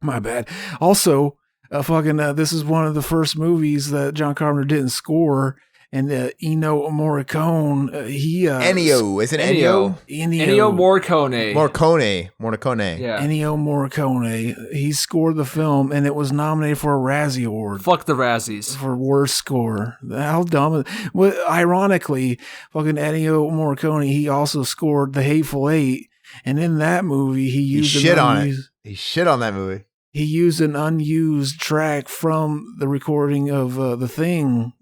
my bad. Also, this is one of the first movies that John Carpenter didn't score, and Ennio Morricone, Ennio, is it Ennio? Ennio Morricone. Morricone. Yeah. Ennio Morricone. He scored the film, and it was nominated for a Razzie Award. Fuck the Razzies. For worst score. How dumb. Well, ironically, fucking Ennio Morricone, he also scored The Hateful Eight. And in that movie, he used shit on it. He shit on that movie. He used an unused track from the recording of The Thing,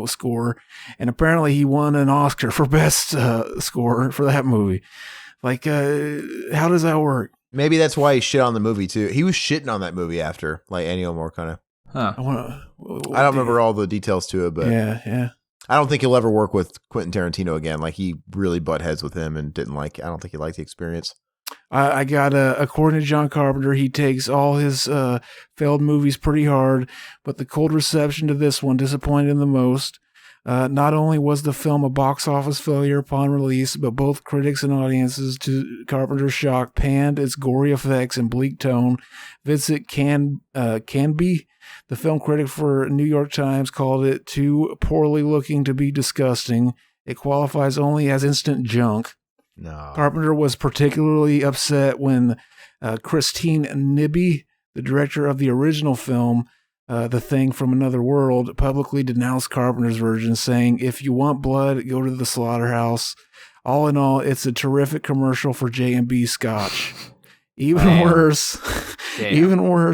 score, and apparently he won an Oscar for best score for that movie. Like, how does that work? Maybe that's why he shit on the movie too. He was shitting on that movie after, like Ennio Morricone. Huh. I don't remember all the details to it, but yeah. I don't think he'll ever work with Quentin Tarantino again. Like he really butt heads with him and didn't like. I don't think he liked the experience. I got according to John Carpenter, he takes all his failed movies pretty hard, but the cold reception to this one disappointed him the most. Not only was the film a box office failure upon release, but both critics and audiences, to Carpenter's shock, panned its gory effects and bleak tone. Vincent Canby, the film critic for New York Times, called it too poorly looking to be disgusting. It qualifies only as instant junk. No. Carpenter was particularly upset when Christine Nibby, the director of the original film, The Thing from Another World, publicly denounced Carpenter's version, saying, "If you want blood, go to the slaughterhouse." All in all, it's a terrific commercial for J&B Scotch. Even worse,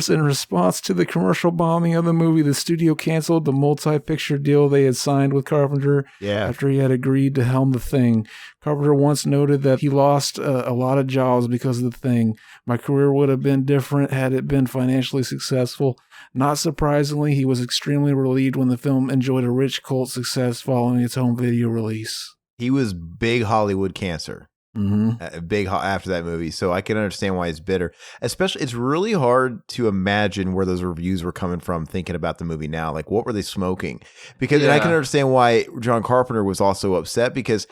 in response to the commercial bombing of the movie, the studio canceled the multi-picture deal they had signed with Carpenter after he had agreed to helm The Thing. Carpenter once noted that he lost a lot of jobs because of The Thing. "My career would have been different had it been financially successful." Not surprisingly, he was extremely relieved when the film enjoyed a rich cult success following its home video release. He was big Hollywood cancer. Mm-hmm. After that movie, so I can understand why he's bitter. Especially, it's really hard to imagine where those reviews were coming from thinking about the movie now. Like, what were they smoking? Because and I can understand why John Carpenter was also upset, because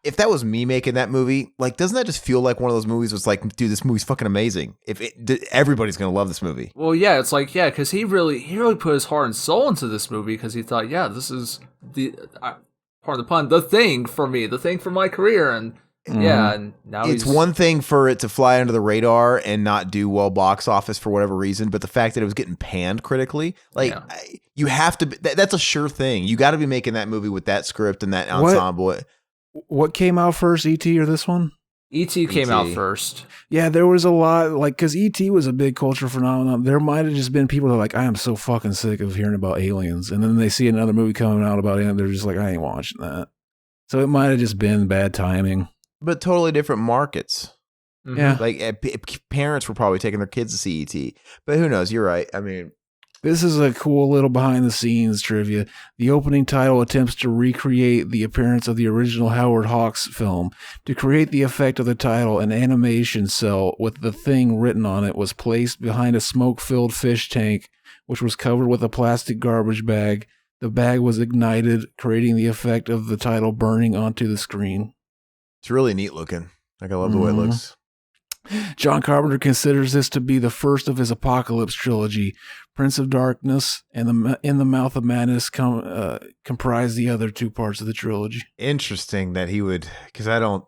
if that was me making that movie, like, doesn't that just feel like one of those movies was like, dude, this movie's fucking amazing. Everybody's gonna love this movie. Well, yeah, it's like, because he really put his heart and soul into this movie, because he thought, this is the pardon the pun, the thing for me, the thing for my career, and. Yeah, and now it's one thing for it to fly under the radar and not do well box office for whatever reason, but the fact that it was getting panned critically, like you have to. That's a sure thing. You got to be making that movie with that script and that ensemble. What came out first, E.T. or this one? E.T. came out first. Yeah, there was a lot, like, because E.T. was a big culture phenomenon. There might have just been people that are like, I am so fucking sick of hearing about aliens, and then they see another movie coming out about it, and they're just like, I ain't watching that. So it might have just been bad timing. But totally different markets. Yeah. Like parents were probably taking their kids to see E.T. But who knows? You're right. I mean, this is a cool little behind the scenes trivia. The opening title attempts to recreate the appearance of the original Howard Hawks film. To create the effect of the title, an animation cell with The Thing written on it was placed behind a smoke-filled fish tank, which was covered with a plastic garbage bag. The bag was ignited, creating the effect of the title burning onto the screen. It's really neat looking. Like, I love the way it looks. John Carpenter considers this to be the first of his Apocalypse trilogy. Prince of Darkness and In the Mouth of Madness comprise the other two parts of the trilogy. Interesting that he would, because I don't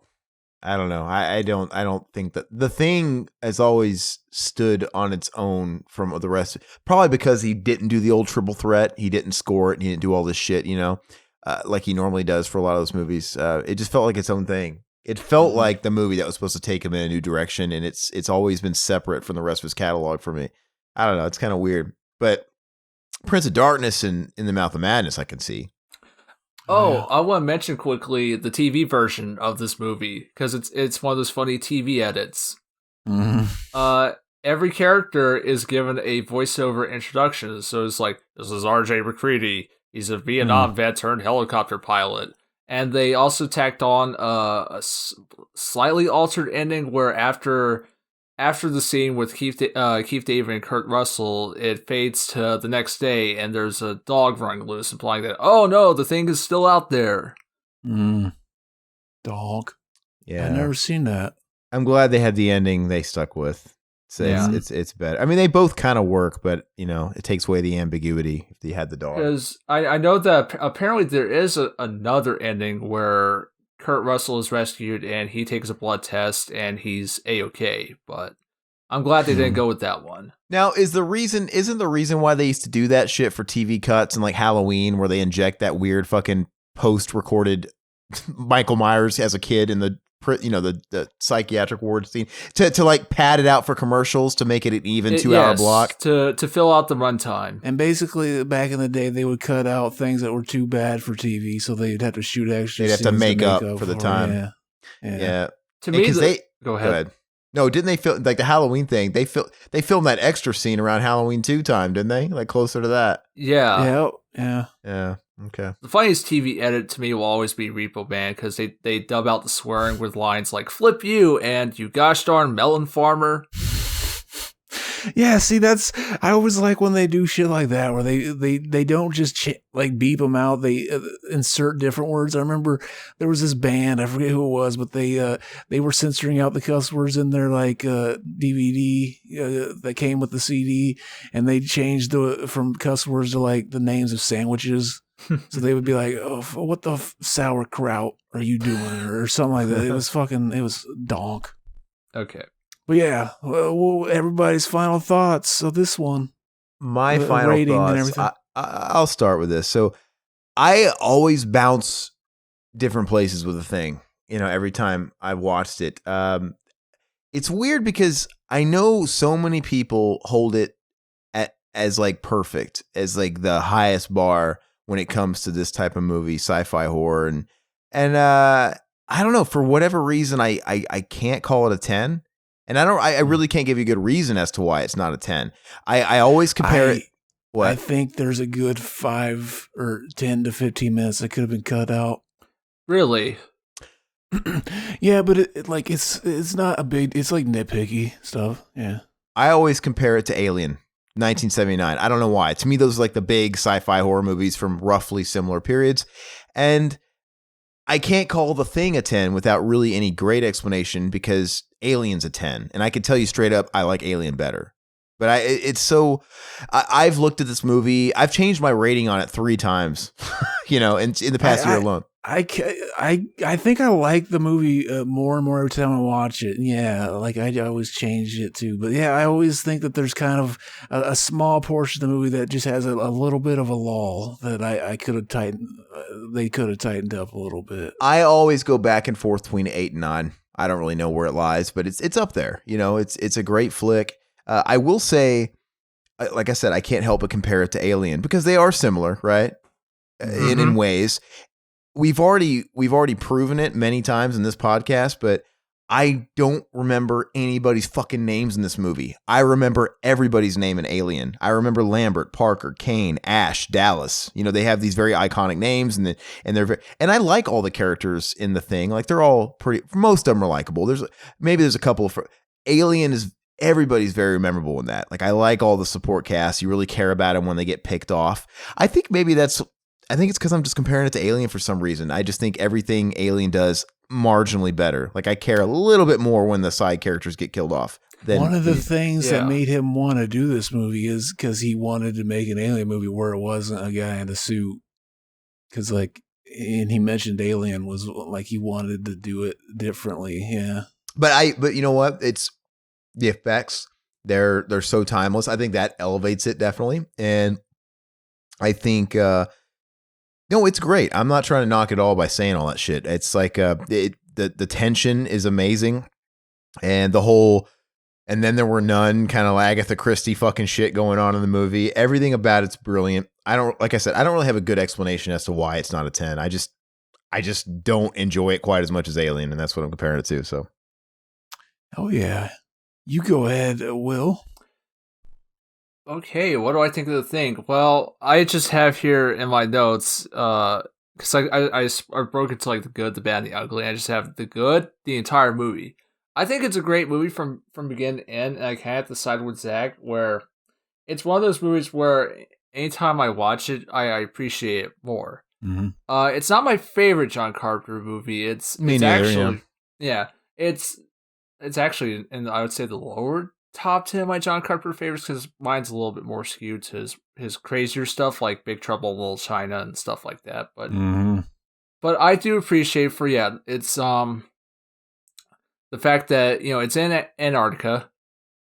know. I don't think that The Thing has always stood on its own from the rest. Probably because he didn't do the old triple threat. He didn't score it. And he didn't do all this shit, like he normally does for a lot of those movies. It just felt like its own thing. It felt like the movie that was supposed to take him in a new direction, and it's always been separate from the rest of his catalog for me. I don't know. It's kind of weird. But Prince of Darkness and In the Mouth of Madness, I can see. Oh, I want to mention quickly the TV version of this movie, because it's one of those funny TV edits. Mm-hmm. Every character is given a voiceover introduction. So it's like, this is R.J. McCready. He's a Vietnam vet turned helicopter pilot. And they also tacked on a slightly altered ending where after the scene with Keith David and Kurt Russell, it fades to the next day and there's a dog running loose, implying that, oh no, the thing is still out there. Dog. Yeah. I've never seen that. I'm glad they had the ending they stuck with. So it's better. I mean, they both kind of work, but it takes away the ambiguity if you had the dog. Because I know that apparently there is another ending where Kurt Russell is rescued and he takes a blood test and he's A-okay. But I'm glad they didn't go with that one. Now, isn't the reason why they used to do that shit for TV cuts and like Halloween, where they inject that weird fucking post-recorded Michael Myers as a kid in the the psychiatric ward scene to like pad it out for commercials to make it an even 2-hour block to fill out the runtime. And basically, back in the day, they would cut out things that were too bad for TV, so they'd have to shoot extra. They'd have to make up for the time. Yeah. To me, go ahead. No, didn't they film like the Halloween thing? They filmed that extra scene around Halloween 2 time, didn't they? Like closer to that. Yeah. Okay. The funniest TV edit to me will always be Repo Man, because they dub out the swearing with lines like "flip you" and "you gosh darn melon farmer." Yeah, see, I always like when they do shit like that, where they don't just like beep them out. They insert different words. I remember there was this band, I forget who it was, but they were censoring out the cuss words in their like DVD that came with the CD, and they changed from cuss words to like the names of sandwiches. So they would be like, "Oh, what the sauerkraut are you doing?" or something like that. It was donk. Okay. But yeah, well, everybody's final thoughts. So this one, my final thoughts. I'll start with this. So I always bounce different places with a thing. Every time I've watched it. It's weird because I know so many people hold it as like perfect, as like the highest bar when it comes to this type of movie, sci-fi horror, and I don't know, for whatever reason I can't call it a 10. And I really can't give you a good reason as to why it's not a 10. I always compare it. What? I think there's a good 5 or 10 to 15 minutes that could have been cut out. Really? Yeah, but it's not a big. It's like nitpicky stuff. Yeah. I always compare it to Alien, 1979. I don't know why. To me, those are like the big sci-fi horror movies from roughly similar periods, and I can't call The Thing a 10 without really any great explanation, because Alien's a 10. And I can tell you straight up, I like Alien better. But I've looked at this movie. I've changed my rating on it 3 times, in the past year alone. I think I like the movie more and more every time I watch it. Yeah, like I always change it too. But yeah, I always think that there's kind of a small portion of the movie that just has a little bit of a lull that I could have tightened. They could have tightened up a little bit. I always go back and forth between 8 and 9. I don't really know where it lies, but it's up there. It's a great flick. I will say, like I said, I can't help but compare it to Alien because they are similar, right? Mm-hmm. In ways. We've already proven it many times in this podcast, but I don't remember anybody's fucking names in this movie. I remember everybody's name in Alien. I remember Lambert, Parker, Kane, Ash, Dallas. They have these very iconic names, and I like all the characters in The Thing. Like, they're all pretty. Most of them are likable. There's a couple of Alien is. Everybody's very memorable in that. Like, I like all the support cast. You really care about them when they get picked off. I think it's because I'm just comparing it to Alien for some reason. I just think everything Alien does marginally better. Like, I care a little bit more when the side characters get killed off. One of the things that made him want to do this movie is because he wanted to make an Alien movie where it wasn't a guy in a suit. Because, and he mentioned Alien was like he wanted to do it differently. Yeah. But you know what? It's the effects. They're so timeless. I think that elevates it definitely. And I think, it's great. I'm not trying to knock it all by saying all that shit. It's like the tension is amazing, and the whole "and then there were none" kind of Agatha Christie fucking shit going on in the movie. Everything about it's brilliant. Like I said, I don't really have a good explanation as to why it's not a 10. I just don't enjoy it quite as much as Alien, and that's what I'm comparing it to. So, oh yeah, you go ahead, Will. Okay, what do I think of The Thing? Well, I just have here in my notes, because I broke it to like the good, the bad, and the ugly. I just have the good, the entire movie. I think it's a great movie from beginning to end, and I kind of have to side with Zach, where it's one of those movies where anytime I watch it, I appreciate it more. Mm-hmm. It's not my favorite John Carpenter movie. It's actually in, I would say, the lower top 10 of my John Carpenter favorites, because mine's a little bit more skewed to his crazier stuff like Big Trouble in Little China and stuff like that. But but I do appreciate it's the fact that it's in Antarctica,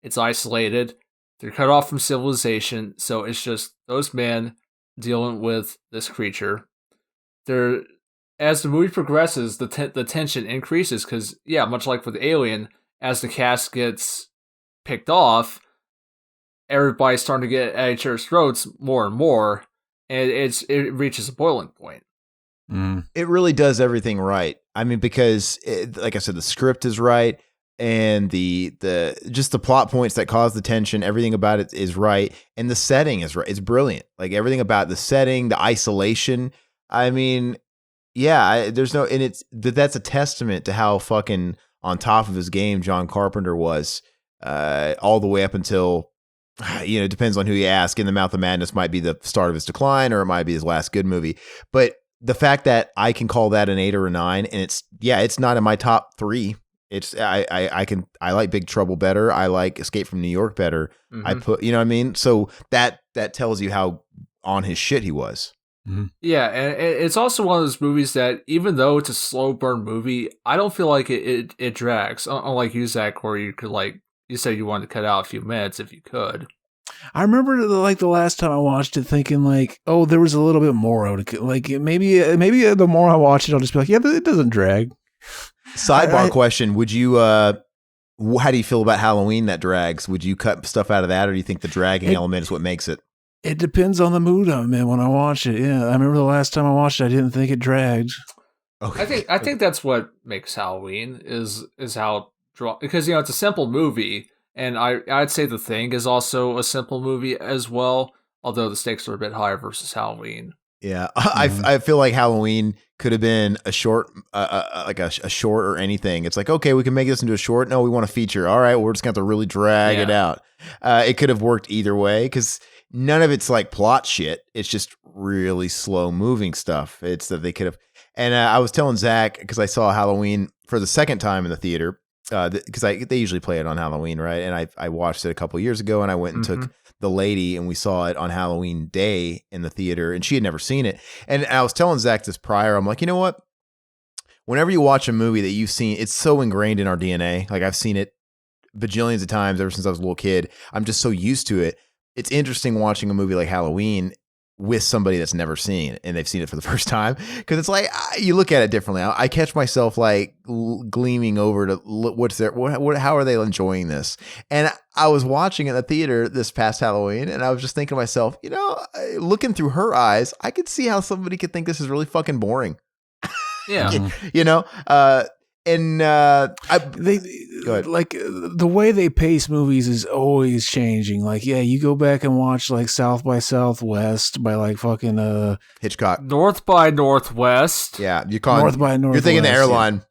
it's isolated, they're cut off from civilization, so it's just those men dealing with this creature. They're as the movie progresses, the tension increases because, yeah, much like with Alien, as the cast gets picked off, everybody's starting to get at each other's throats more and more, and it reaches a boiling point. It really does everything right. I mean, because like I said, the script is right, and the just the plot points that cause the tension, everything about it is right, and the setting is right. It's brilliant. Like everything about the setting, the isolation. I mean, yeah, there's no, and that's a testament to how fucking on top of his game John Carpenter was, all the way up until, it depends on who you ask. In the Mouth of Madness might be the start of his decline, or it might be his last good movie. But the fact that I can call that an 8 or a 9, and it's not in my top 3. It's I like Big Trouble better. I like Escape from New York better. I put, you know what I mean? So that tells you how on his shit he was. Yeah, and it's also one of those movies that, even though it's a slow burn movie, I don't feel like it drags. Unlike you, Zach, where you could, like, you said you wanted to cut out a few minutes if you could. I remember like the last time I watched it thinking like, oh, there was a little bit more. Like maybe the more I watch it, I'll just be like, yeah, it doesn't drag. Sidebar question. Would you, how do you feel about Halloween that drags? Would you cut stuff out of that, or do you think the dragging element is what makes it? It depends on the mood I'm in when I watch it. Yeah, I remember the last time I watched it, I didn't think it dragged. Okay. I think that's what makes Halloween is how because it's a simple movie, and I'd say The Thing is also a simple movie as well, although the stakes are a bit higher versus Halloween. Yeah, I feel like Halloween could have been a short, like a short or anything. It's like, okay, we can make this into a short. No, we want a feature. All right, we're just going to have to really drag it out. It could have worked either way because none of it's like plot shit. It's just really slow moving stuff. It's that they could have. And I was telling Zach, because I saw Halloween for the second time in the theater, because they usually play it on Halloween, right? And I watched it a couple of years ago, and I went and took the lady, and we saw it on Halloween Day in the theater, and she had never seen it. And I was telling Zach this prior, I'm like, you know what? Whenever you watch a movie that you've seen, it's so ingrained in our DNA. Like I've seen it bajillions of times ever since I was a little kid. I'm just so used to it. It's interesting watching a movie like Halloween with somebody that's never seen it and they've seen it for the first time, because it's like you look at it differently. I catch myself like gleaming over to how are they enjoying this? And I was watching it in the theater this past Halloween, and I was just thinking to myself, looking through her eyes, I could see how somebody could think this is really fucking boring. Yeah. They like the way they pace movies is always changing. Like, yeah, you go back and watch like South by Southwest by like fucking Hitchcock, North by Northwest. Yeah, you call North by Northwest. You're thinking the airline.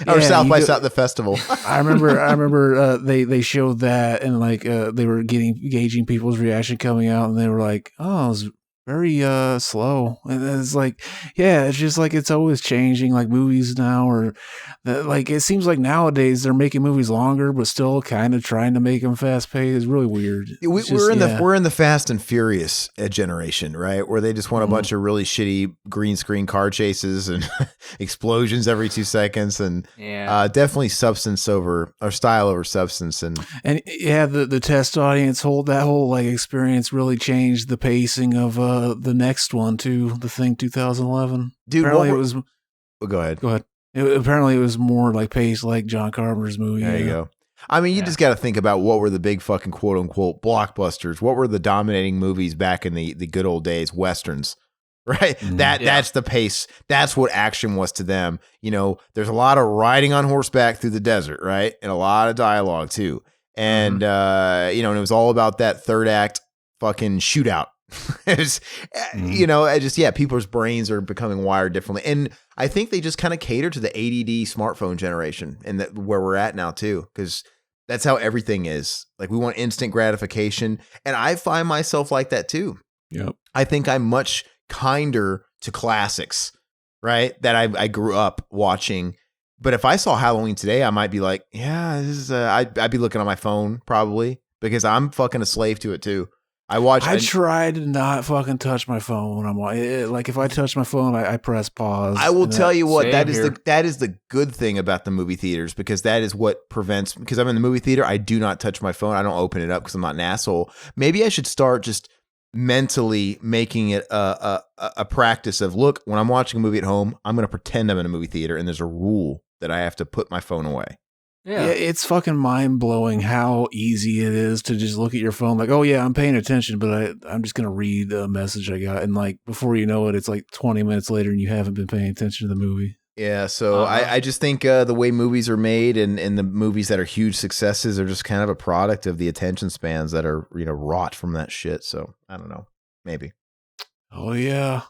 Or South by South, the festival. I remember they showed that, and like they were gauging people's reaction coming out, and they were like, oh, it was very slow. And it's like, yeah, it's just like it's always changing. Like movies now, or like it seems like nowadays they're making movies longer, but still kind of trying to make them fast paced. It's really weird. We're in the Fast and Furious generation, right? Where they just want a bunch of really shitty green screen car chases and explosions every 2 seconds, and definitely substance over or style over substance, and yeah, the test audience that whole like experience really changed the pacing of the next one too, The Thing 2011. Dude, apparently it was. Well, go ahead. Apparently it was more like paced like John Carpenter's movie. There you go. I mean, you just got to think about what were the big fucking quote unquote blockbusters. What were the dominating movies back in the good old days? Westerns, right? That's the pace. That's what action was to them. There's a lot of riding on horseback through the desert, right? And a lot of dialogue too. And and it was all about that third act fucking shootout. It's, people's brains are becoming wired differently, and I think they just kind of cater to the ADD smartphone generation, and where we're at now too, because that's how everything is. Like we want instant gratification, and I find myself like that too. Yep. I think I'm much kinder to classics, right? That I grew up watching. But if I saw Halloween today, I might be like, yeah, this is. I'd be looking on my phone probably, because I'm fucking a slave to it too. I try to not fucking touch my phone when I'm like, if I touch my phone, I press pause. I will tell you what, that is the good thing about the movie theaters, because that is what prevents, because I'm in the movie theater, I do not touch my phone. I don't open it up because I'm not an asshole. Maybe I should start just mentally making it a practice of, look, when I'm watching a movie at home, I'm going to pretend I'm in a movie theater, and there's a rule that I have to put my phone away. Yeah, it's fucking mind-blowing how easy it is to just look at your phone like, oh yeah, I'm paying attention, but I'm just going to read the message I got. And like, before you know it, it's like 20 minutes later and you haven't been paying attention to the movie. Yeah, so I just think the way movies are made and the movies that are huge successes are just kind of a product of the attention spans that are, wrought from that shit. So I don't know, maybe. Oh yeah.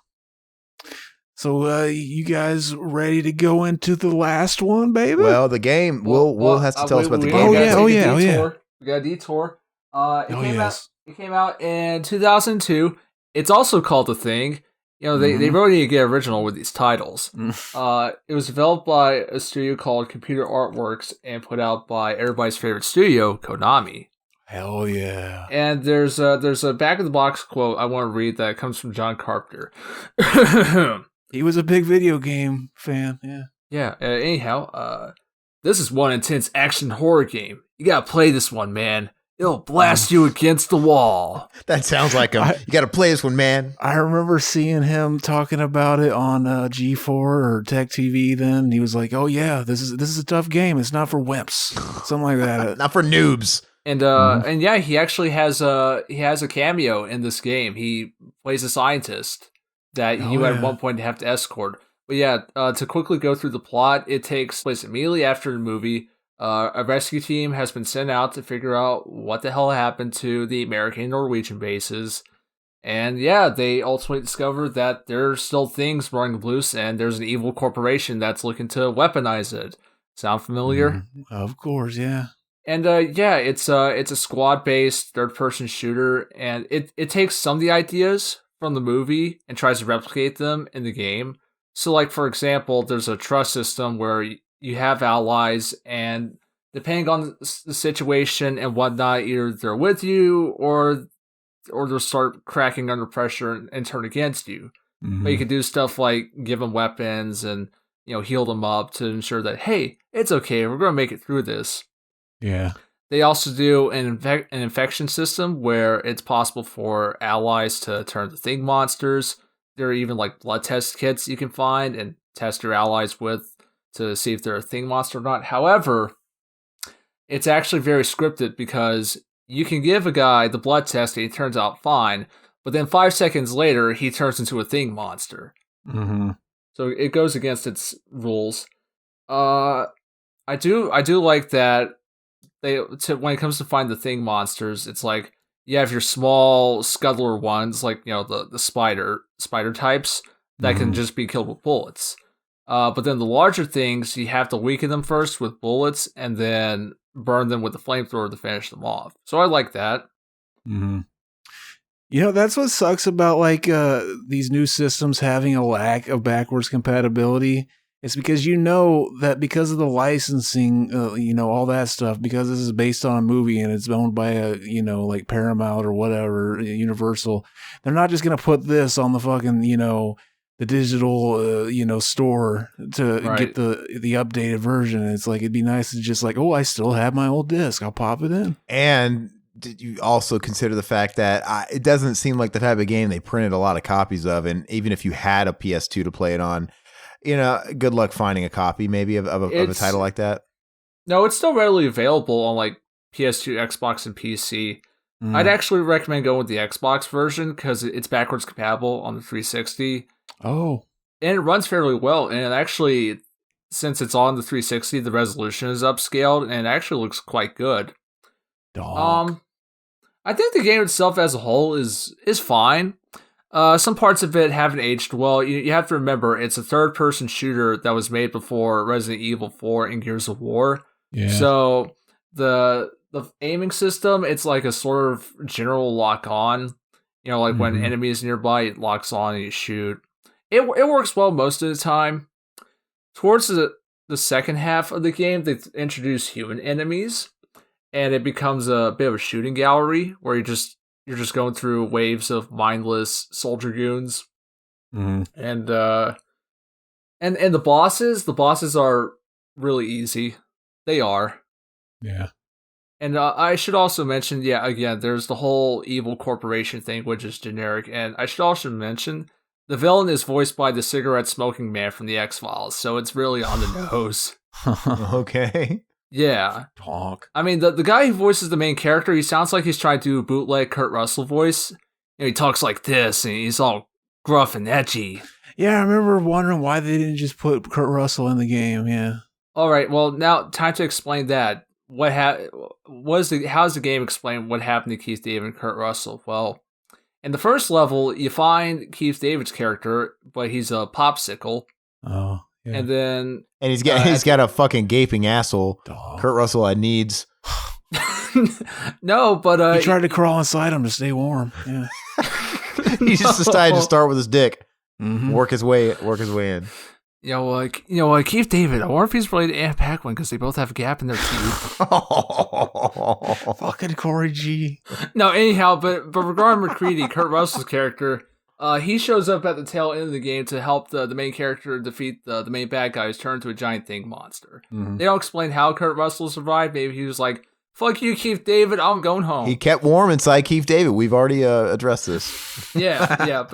So you guys ready to go into the last one, baby? Well, the game. We'll have to tell us about the game. Oh yeah. We got a detour. It came out in 2002. It's also called The Thing. They really need to get original with these titles. It was developed by a studio called Computer Artworks and put out by everybody's favorite studio, Konami. Hell yeah. And there's a back of the box quote I want to read that comes from John Carpenter. He was a big video game fan, yeah. Yeah, anyhow, this is one intense action horror game. You gotta play this one, man. It'll blast you against the wall. That sounds like him. You gotta play this one, man. I remember seeing him talking about it on G4 or Tech TV then. He was like, oh yeah, this is a tough game. It's not for wimps. Something like that. Not for noobs. And and yeah, he actually has a cameo in this game. He plays a scientist that you at one point have to escort. But yeah, to quickly go through the plot, it takes place immediately after the movie. A rescue team has been sent out to figure out what the hell happened to the American and Norwegian bases. And yeah, they ultimately discover that there's still things running loose and there's an evil corporation that's looking to weaponize it. Sound familiar? Of course, yeah. And yeah, it's a squad-based third-person shooter, and it takes some of the ideas from the movie and tries to replicate them in the game. So, like, for example, there's a trust system where you have allies, and depending on the situation and whatnot, either they're with you or they'll start cracking under pressure and turn against you. But you can do stuff like give them weapons and heal them up to ensure that, hey, it's okay, we're going to make it through this. Yeah. They also do an infection system where it's possible for allies to turn to thing monsters. There are even like blood test kits you can find and test your allies with to see if they're a thing monster or not. However, it's actually very scripted because you can give a guy the blood test and he turns out fine, but then 5 seconds later he turns into a thing monster. So it goes against its rules. I do like that. When it comes to find the thing monsters, it's like you have your small scuttler ones, like the spider types that can just be killed with bullets. But then the larger things, you have to weaken them first with bullets and then burn them with the flamethrower to finish them off. So I like that. That's what sucks about like these new systems having a lack of backwards compatibility. It's because that because of the licensing, all that stuff, because this is based on a movie and it's owned by a, like Paramount or whatever, Universal, they're not just going to put this on the fucking, the digital, store to get the updated version. It's like, it'd be nice to just like, oh, I still have my old disc. I'll pop it in. And did you also consider the fact that it doesn't seem like the type of game they printed a lot of copies of. And even if you had a PS2 to play it on, good luck finding a copy maybe of a title like that. No, it's still readily available on like PS2, Xbox, and PC. I'd actually recommend going with the Xbox version because it's backwards compatible on the 360. Oh. And it runs fairly well. And actually, since it's on the 360, the resolution is upscaled and it actually looks quite good. Dog. I think the game itself as a whole is fine. Some parts of it haven't aged well. You have to remember, it's a third-person shooter that was made before Resident Evil 4 and Gears of War. Yeah. So the aiming system, it's like a sort of general lock-on. Like when enemies nearby, it locks on and you shoot. It works well most of the time. Towards the second half of the game, they introduce human enemies, and it becomes a bit of a shooting gallery where you're just going through waves of mindless soldier goons. And the bosses are really easy. They are. Yeah. And I should also mention, yeah, again, there's the whole evil corporation thing, which is generic. And I should also mention the villain is voiced by the cigarette-smoking man from the X-Files, so it's really on the nose. Okay. Yeah. Talk. I mean, the guy who voices the main character, he sounds like he's trying to do a bootleg Kurt Russell voice. You know, he talks like this, and he's all gruff and edgy. Yeah, I remember wondering why they didn't just put Kurt Russell in the game. Yeah. All right, well, now time to explain that. How's the game explain what happened to Keith David and Kurt Russell? Well, in the first level, you find Keith David's character, but he's a popsicle. Oh, yeah. And then... And he's got a fucking gaping asshole. Dog. Kurt Russell had needs. No, but... he tried to crawl inside him to stay warm. Yeah. He just decided to start with his dick. Mm-hmm. Work his way in. Keith David, I wonder if he's related to Anne Paquin because they both have a gap in their teeth. Fucking Corey G. No, anyhow, but regarding McCready, Kurt Russell's character, he shows up at the tail end of the game to help the main character defeat the main bad guy who's turned into a giant thing monster. Mm-hmm. They don't explain how Kurt Russell survived. Maybe he was like, fuck you, Keith David, I'm going home. He kept warm inside Keith David. We've already addressed this. Yeah,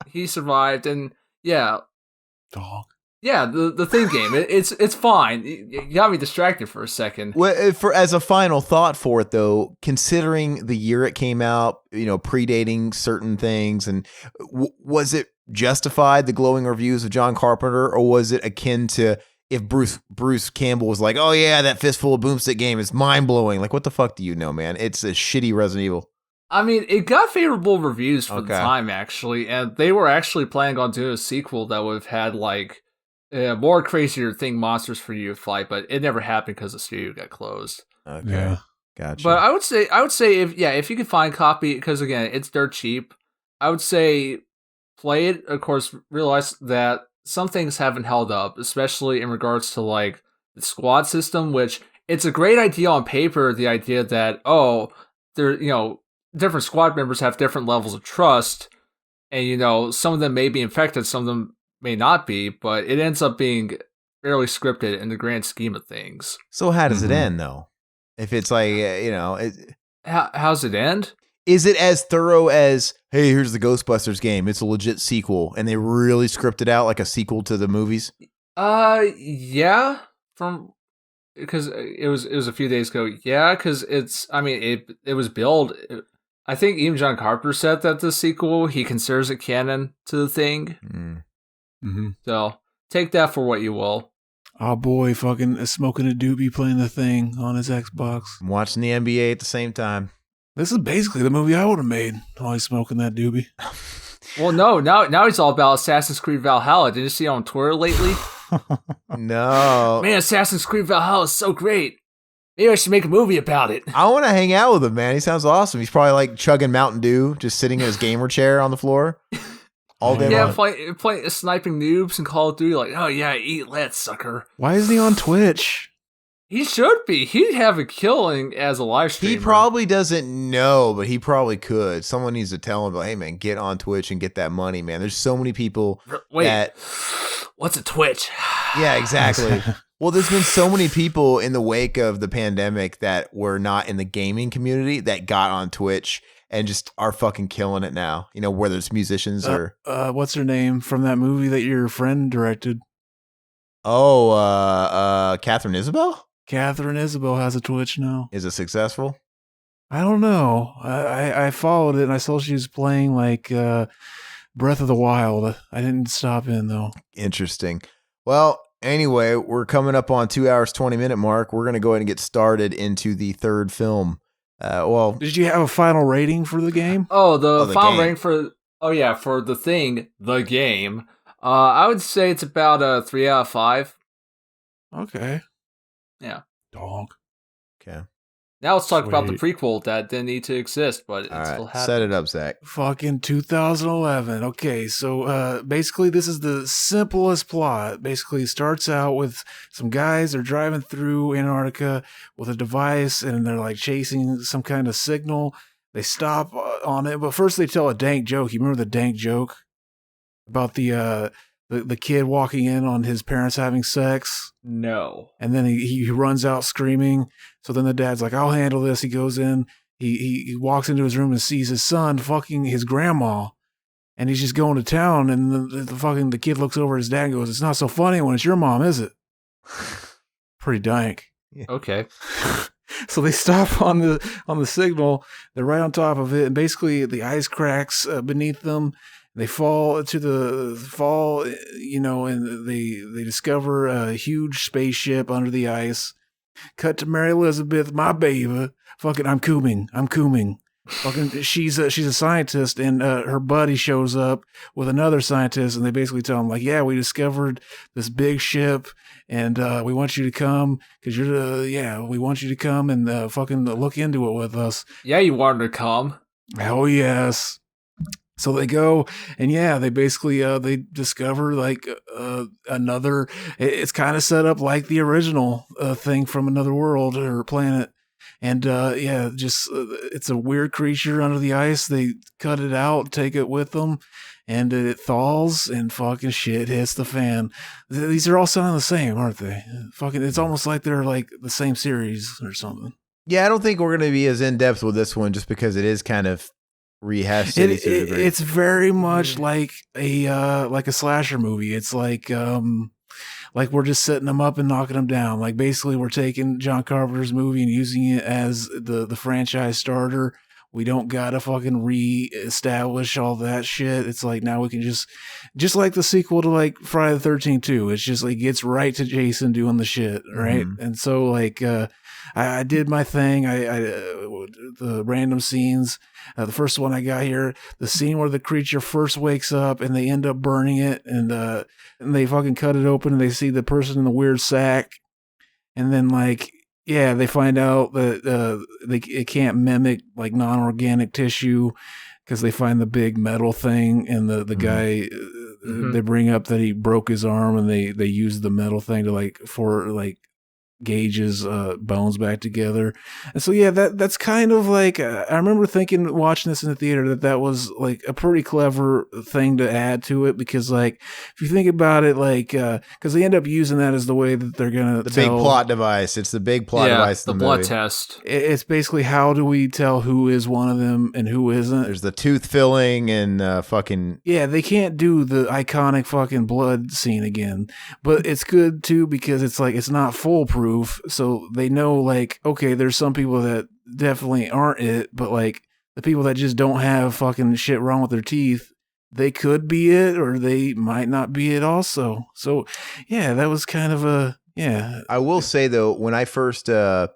he survived, and yeah. Dog. Yeah, the thing game, it's fine. You got me distracted for a second. Well, as a final thought for it, though, considering the year it came out, predating certain things, and was it justified, the glowing reviews of John Carpenter, or was it akin to if Bruce Campbell was like, oh yeah, that Fistful of Boomstick game is mind-blowing? Like, what the fuck do you know, man? It's a shitty Resident Evil. I mean, it got favorable reviews for the time, actually, and they were actually planning on doing a sequel that would have had, like, more crazier thing monsters for you to fight, but it never happened because the studio got closed. Okay, yeah. Gotcha. But I would say if you can find a copy, because again, it's dirt cheap, I would say play it. Of course, realize that some things haven't held up, especially in regards to like the squad system, which it's a great idea on paper. The idea that different squad members have different levels of trust, and some of them may be infected, some of them may not be, but it ends up being fairly scripted in the grand scheme of things. So how does it end, though? If it's like, how's it end? Is it as thorough as, hey, here's the Ghostbusters game, it's a legit sequel, and they really scripted out like a sequel to the movies? Yeah, because it was a few days ago. Yeah, because it was billed. I think even John Carpenter said that the sequel, he considers it canon to the thing. Mm-hmm. So take that for what you will. Oh boy, fucking smoking a doobie playing the thing on his Xbox. I'm watching the NBA at the same time. This is basically the movie I would have made while he's smoking that doobie. Well, no, now he's all about Assassin's Creed Valhalla. Did you see it on Twitter lately? No. Man, Assassin's Creed Valhalla is so great. Maybe I should make a movie about it. I want to hang out with him, man. He sounds awesome. He's probably like chugging Mountain Dew, just sitting in his gamer chair on the floor. All day long. Playing sniping noobs in Call of Duty, like, oh yeah, eat that sucker. Why is he on Twitch? He should be. He'd have a killing as a live streamer. He probably doesn't know, but he probably could. Someone needs to tell him, like, hey man, get on Twitch and get that money, man. There's so many people what's a Twitch? Yeah, exactly. Well, there's been so many people in the wake of the pandemic that were not in the gaming community that got on Twitch and just are fucking killing it now. Whether it's musicians or... what's her name from that movie that your friend directed? Oh, Catherine Isabel? Catherine Isabel has a Twitch now. Is it successful? I don't know. I followed it and I saw she was playing like Breath of the Wild. I didn't stop in though. Interesting. Well, anyway, we're coming up on 2 hours, 20-minute mark. We're going to go ahead and get started into the third film. Did you have a final rating for the game? The final rating for the thing, the game. I would say it's about a 3 out of 5. Okay. Yeah. Dog. Okay. Now let's talk about the prequel that didn't need to exist, but it still happened. Set it up, Zach. Fucking 2011. Okay, so basically this is the simplest plot. Basically it starts out with some guys, they're driving through Antarctica with a device and they're like chasing some kind of signal. They stop on it, but first they tell a dank joke. You remember the dank joke? About the the kid walking in on his parents having sex. No. And then he runs out screaming. So then the dad's like, I'll handle this. He goes in. He walks into his room and sees his son fucking his grandma. And he's just going to town. And the kid looks over at his dad and goes, it's not so funny when it's your mom, is it? Pretty dank. Yeah. Okay. So they stop on the signal. They're right on top of it. And basically the ice cracks beneath them. They fall, and they discover a huge spaceship under the ice. Cut to Mary Elizabeth, my baby. Fucking, I'm cooming. Fucking, she's a scientist, and her buddy shows up with another scientist, and they basically tell him, like, yeah, we discovered this big ship, and we want you to come, because we want you to come and fucking look into it with us. Yeah, you wanted to come. Oh, yes. So they go, and they basically they discover like another. It's kind of set up like the original thing from another world or planet, and it's a weird creature under the ice. They cut it out, take it with them, and it thaws, and fucking shit hits the fan. These are all sounding the same, aren't they? Fucking, it's almost like they're like the same series or something. Yeah, I don't think we're going to be as in depth with this one, just because it is kind of rehashed. It's very much like a slasher movie. It's like we're just setting them up and knocking them down. Like basically we're taking John Carpenter's movie and using it as the franchise starter. We don't gotta fucking re-establish all that shit. It's like now we can just like the sequel to like Friday the 13th 2. It's just like gets right to Jason doing the shit, right? Mm-hmm. And so like I did my thing. I the random scenes. The first one I got here, the scene where the creature first wakes up and they end up burning it, and they fucking cut it open and they see the person in the weird sack, and then like they find out that it can't mimic like non-organic tissue because they find the big metal thing, and the guy they bring up that he broke his arm, and they use the metal thing to gauge his bones back together. And so that's kind of like I remember thinking watching this in the theater that was like a pretty clever thing to add to it, because like if you think about it, like because they end up using that as the way that they're gonna big plot device. It's the big plot device. The blood test. It's basically how do we tell who is one of them and who isn't. There's the tooth filling and fucking they can't do the iconic fucking blood scene again, but it's good too because it's like it's not foolproof. So they know, like, okay, there's some people that definitely aren't it, but like the people that just don't have fucking shit wrong with their teeth, they could be it or they might not be it also. So that was kind of I will say though, when I first it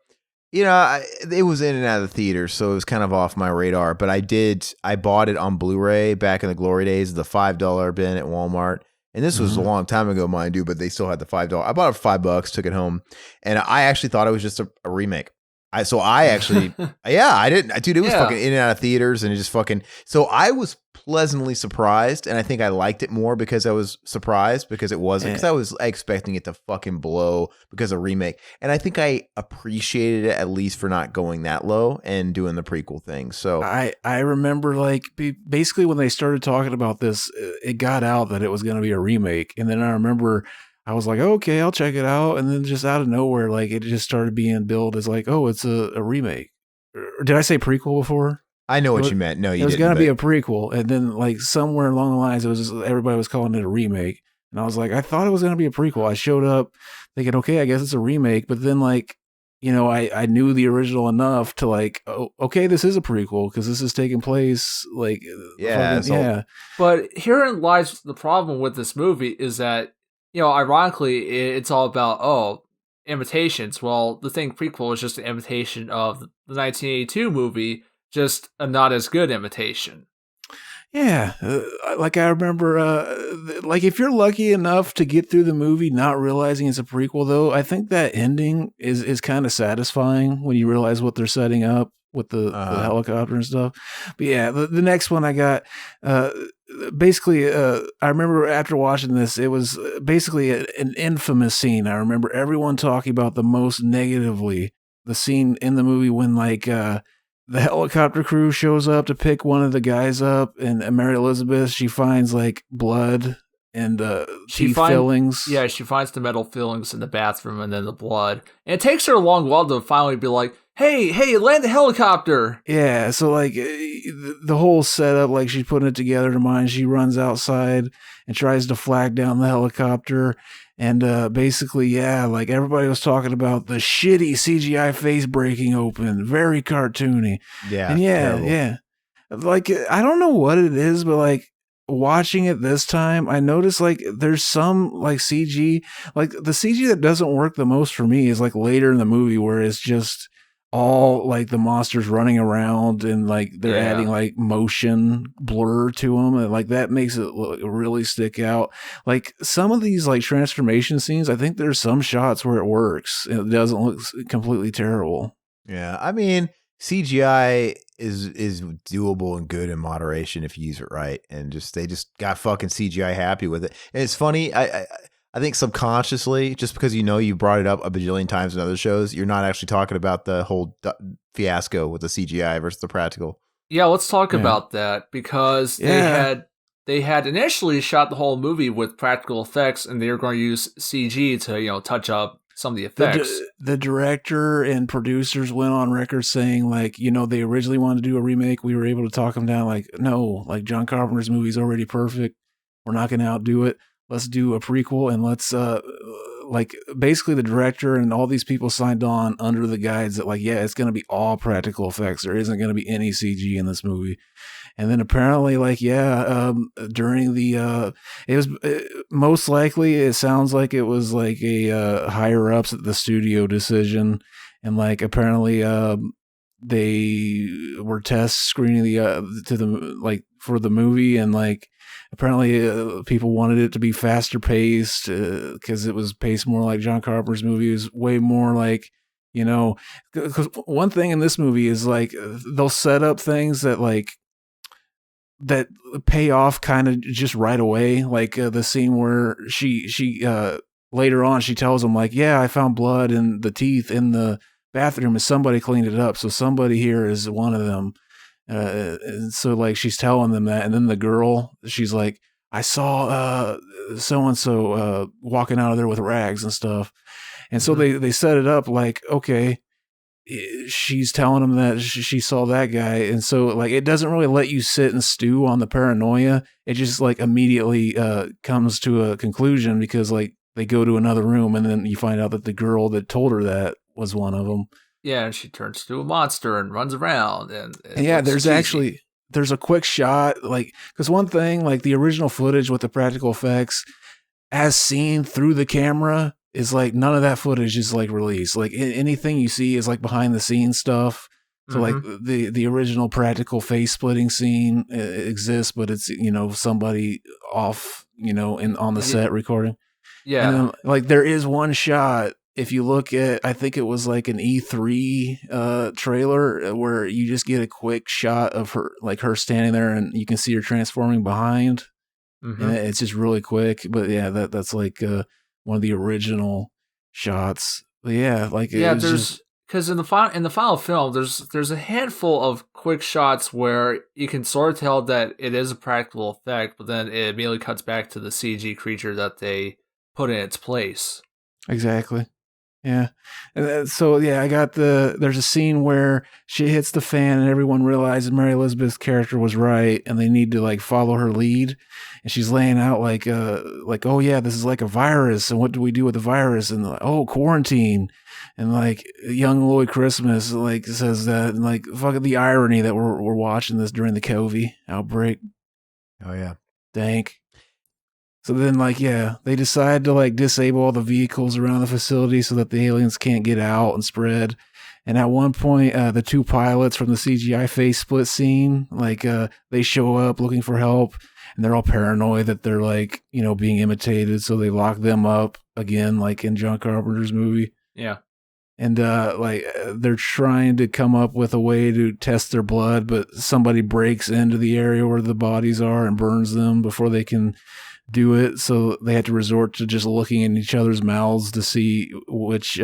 was in and out of the theater, so it was kind of off my radar, but I bought it on Blu-ray back in the glory days, the $5 bin at Walmart. And this was a long time ago, mind you, but they still had the $5. I bought it for $5, took it home, and I actually thought it was just a remake. I didn't, dude, it was fucking in and out of theaters, and it just fucking, so I was pleasantly surprised, and I think I liked it more because I was surprised because it wasn't, because I was expecting it to fucking blow because of remake, and I think I appreciated it at least for not going that low and doing the prequel thing. So I remember like basically when they started talking about this, it got out that it was going to be a remake, and then I remember I was like, okay, I'll check it out. And then just out of nowhere, like it just started being billed as like, oh, it's a remake. Or did I say prequel before? I know what you meant. No, you didn't. It was going to be a prequel. And then like somewhere along the lines, it was just, everybody was calling it a remake. And I was like, I thought it was going to be a prequel. I showed up thinking, okay, I guess it's a remake. But then like, I knew the original enough to like, oh, okay, this is a prequel because this is taking place like, But herein lies the problem with this movie is that, ironically, it's all about, imitations. Well, the Thing prequel is just an imitation of the 1982 movie, just a not as good imitation. Yeah, like I remember, like if you're lucky enough to get through the movie not realizing it's a prequel, though, I think that ending is kind of satisfying when you realize what they're setting up with the helicopter and stuff. But yeah, the next one I got, basically, I remember after watching this, it was basically an infamous scene. I remember everyone talking about the most negatively. The scene in the movie when like the helicopter crew shows up to pick one of the guys up, and Mary Elizabeth, she finds like blood and She teeth fillings. Yeah, she finds the metal fillings in the bathroom and then the blood. And it takes her a long while to finally be like, hey, land the helicopter. Yeah, so like the whole setup, like she's putting it together to mind. She runs outside and tries to flag down the helicopter. And basically, yeah, like everybody was talking about the shitty CGI face breaking open, very cartoony. Yeah. And terrible. yeah. Like, I don't know what it is, but like watching it this time, I noticed like there's some like CG, like the CG that doesn't work the most for me is like later in the movie where it's just all like the monsters running around and like they're adding like motion blur to them, and like that makes it really stick out. Like some of these like transformation scenes, I think there's some shots where it works and it doesn't look completely terrible. Yeah, I mean CGI is doable and good in moderation if you use it right, and they just got fucking CGI happy with it. And it's funny, I think subconsciously, just because you brought it up a bajillion times in other shows, you're not actually talking about the whole fiasco with the CGI versus the practical. Yeah, let's talk about that, because they had initially shot the whole movie with practical effects, and they were going to use CG to touch up some of the effects. The director and producers went on record saying like, they originally wanted to do a remake. We were able to talk them down like, no, like John Carpenter's movie's already perfect. We're not going to outdo it. Let's do a prequel, and let's like basically the director and all these people signed on under the guides that like, yeah, it's going to be all practical effects. There isn't going to be any CG in this movie. And then apparently like, during the, it was most likely, it sounds like it was like a higher ups at the studio decision. And like, apparently, they were test screening for the movie, and like, apparently people wanted it to be faster paced because it was paced more like John Carpenter's movie. It was way more like, because one thing in this movie is like they'll set up things that pay off kind of just right away. Like the scene where she later on, she tells him like, yeah, I found blood in the teeth in the bathroom and somebody cleaned it up. So somebody here is one of them. And so like she's telling them that, and then the girl, she's like, I saw so-and-so walking out of there with rags and stuff. And so they set it up like, okay, she's telling him that she saw that guy. And so like it doesn't really let you sit and stew on the paranoia. It just like immediately comes to a conclusion, because like they go to another room and then you find out that the girl that told her that was one of them. Yeah, and she turns to a monster and runs around. And yeah, there's a quick shot, like, because one thing, like the original footage with the practical effects as seen through the camera is like none of that footage is like released. Like anything you see is like behind the scenes stuff. So like the original practical face splitting scene exists, but it's, somebody off, on the set recording. Yeah. And then, like there is one shot, if you look at, I think it was like an E3 trailer where you just get a quick shot of her standing there and you can see her transforming behind. And it's just really quick. But yeah, that's like one of the original shots. But yeah, like because in the final film, there's a handful of quick shots where you can sort of tell that it is a practical effect, but then it immediately cuts back to the CG creature that they put in its place. Exactly. Yeah. And so, yeah, there's a scene where she hits the fan and everyone realizes Mary Elizabeth's character was right and they need to like follow her lead. And she's laying out like, oh yeah, this is like a virus. And what do we do with the virus? And like, oh, quarantine. And like young Lloyd Christmas like says that, and like fucking the irony that we're watching this during the COVID outbreak. Oh yeah. Dank. So then, like, yeah, they decide to, like, disable all the vehicles around the facility so that the aliens can't get out and spread. And at one point, the two pilots from the CGI face split scene, like, they show up looking for help, and they're all paranoid that they're, like, being imitated, so they lock them up again, like in John Carpenter's movie. Yeah. And, they're trying to come up with a way to test their blood, but somebody breaks into the area where the bodies are and burns them before they can do it, so they had to resort to just looking in each other's mouths to see which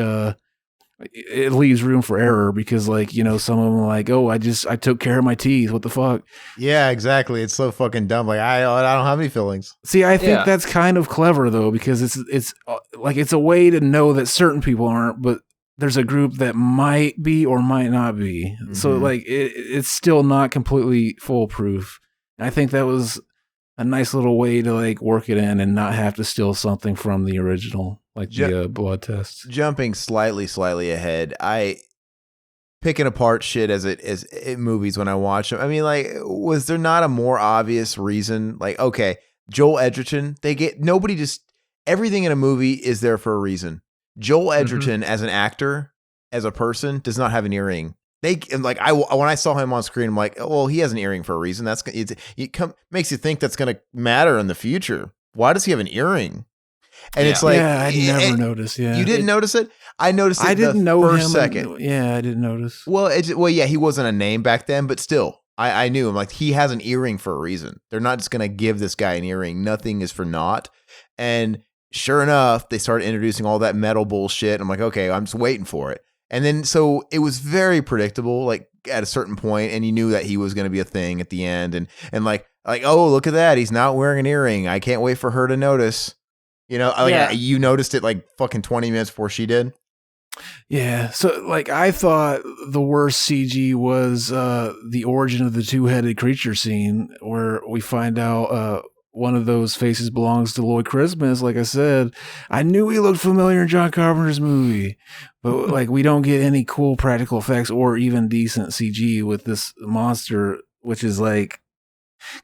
it leaves room for error because, like, you know, some of them are like, oh, I took care of my teeth. What the fuck? Yeah, exactly. It's so fucking dumb. Like I don't have any feelings. See, I think that's kind of clever though, because it's like it's a way to know that certain people aren't, but there's a group that might be or might not be. Mm-hmm. So like it's still not completely foolproof. I think that was a nice little way to like work it in and not have to steal something from the original, like the blood tests. Jumping slightly ahead, I picking apart shit as movies when I watch them. I mean, like, was there not a more obvious reason? Like, okay, Joel Edgerton, everything in a movie is there for a reason. Joel Edgerton as an actor, as a person, does not have an earring. When I saw him on screen, I'm like, well, he has an earring for a reason. Makes you think that's going to matter in the future. Why does he have an earring? And it's like, I never noticed. Yeah, you didn't notice it. I noticed it. I didn't know first him second. I didn't notice. Well, he wasn't a name back then, but still, I knew him. Like, he has an earring for a reason. They're not just going to give this guy an earring. Nothing is for naught. And sure enough, they started introducing all that metal bullshit. I'm like, okay, I'm just waiting for it. And then, so it was very predictable, like at a certain point, and you knew that he was going to be a thing at the end. And like, oh, look at that. He's not wearing an earring. I can't wait for her to notice. You know, you noticed it like fucking 20 minutes before she did. Yeah. So like, I thought the worst CG was the origin of the two-headed creature scene where we find out one of those faces belongs to Lloyd Christmas. Like I said, I knew he looked familiar in John Carpenter's movie, but like we don't get any cool practical effects or even decent CG with this monster, which is like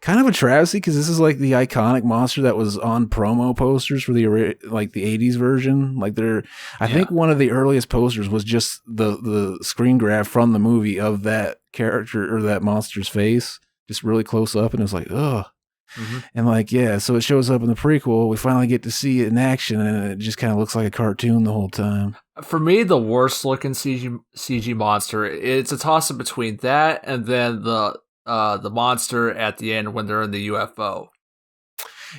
kind of a travesty because this is like the iconic monster that was on promo posters for the 80s version. Like I think one of the earliest posters was just the screen grab from the movie of that character or that monster's face, just really close up, and it was like, ugh. Mm-hmm. And like, yeah, so it shows up in the prequel. We finally get to see it in action, and it just kind of looks like a cartoon the whole time. For me, the worst looking CG monster, it's a toss up between that and then the monster at the end when they're in the UFO.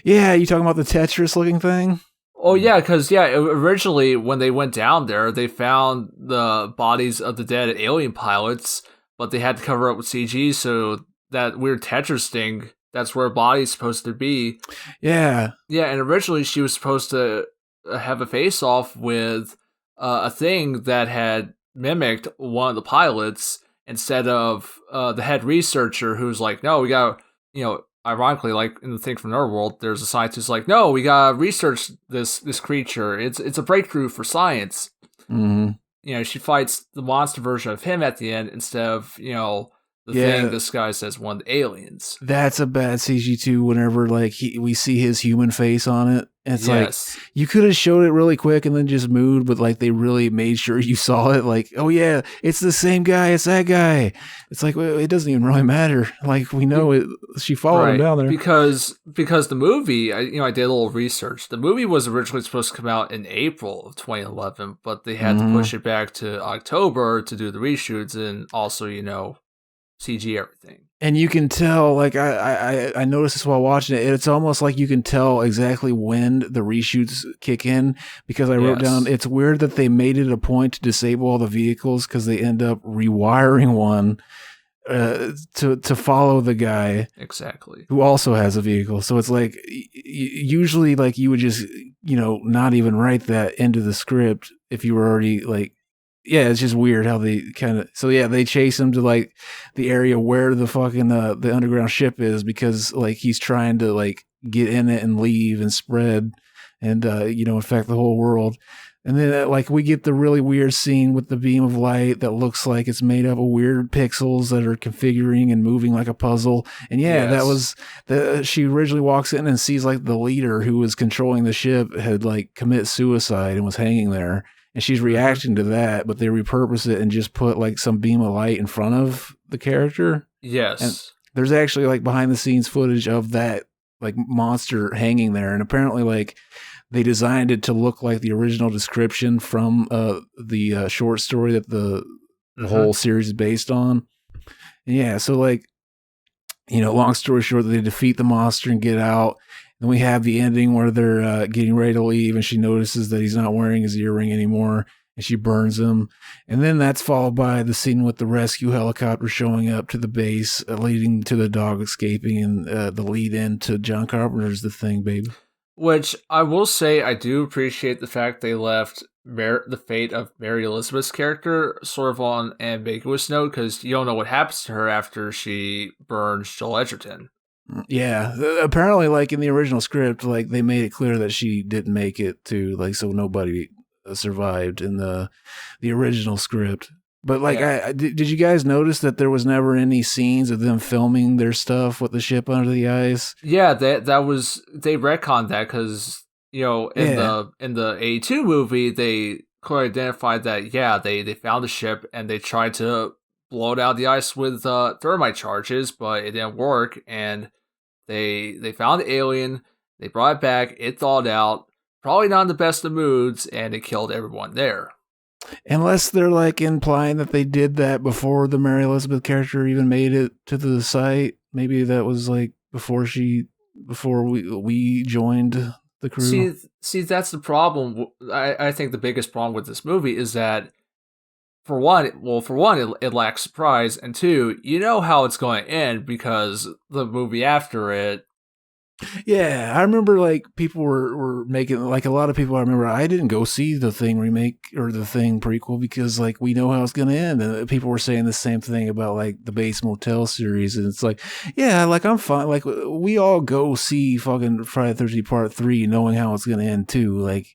Yeah, you talking about the Tetris looking thing? Oh yeah, because originally when they went down there, they found the bodies of the dead alien pilots, but they had to cover up with CG, so that weird Tetris thing. That's where Body's supposed to be. Yeah. Yeah, and originally she was supposed to have a face-off with a thing that had mimicked one of the pilots instead of the head researcher who's like, no, we got ironically, like in the thing from our world, there's a scientist like, no, we got to research this creature. It's a breakthrough for science. Mm-hmm. She fights the monster version of him at the end instead of, the thing disguised as one of the aliens. That's a bad CG too. Whenever like we see his human face on it, it's like you could have showed it really quick and then just moved, but like they really made sure you saw it. Like, oh yeah, it's the same guy. It's that guy. It's like, well, it doesn't even really matter. Like we know it. She followed him down there because the movie. I did a little research. The movie was originally supposed to come out in April of 2011, but they had to push it back to October to do the reshoots and also CG everything. And you can tell, like I noticed this while watching it, it's almost like you can tell exactly when the reshoots kick in, because I wrote down, it's weird that they made it a point to disable all the vehicles because they end up rewiring one to follow the guy exactly who also has a vehicle. So it's like usually like you would just not even write that into the script if you were already like. Yeah, it's just weird how they kind of. So yeah, they chase him to like the area where the fucking the underground ship is, because like he's trying to like get in it and leave and spread and infect the whole world. And then like we get the really weird scene with the beam of light that looks like it's made up of weird pixels that are configuring and moving like a puzzle. And that was she originally walks in and sees like the leader who was controlling the ship had like commit suicide and was hanging there. And she's reacting to that, but they repurpose it and just put like some beam of light in front of the character. Yes. And there's actually like behind the scenes footage of that like monster hanging there. And apparently like they designed it to look like the original description from the short story that the whole series is based on. And yeah. So like, long story short, they defeat the monster and get out. Then we have the ending where they're getting ready to leave, and she notices that he's not wearing his earring anymore. and she burns him. And then that's followed by the scene with the rescue helicopter showing up to the base, leading to the dog escaping, and the lead in to John Carpenter's The Thing, baby. Which I will say, I do appreciate the fact they left the fate of Mary Elizabeth's character sort of on an ambiguous note, because you don't know what happens to her after she burns Joel Edgerton. Yeah, apparently, like in the original script, like they made it clear that she didn't make it to, like, so nobody survived in the original script. But like, Yeah. did you guys notice that there was never any scenes of them filming their stuff with the ship under the ice? Yeah, that was, they retconned that because, you know, in the 82 movie, they clearly identified that, yeah, they found the ship and they tried to blow it out of the ice with thermite charges, but it didn't work, and they found the alien, they brought it back, it thawed out, probably not in the best of moods, and it killed everyone there. Unless they're like implying that they did that before the Mary Elizabeth character even made it to the site. Maybe that was like before we joined the crew. See, that's the problem. I think the biggest problem with this movie is that, for one, it lacks surprise, and two, you know how it's going to end because the movie after it. Yeah, I remember like people were making, like, a lot of people. I remember I didn't go see the Thing remake or the Thing prequel because like we know how it's gonna end, and people were saying the same thing about like the Bates Motel series, and it's like, yeah, like I'm fine. Like we all go see fucking Friday the 13th Part 3 knowing how it's gonna end too. Like,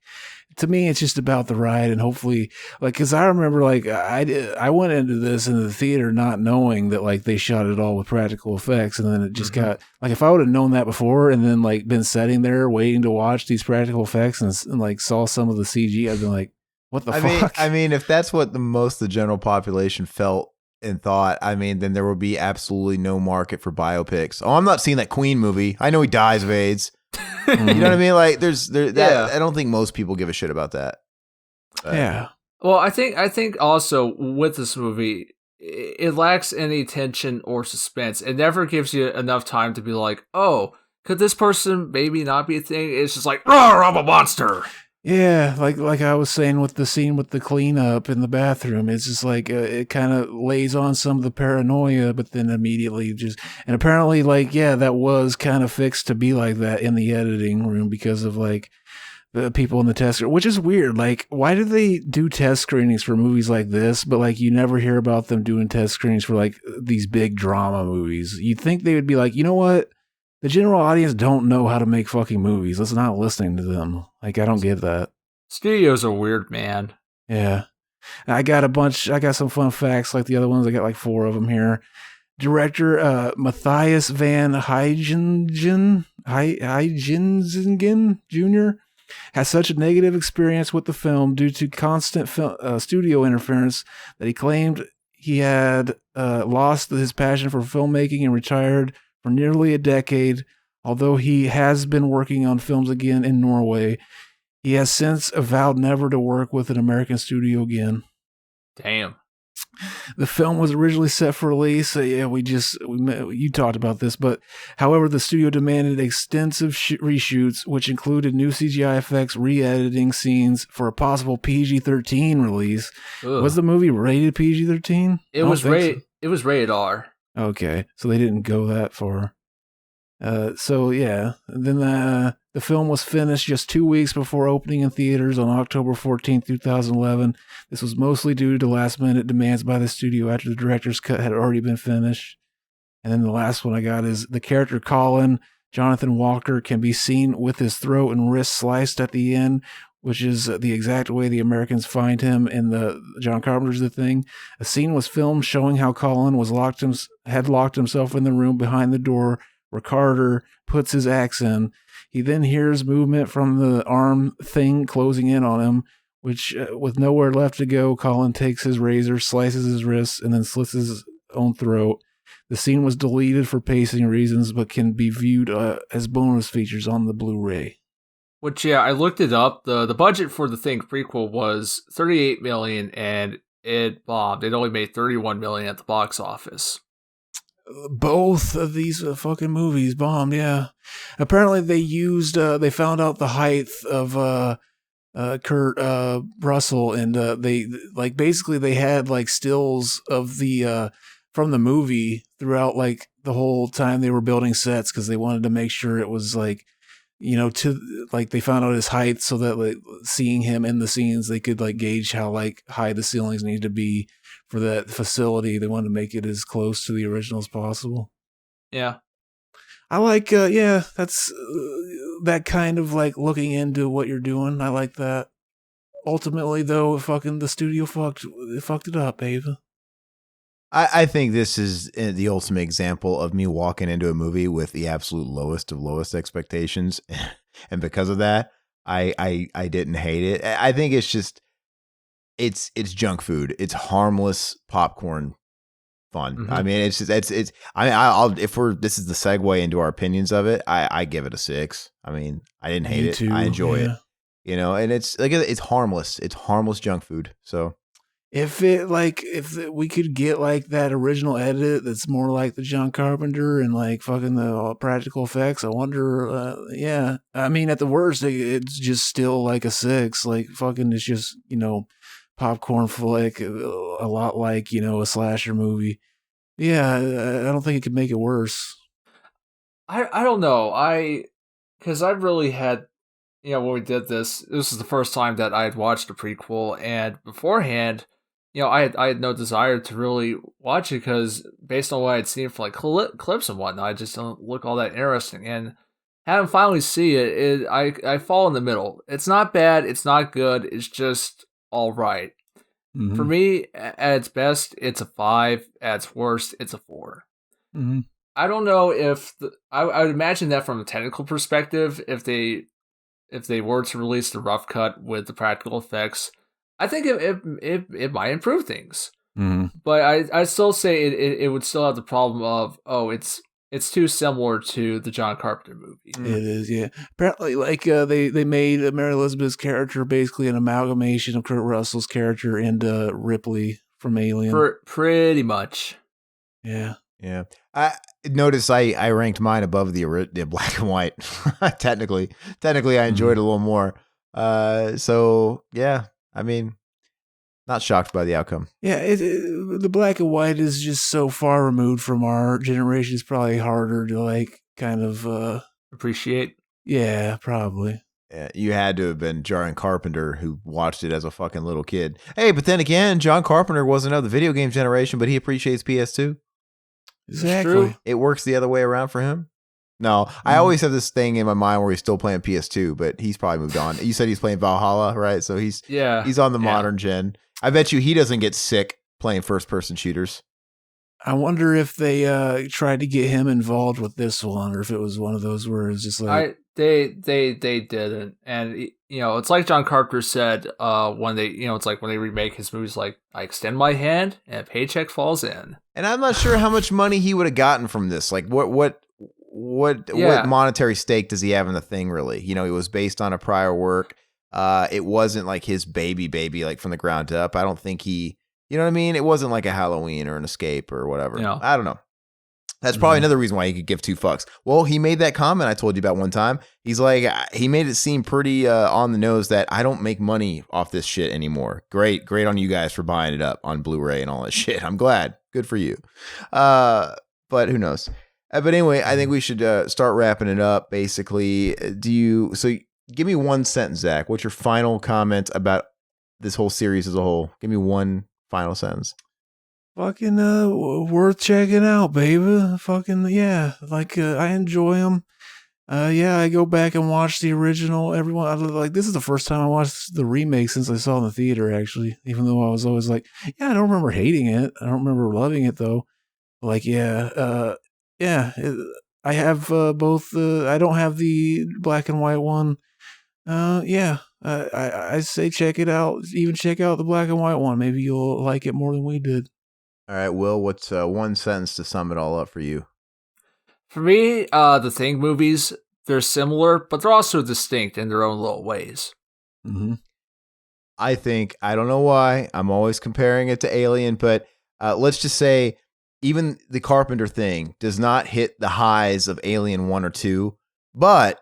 to me, it's just about the ride, and hopefully, like, because I remember, like, I went into the theater not knowing that, like, they shot it all with practical effects, and then it just got, like, if I would have known that before, and then, like, been sitting there waiting to watch these practical effects, and like, saw some of the CG, I'd been like, what the fuck? I mean, if that's what the general population felt and thought, I mean, then there would be absolutely no market for biopics. Oh, I'm not seeing that Queen movie. I know he dies of AIDS. You know what I mean? Like, I don't think most people give a shit about that. Yeah. Well, I think also with this movie, it lacks any tension or suspense. It never gives you enough time to be like, oh, could this person maybe not be a thing? It's just like, roar, I'm a monster. Yeah, like I was saying with the scene with the cleanup in the bathroom, it's just like it kind of lays on some of the paranoia, but then immediately just, and apparently, like, yeah, that was kind of fixed to be like that in the editing room because of like the people in the test, which is weird. Like, why do they do test screenings for movies like this, but like you never hear about them doing test screenings for like these big drama movies? You'd think they would be like, you know what? The general audience don't know how to make fucking movies. Let's not listening to them. Like, I don't get that. Studios are weird, man. Yeah. I got some fun facts like the other ones. I got like 4 of them here. Director Matthias Van Heijingen Jr. has such a negative experience with the film due to constant studio interference that he claimed he had lost his passion for filmmaking and retired for nearly a decade. Although he has been working on films again in Norway, he has since vowed never to work with an American studio again. Damn. The film was originally set for release. You talked about this, but however, the studio demanded extensive reshoots, which included new CGI effects, re-editing scenes for a possible PG-13 release. Ugh. Was the movie rated PG-13? It was rated R. Okay, so they didn't go that far. So yeah, then the film was finished just 2 weeks before opening in theaters on October 14th, 2011. This was mostly due to last-minute demands by the studio after the director's cut had already been finished. And then the last one I got is the character Colin, Jonathan Walker, can be seen with his throat and wrist sliced at the end, which is the exact way the Americans find him in the John Carpenter's The Thing. A scene was filmed showing how Colin had locked himself in the room behind the door where Carter puts his axe in. He then hears movement from the arm thing closing in on him, which, with nowhere left to go, Colin takes his razor, slices his wrists, and then slits his own throat. The scene was deleted for pacing reasons, but can be viewed as bonus features on the Blu-ray. Which, yeah, I looked it up. The budget for the Thing prequel was $38 million, and it bombed. It only made $31 million at the box office. Both of these fucking movies bombed, yeah. Apparently they used, they found out the height of Kurt Russell, and they like basically they had like stills of the from the movie throughout like the whole time they were building sets because they wanted to make sure it was like, you know, to like they found out his height so that like seeing him in the scenes they could like gauge how like high the ceilings need to be for that facility. They wanted to make it as close to the original as possible. Yeah. I like, that's that kind of like looking into what you're doing. I like that. Ultimately, though, fucking the studio fucked it up, Ava. I think this is the ultimate example of me walking into a movie with the absolute lowest of lowest expectations, and because of that, I didn't hate it. I think it's just it's junk food. It's harmless popcorn fun. Mhm. I mean, I'll this is the segue into our opinions of it. I give it a 6. I mean, I didn't hate Me it. too, I enjoy yeah. it. You know, and it's like it's harmless. It's harmless junk food. So If we could get like that original edit that's more like the John Carpenter and like fucking the practical effects, I wonder. Yeah, I mean, at the worst, it's just still like a 6. Like fucking, it's just, you know, popcorn flick, a lot like, you know, a slasher movie. Yeah, I don't think it could make it worse. I don't know. Because I really had, you know, when we did this is the first time that I had watched a prequel, and beforehand, you know, I had no desire to really watch it because based on what I'd seen for like clips and whatnot, I just don't look all that interesting. And having finally see it, I fall in the middle. It's not bad. It's not good. It's just all right. Mm-hmm. For me, at its best, it's a 5. At its worst, it's a 4. Mm-hmm. I don't know if I would imagine that from a technical perspective, if they were to release the rough cut with the practical effects, I think it might improve things. Mm-hmm. But I still say it would still have the problem of it's too similar to the John Carpenter movie. It is, yeah. Apparently, like they made Mary Elizabeth's character basically an amalgamation of Kurt Russell's character and Ripley from Alien. Pretty much. Yeah. yeah, I notice I ranked mine above the black and white. Technically, I enjoyed it a little more. So yeah, I mean, not shocked by the outcome. Yeah, the black and white is just so far removed from our generation. It's probably harder to like kind of Appreciate. Yeah, probably. Yeah, you had to have been John Carpenter who watched it as a fucking little kid. Hey, but then again, John Carpenter wasn't of the video game generation, but he appreciates PS2. Exactly. It works the other way around for him. No, I always have this thing in my mind where he's still playing PS2, but he's probably moved on. You said he's playing Valhalla, right? So he's on the modern gen. I bet you he doesn't get sick playing first-person shooters. I wonder if they tried to get him involved with this one, or if it was one of those where it's just like they didn't, and you know, it's like John Carpenter said when they, you know, it's like when they remake his movies, like I extend my hand and a paycheck falls in. And I'm not sure how much money he would have gotten from this. Like what monetary stake does he have in the thing? Really, you know, it was based on a prior work. It wasn't like his baby, like from the ground up. I don't think he. You know what I mean? It wasn't like a Halloween or an Escape or whatever. No. I don't know. That's probably another reason why he could give 2 fucks. Well, he made that comment I told you about one time. He's like, he made it seem pretty on the nose that I don't make money off this shit anymore. Great on you guys for buying it up on Blu-ray and all that shit. I'm glad. Good for you. But who knows? But anyway, I think we should start wrapping it up. Basically, give me one sentence, Zach. What's your final comment about this whole series as a whole? Give me one final sentence. Fucking worth checking out, baby. Fucking yeah, like I enjoy them. Yeah, I go back and watch the original. Like this is the first time I watched the remake since I saw it in the theater. Actually, even though I was always like, yeah, I don't remember hating it. I don't remember loving it though. Like I have both. I don't have the black and white one. I say check it out. Even check out the black and white one. Maybe you'll like it more than we did. All right, Will, what's one sentence to sum it all up for you? For me, the Thing movies, they're similar, but they're also distinct in their own little ways. Mm-hmm. I don't know why, I'm always comparing it to Alien, but let's just say even the Carpenter Thing does not hit the highs of Alien 1 or 2, but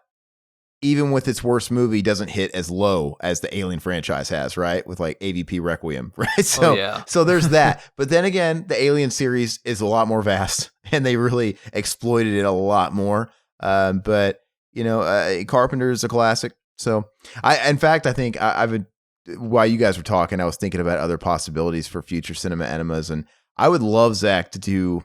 even with its worst movie, doesn't hit as low as the Alien franchise has, right? With like AVP Requiem, right? So there's that. But then again, the Alien series is a lot more vast, and they really exploited it a lot more. But Carpenter is a classic. So in fact, I think I've been, while you guys were talking, I was thinking about other possibilities for future cinema enemas, and I would love Zach to do.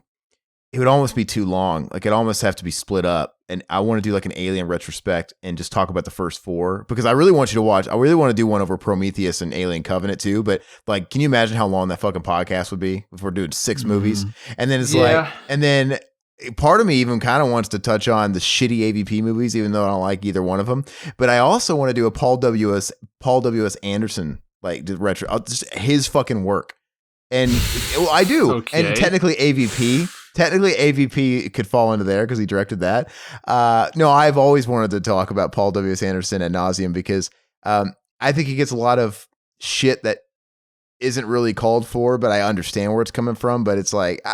It would almost be too long. Like it'd almost have to be split up. And I want to do like an Alien retrospect and just talk about the first 4 because I really want you to watch. I really want to do one over Prometheus and Alien Covenant too. But like, can you imagine how long that fucking podcast would be if we're doing 6 movies? And then it's and then part of me even kind of wants to touch on the shitty AVP movies, even though I don't like either one of them. But I also want to do a Paul W.S. Anderson, like just his fucking work. And I do. Okay. And technically AVP could fall into there because he directed that. No, I've always wanted to talk about Paul W.S. Anderson ad nauseum because I think he gets a lot of shit that isn't really called for, but I understand where it's coming from. But it's like,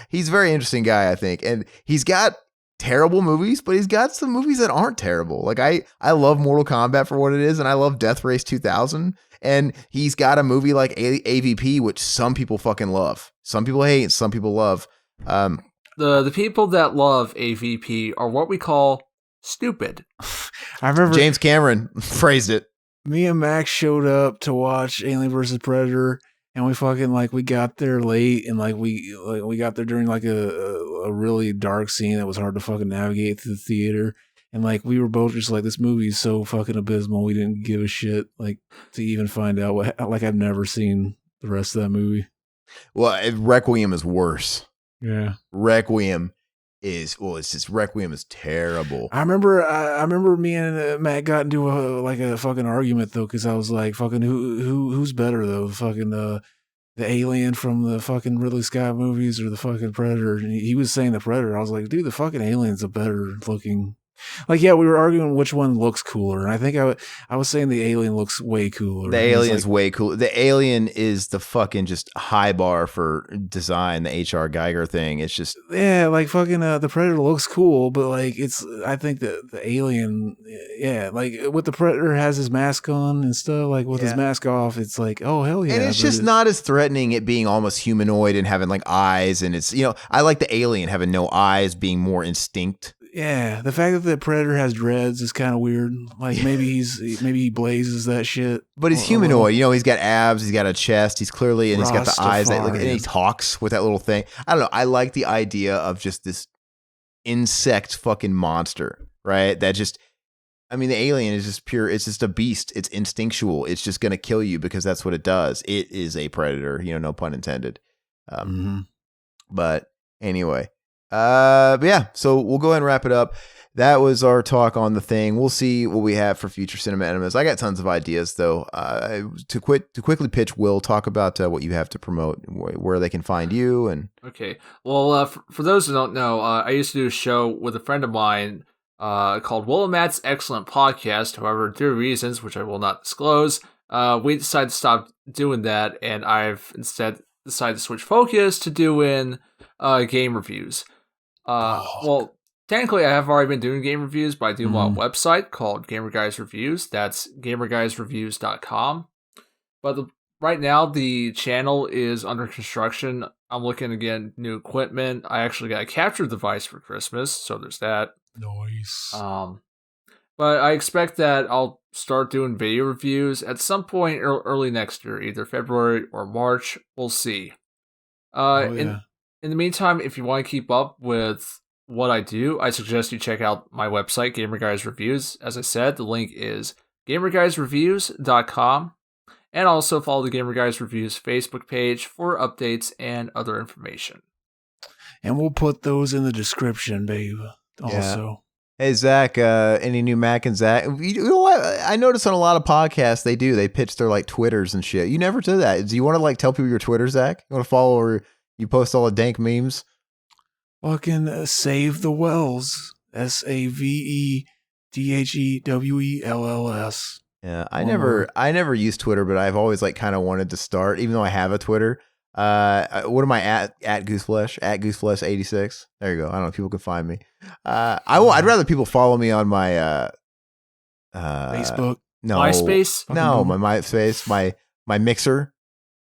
he's a very interesting guy, I think. And he's got terrible movies, but he's got some movies that aren't terrible. Like I love Mortal Kombat for what it is, and I love Death Race 2000. And he's got a movie like AVP, which some people fucking love. Some people hate, some people love. The people that love AVP are what we call stupid. I remember James Cameron phrased it. Me and Max showed up to watch Alien vs. Predator, and we fucking we got there late, and we got there during like a really dark scene that was hard to fucking navigate through the theater. And we were both just like, this movie is so fucking abysmal. We didn't give a shit to even find out what. I've never seen the rest of that movie. Well, Requiem is worse. Yeah, Requiem is Requiem is terrible. I remember me and Matt got into a fucking argument though, because I was like, fucking who's better though, the Alien from the fucking Ridley Scott movies or the fucking Predator? And he was saying the Predator. I was like, dude, the fucking Alien's a better looking. Yeah, we were arguing which one looks cooler, and I think I was saying the Alien looks way cooler. The Alien is way cooler. The Alien is the fucking just high bar for design. The H.R. Geiger thing. It's just the Predator looks cool, but I think that the Alien, with the Predator has his mask on and stuff. With his mask off, it's like, oh hell yeah, and it's just not as threatening. It being almost humanoid and having eyes, and it's I like the Alien having no eyes, being more instinct. Yeah, the fact that the Predator has dreads is kind of weird. Maybe he blazes that shit. But he's humanoid. He's got abs. He's got a chest. He's clearly, and he's got the eyes and he talks with that little thing. I don't know. I like the idea of just this insect fucking monster, right? That just, the Alien is just pure. It's just a beast. It's instinctual. It's just gonna kill you because that's what it does. It is a predator. No pun intended. But anyway. But yeah, so we'll go ahead and wrap it up. That was our talk on The Thing. We'll see what we have for future cinema enemas. I got tons of ideas though. To quickly pitch, Will, talk about what you have to promote, where they can find you. And okay, well, for those who don't know, I used to do a show with a friend of mine called Will and Matt's Excellent Podcast. However, due to reasons which I will not disclose, we decided to stop doing that, and I've instead decided to switch focus to doing game reviews. Well, technically I have already been doing game reviews, but I do them on a website called Gamer Guys Reviews. That's gamerguysreviews.com. But right now the channel is under construction. I'm looking to get new equipment. I actually got a capture device for Christmas, so there's that. Nice. But I expect that I'll start doing video reviews at some point early next year, either February or March. We'll see. In the meantime, if you want to keep up with what I do, I suggest you check out my website, Gamer Guys Reviews. As I said, the link is gamerguysreviews.com. And also follow the Gamer Guys Reviews Facebook page for updates and other information. And we'll put those in the description, babe, also. Yeah. Hey, Zach, any new Mac and Zach? You know what? I noticed on a lot of podcasts they pitch their Twitters and shit. You never do that. Do you want to tell people your Twitter, Zach? You want to follow or you post all the dank memes? Fucking Save the Wells. SAVEDHEWELLS. Yeah, I never use Twitter, but I've always kind of wanted to start, even though I have a Twitter. What am I at Gooseflesh? At Gooseflesh86. There you go. I don't know if people can find me. I'd rather people follow me on my Facebook. No, MySpace? No, my MySpace, my Mixer,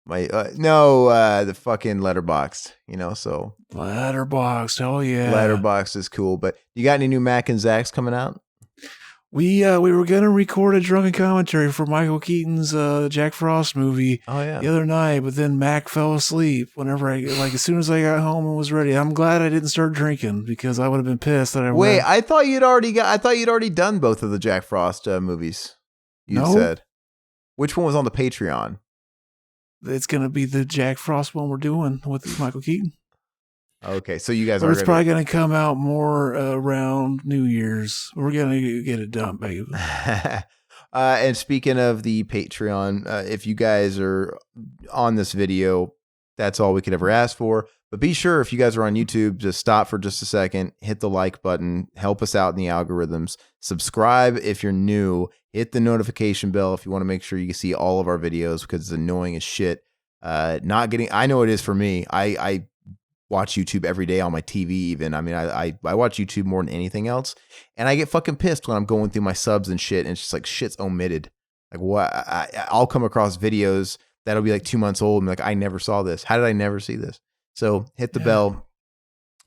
the fucking Letterboxd. So Letterboxd. Hell yeah. Letterboxd is cool. But you got any new Mac and Zach's coming out? We were gonna record a drunken commentary for Michael Keaton's Jack Frost movie the other night, but then Mac fell asleep whenever as soon as I got home and was ready. I'm glad I didn't start drinking because I would have been pissed that I thought you'd already done both of the Jack Frost movies. You said. Which one was on the Patreon? It's gonna be the Jack Frost one we're doing with Michael Keaton. Okay, so you guys It's probably going to come out more around New Year's. We're going to get it done, baby. And speaking of the Patreon, if you guys are on this video, that's all we could ever ask for. But be sure, if you guys are on YouTube, just stop for just a second, hit the like button, help us out in the algorithms. Subscribe if you're new. Hit the notification bell if you want to make sure you can see all of our videos because it's annoying as shit. I know it is for me. I watch YouTube every day on my TV even. I mean, I watch YouTube more than anything else. And I get fucking pissed when I'm going through my subs and shit. And it's just like shit's omitted. Like what? I'll come across videos that'll be like 2 months old and like, I never saw this. How did I never see this? So hit the bell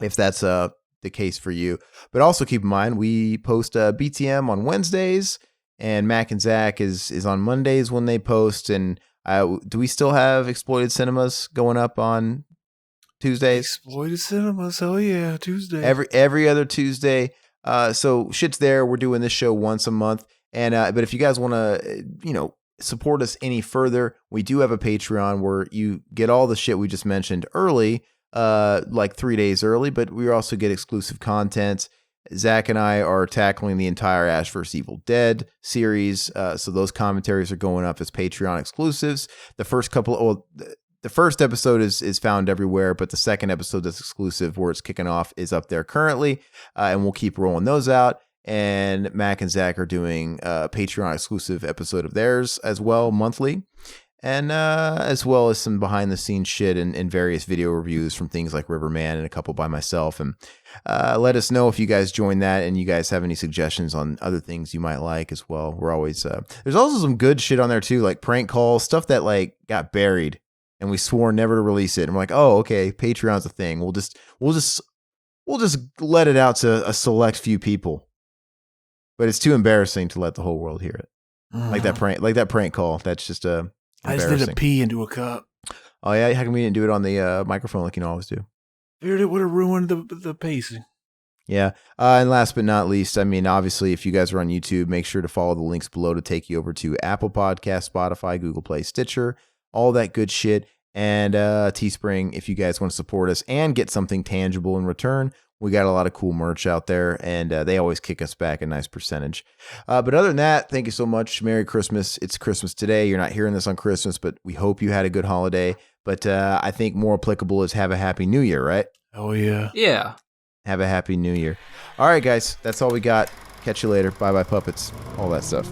if that's the case for you. But also keep in mind, we post BTM on Wednesdays and Mac and Zach is on Mondays when they post. And do we still have Exploited Cinemas going up on Tuesdays? Exploited Cinemas, hell yeah, Tuesday. Every other Tuesday. So shit's there. We're doing this show once a month. And but if you guys want to, support us any further, we do have a Patreon where you get all the shit we just mentioned early, like 3 days early, but we also get exclusive content. Zach and I are tackling the entire Ash vs. Evil Dead series. So those commentaries are going up as Patreon exclusives. The first episode is found everywhere, but the second episode that's exclusive where it's kicking off is up there currently. And we'll keep rolling those out. And Mac and Zach are doing a Patreon exclusive episode of theirs as well, monthly. And as well as some behind the scenes shit and various video reviews from things like Riverman and a couple by myself. And let us know if you guys join that and you guys have any suggestions on other things you might like as well. We're always, there's also some good shit on there too, like prank calls, stuff that like got buried and we swore never to release it. And we're like, oh, okay, Patreon's a thing. We'll just let it out to a select few people. But it's too embarrassing to let the whole world hear it. Like that prank call. That's just I just did a pee into a cup. Oh yeah, how come we didn't do it on the microphone like you always do? Figured it would have ruined the pacing. Yeah. And last but not least, I mean, obviously, if you guys are on YouTube, make sure to follow the links below to take you over to Apple Podcasts, Spotify, Google Play, Stitcher, all that good shit. And Teespring, if you guys want to support us and get something tangible in return. We got a lot of cool merch out there, and they always kick us back a nice percentage. But other than that, thank you so much. Merry Christmas. It's Christmas today. You're not hearing this on Christmas, but we hope you had a good holiday. But I think more applicable is have a happy new year, right? Oh, yeah. Yeah. Have a happy new year. All right, guys. That's all we got. Catch you later. Bye-bye, puppets. All that stuff.